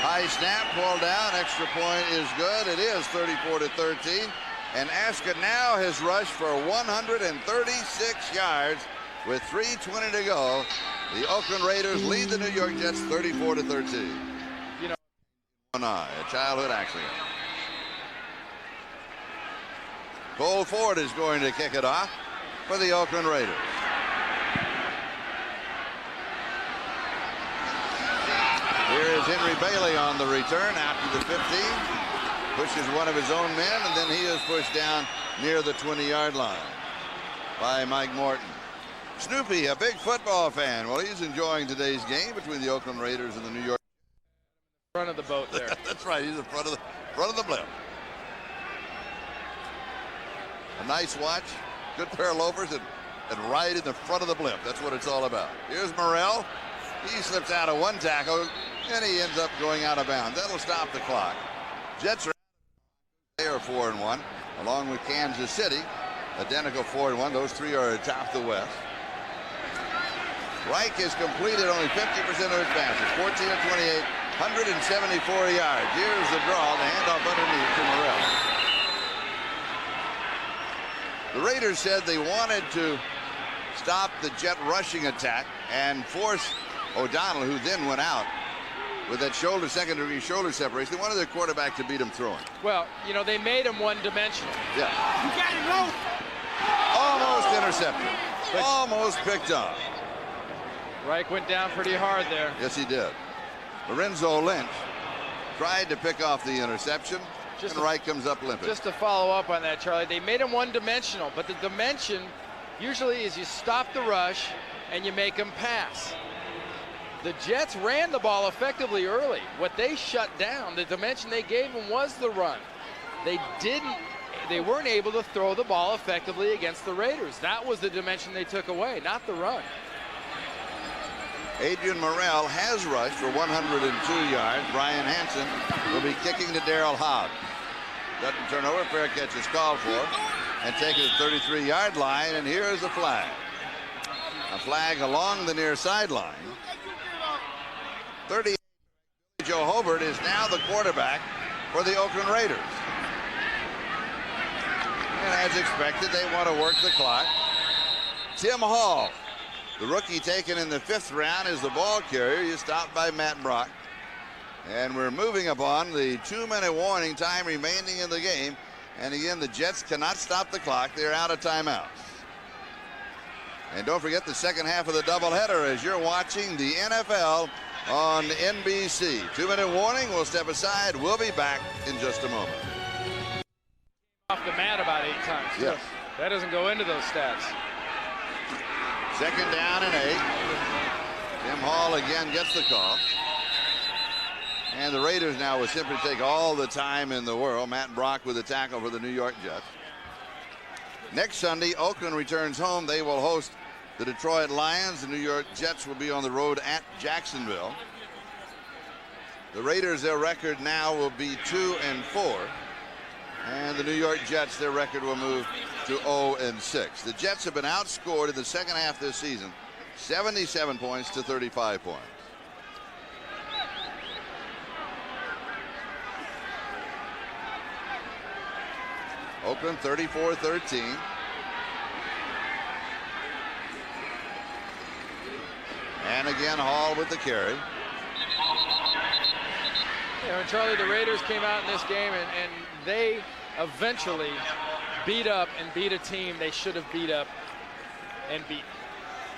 High snap, pulled down, extra point is good. It is 34-13. And Aska now has rushed for 136 yards with 3:20 to go. The Oakland Raiders lead the New York Jets 34-13. You know, a childhood accident. Cole Ford is going to kick it off for the Oakland Raiders. Here is Henry Bailey on the return out to the 15. Pushes one of his own men, and then he is pushed down near the 20-yard line by Mike Morton. Snoopy, a big football fan. Well, he's enjoying today's game between the Oakland Raiders and the New York. Front of the boat there. That's right. He's in front of the blimp. A nice watch, good pair of loafers, and right in the front of the blimp. That's what it's all about. Here's Morrell. He slips out of one tackle, and he ends up going out of bounds. That'll stop the clock. Jets are 4-1, along with Kansas City, identical 4-1. Those three are atop the West. Reich has completed only 50% of his passes, 14 of 28, 174 yards. Here's the draw, the handoff underneath to Morrell. The Raiders said they wanted to stop the Jet rushing attack and force O'Donnell, who then went out with that second-degree shoulder separation. They wanted their quarterback to beat him throwing. Well, you know, they made him one-dimensional. Yeah. You got it, low. Almost intercepted. Almost picked up. Reich went down pretty hard there. Yes, he did. Lorenzo Lynch tried to pick off the interception, and Reich comes up limping. Just to follow up on that, Charlie, they made him one-dimensional, but the dimension usually is you stop the rush and you make him pass. The Jets ran the ball effectively early. What they shut down, the dimension they gave him was the run. They weren't able to throw the ball effectively against the Raiders. That was the dimension they took away, not the run. Adrian Morrell has rushed for 102 yards. Brian Hansen will be kicking to Daryl Hobbs. Doesn't turn over, fair catch is called for, and take it to the 33-yard line, and here is a flag. A flag along the near sideline. 38. Joe Hobart is now the quarterback for the Oakland Raiders. And as expected, they want to work the clock. Tim Hall, the rookie taken in the 5th round, is the ball carrier. He's stopped by Matt Brock. And we're moving upon the 2-minute warning, time remaining in the game. And again, the Jets cannot stop the clock. They're out of timeouts. And don't forget the second half of the doubleheader as you're watching the NFL on NBC. 2-minute warning. We'll step aside. We'll be back in just a moment. Off the mat about 8 times. Yes. That doesn't go into those stats. Second down and 8. Tim Hall again gets the call. And the Raiders now will simply take all the time in the world. Matt Brock with the tackle for the New York Jets. Next Sunday, Oakland returns home. They will host the Detroit Lions. The New York Jets will be on the road at Jacksonville. The Raiders, their record now will be 2-4. And the New York Jets, their record will move to 0-6. The Jets have been outscored in the second half this season, 77 points to 35 points. Oakland 34-13. And again, Hall with the carry. You know, Charlie, the Raiders came out in this game and they eventually beat up and beat a team they should have beat up and beat.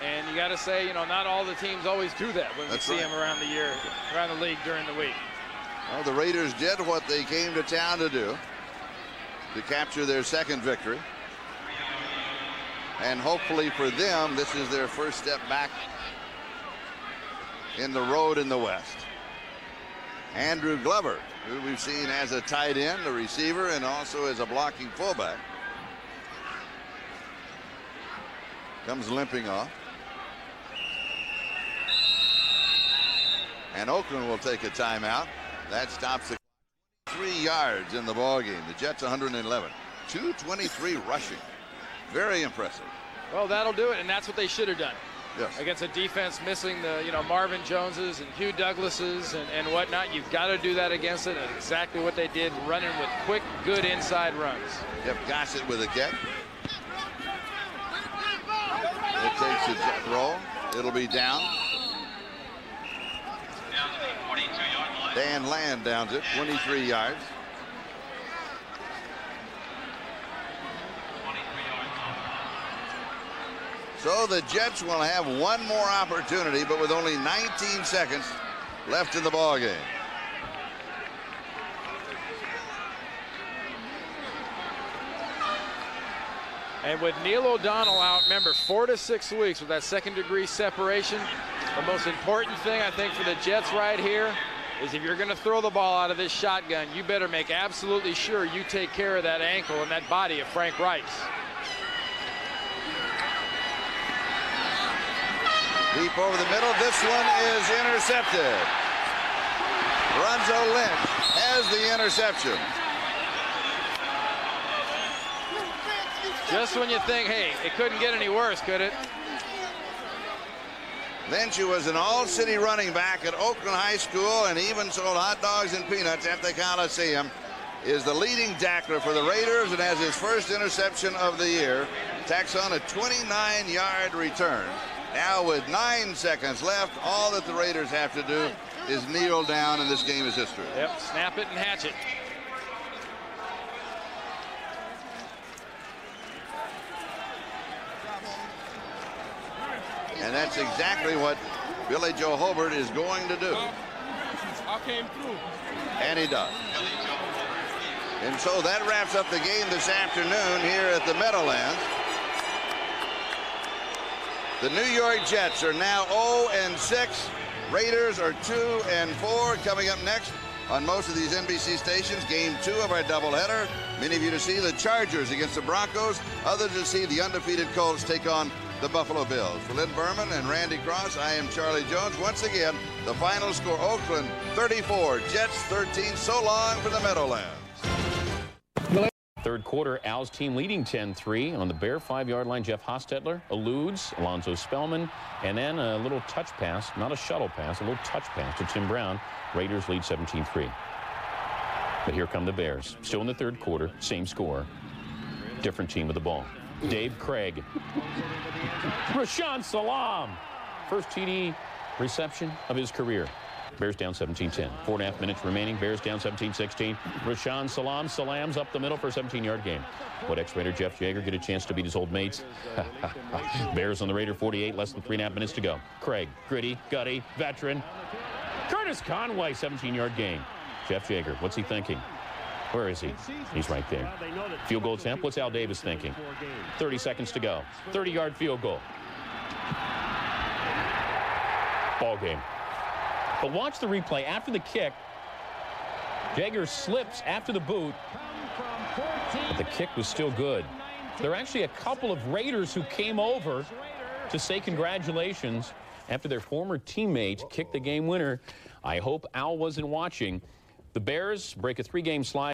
And you got to say, you know, not all the teams always do that when we see them around the year, around the league during the week. Well, the Raiders did what they came to town to do, to capture their second victory. And hopefully for them, this is their first step back in the road in the West. Andrew Glover, who we've seen as a tight end, a receiver, and also as a blocking fullback, comes limping off. And Oakland will take a timeout. That stops the 3 yards in the ball game. The Jets 111. 223 rushing. Very impressive. Well, that'll do it, and that's what they should have done. Yes. Against a defense missing the, you know, Marvin Joneses and Hugh Douglases and whatnot. You've got to do that against it. And exactly what they did, running with quick, good inside runs. Jeff Gossett with a kick. It takes a jet roll. It'll be down. Dan Land downs it, 23 yards. So the Jets will have one more opportunity, but with only 19 seconds left in the ball game. And with Neil O'Donnell out, remember, 4 to 6 weeks with that second-degree separation. The most important thing, I think, for the Jets right here is if you're going to throw the ball out of this shotgun, you better make absolutely sure you take care of that ankle and that body of Frank Reich. Deep over the middle. This one is intercepted. Lorenzo Lynch has the interception. Just when you think, hey, it couldn't get any worse, could it? Lynch, who was an all-city running back at Oakland High School and even sold hot dogs and peanuts at the Coliseum, is the leading tackler for the Raiders and has his first interception of the year. Tacks on a 29-yard return. Now with 9 seconds left, all that the Raiders have to do is kneel down, and this game is history. Yep, snap it and hatch it. And that's exactly what Billy Joe Hobart is going to do. I came through. And he does. And so that wraps up the game this afternoon here at the Meadowlands. The New York Jets are now 0-6. Raiders are 2-4. Coming up next on most of these NBC stations, game 2 of our doubleheader. Many of you to see the Chargers against the Broncos. Others to see the undefeated Colts take on the Buffalo Bills. For Lynn Berman and Randy Cross, I am Charlie Jones. Once again, the final score, Oakland 34, Jets 13. So long for the Meadowlands. Third quarter, Al's team leading 10-3 on the Bear 5-yard line. Jeff Hostetler eludes Alonzo Spellman, and then a little touch pass, not a shuttle pass, a little touch pass to Tim Brown. Raiders lead 17-3. But here come the Bears. Still in the third quarter, same score, different team with the ball. Dave Craig. Rashaan Salaam. First TD reception of his career. Bears down 17-10. 4.5 minutes remaining. Bears down 17-16. Rashaan Salaam slams up the middle for a 17-yard game. Would ex-Raider Jeff Jaeger get a chance to beat his old mates? Bears on the Raider 48, less than 3.5 minutes to go. Craig, gritty, gutty, veteran. Curtis Conway, 17-yard game. Jeff Jaeger, what's he thinking? Where is he? He's right there. Field goal attempt. What's Al Davis thinking? 30 seconds to go. 30-yard field goal. Ball game. But watch the replay. After the kick, Jaeger slips after the boot, but the kick was still good. There are actually a couple of Raiders who came over to say congratulations after their former teammate kicked the game winner. I hope Al wasn't watching. The Bears break a 3-game slide.